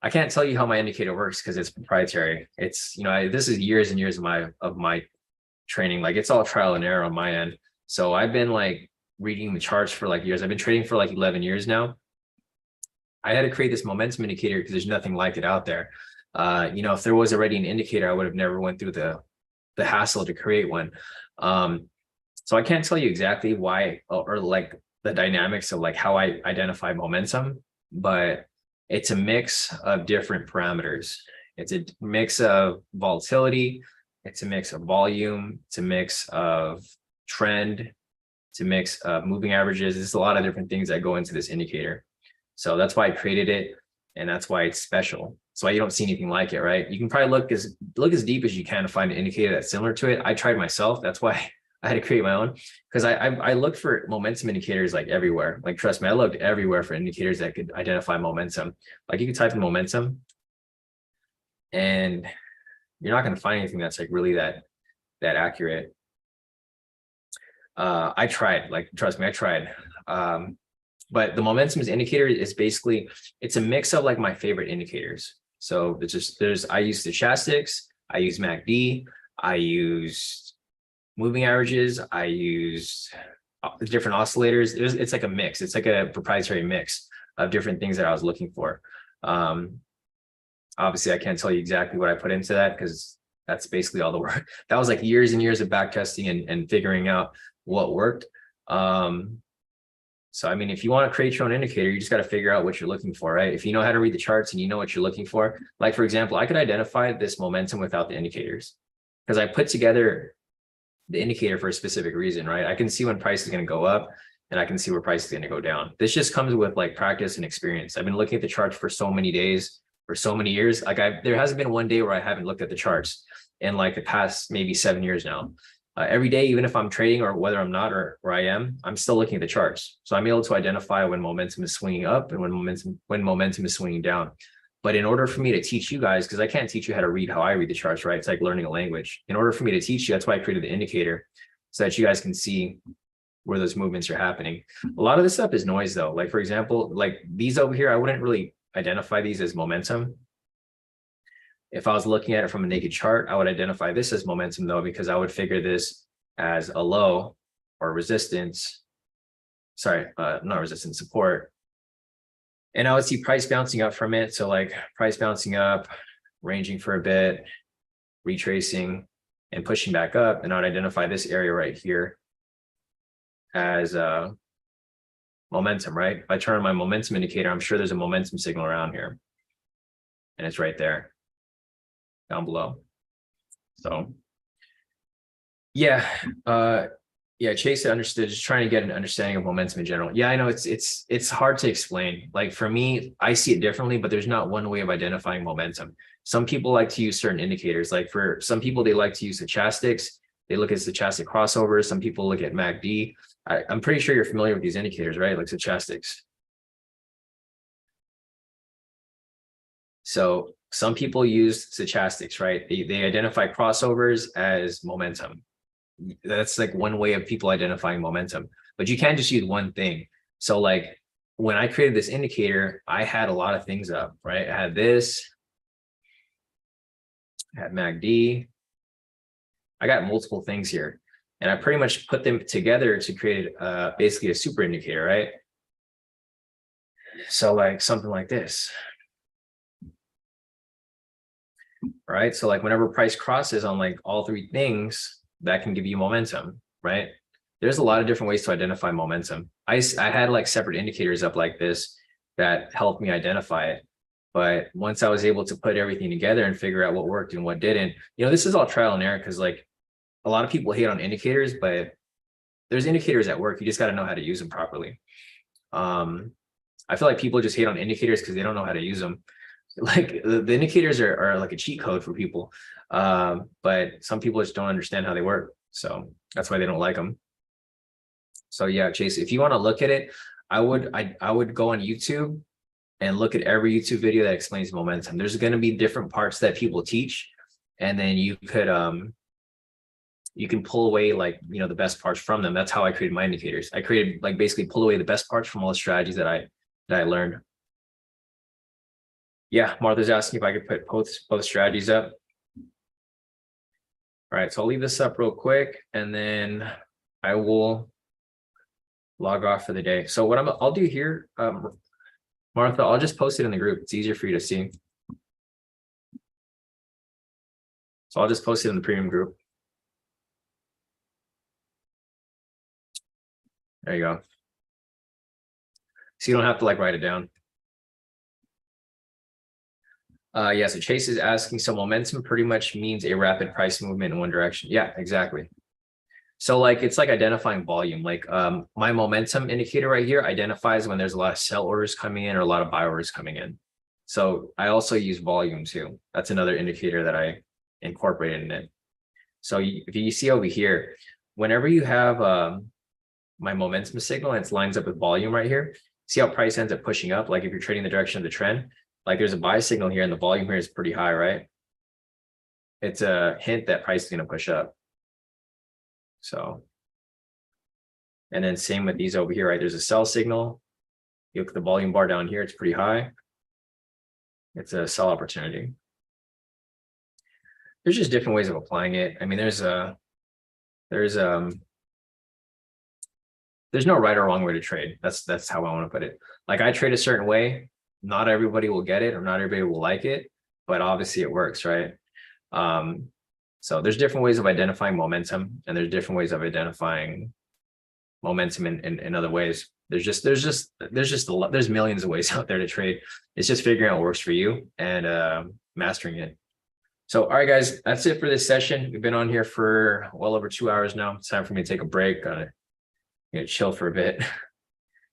I can't tell you how my indicator works because it's proprietary. It's, this is years and years of my training. Like it's all trial and error on my end. So I've been like reading the charts for like years. I've been trading for like 11 years now. I had to create this momentum indicator because there's nothing like it out there. If there was already an indicator, I would have never went through the hassle to create one. So I can't tell you exactly why or like the dynamics of like how I identify momentum, but it's a mix of different parameters. It's a mix of volatility. It's a mix of volume. It's a mix of trend. It's a mix of moving averages. There's a lot of different things that go into this indicator. So that's why I created it. And that's why it's special. That's why you don't see anything like it, right? You can probably look as deep as you can to find an indicator that's similar to it. I tried myself. That's why I had to create my own because I looked for momentum indicators like everywhere. Like, trust me, I looked everywhere for indicators that could identify momentum. Like you could type in momentum and you're not going to find anything that's like really that accurate. I tried, like, trust me, I tried. But the momentum indicator is basically, it's a mix of like my favorite indicators. So I use the stochastics, I use MACD, I use moving averages, I use different oscillators. It's like a mix. It's like a proprietary mix of different things that I was looking for. Obviously, I can't tell you exactly what I put into that because that's basically all the work. That was like years and years of back testing and figuring out what worked. So, I mean, if you want to create your own indicator, you just got to figure out what you're looking for, right? If you know how to read the charts and you know what you're looking for, like, for example, I could identify this momentum without the indicators because I put together the indicator for a specific reason, right? I can see when price is going to go up and I can see where price is going to go down. This just comes with like practice and experience. I've been looking at the charts for so many days, for so many years. Like there hasn't been one day where I haven't looked at the charts in like the past maybe 7 years now. Every day, even if I'm trading or whether I'm not or where I am, I'm still looking at the charts. So I'm able to identify when momentum is swinging up and when momentum is swinging down. But in order for me to teach you guys, because I can't teach you how to read how I read the charts, right? It's like learning a language. In order for me to teach you, that's why I created the indicator so that you guys can see where those movements are happening. A lot of this stuff is noise though. Like for example, like these over here, I wouldn't really identify these as momentum. If I was looking at it from a naked chart, I would identify this as momentum though, because I would figure this as a low or resistance. Sorry, not resistance, support. And I would see price bouncing up from it. So like price bouncing up, ranging for a bit, retracing and pushing back up. And I would identify this area right here as momentum, right? If I turn on my momentum indicator, I'm sure there's a momentum signal around here. And it's right there. down below. So yeah, yeah, Chase understood, just trying to get an understanding of momentum in general. Yeah, I know it's hard to explain. Like for me, I see it differently, but there's not one way of identifying momentum. Some people like to use certain indicators. Like for some people, they like to use stochastics. They look at stochastic crossovers. Some people look at MACD. I'm pretty sure you're familiar with these indicators, right? Like stochastics. So some people use stochastics, right? They identify crossovers as momentum. That's like one way of people identifying momentum, but you can't just use one thing. So like when I created this indicator, I had a lot of things up, right? I had this, I had MACD. I got multiple things here, and I pretty much put them together to create basically a super indicator, right? So like something like this, right? So like whenever price crosses on like all three things, that can give you momentum, right? There's a lot of different ways to identify momentum. I had like separate indicators up like this that helped me identify it. But once I was able to put everything together and figure out what worked and what didn't, this is all trial and error, because like a lot of people hate on indicators, but there's indicators that work. You just got to know how to use them properly. I feel like people just hate on indicators because they don't know how to use them. Like the indicators are like a cheat code for people. But some people just don't understand how they work. So that's why they don't like them. So yeah, Chase, if you want to look at it, I would go on YouTube and look at every YouTube video that explains momentum. There's going to be different parts that people teach, and then you can pull away like the best parts from them. That's how I created my indicators. I created like basically pull away the best parts from all the strategies that I learned. Yeah, Martha's asking if I could put both strategies up. All right, so I'll leave this up real quick, and then I will log off for the day. So what I'll do here, Martha, I'll just post it in the group. It's easier for you to see. So I'll just post it in the premium group. There you go. So you don't have to like write it down. Yeah, so Chase is asking, so momentum pretty much means a rapid price movement in one direction. Yeah, exactly. So like it's like identifying volume. Like my momentum indicator right here identifies when there's a lot of sell orders coming in or a lot of buy orders coming in. So I also use volume too. That's another indicator that I incorporated in it. So if you see over here, whenever you have my momentum signal and it lines up with volume right here, see how price ends up pushing up? Like if you're trading the direction of the trend, like there's a buy signal here and the volume here is pretty high, right? It's a hint that price is going to push up. So, and then same with these over here, right? There's a sell signal. You look at the volume bar down here, it's pretty high. It's a sell opportunity. There's just different ways of applying it. I mean, there's no right or wrong way to trade. That's how I want to put it. Like I trade a certain way. Not everybody will get it or not everybody will like it, but obviously it works, right? So there's different ways of identifying momentum, and there's different ways of identifying momentum in other ways. There's millions of ways out there to trade. It's just figuring out what works for you and mastering it. So, all right, guys, that's it for this session. We've been on here for well over 2 hours now. It's time for me to take a break, chill for a bit.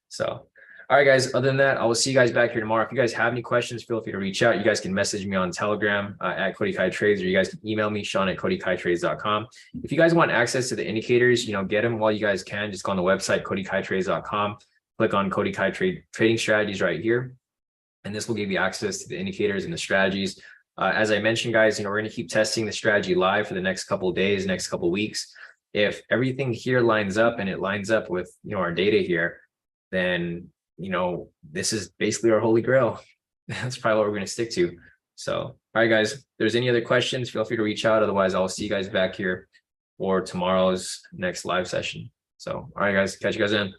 So, all right, guys, other than that, I will see you guys back here tomorrow. If you guys have any questions, feel free to reach out. You guys can message me on Telegram at Kodi Kai Trades, or you guys can email me, Sean@KodiKaiTrades.com. If you guys want access to the indicators, get them while you guys can. Just go on the website, KodiKaiTrades.com, click on Kodi Kai Trading Strategies right here, and this will give you access to the indicators and the strategies. As I mentioned, guys, we're going to keep testing the strategy live for the next couple of days, next couple of weeks. If everything here lines up and it lines up with our data here, then this is basically our holy grail. That's probably what we're going to stick to. So, all right, guys, if there's any other questions, feel free to reach out. Otherwise, I'll see you guys back here for tomorrow's next live session. So, all right, guys, catch you guys in.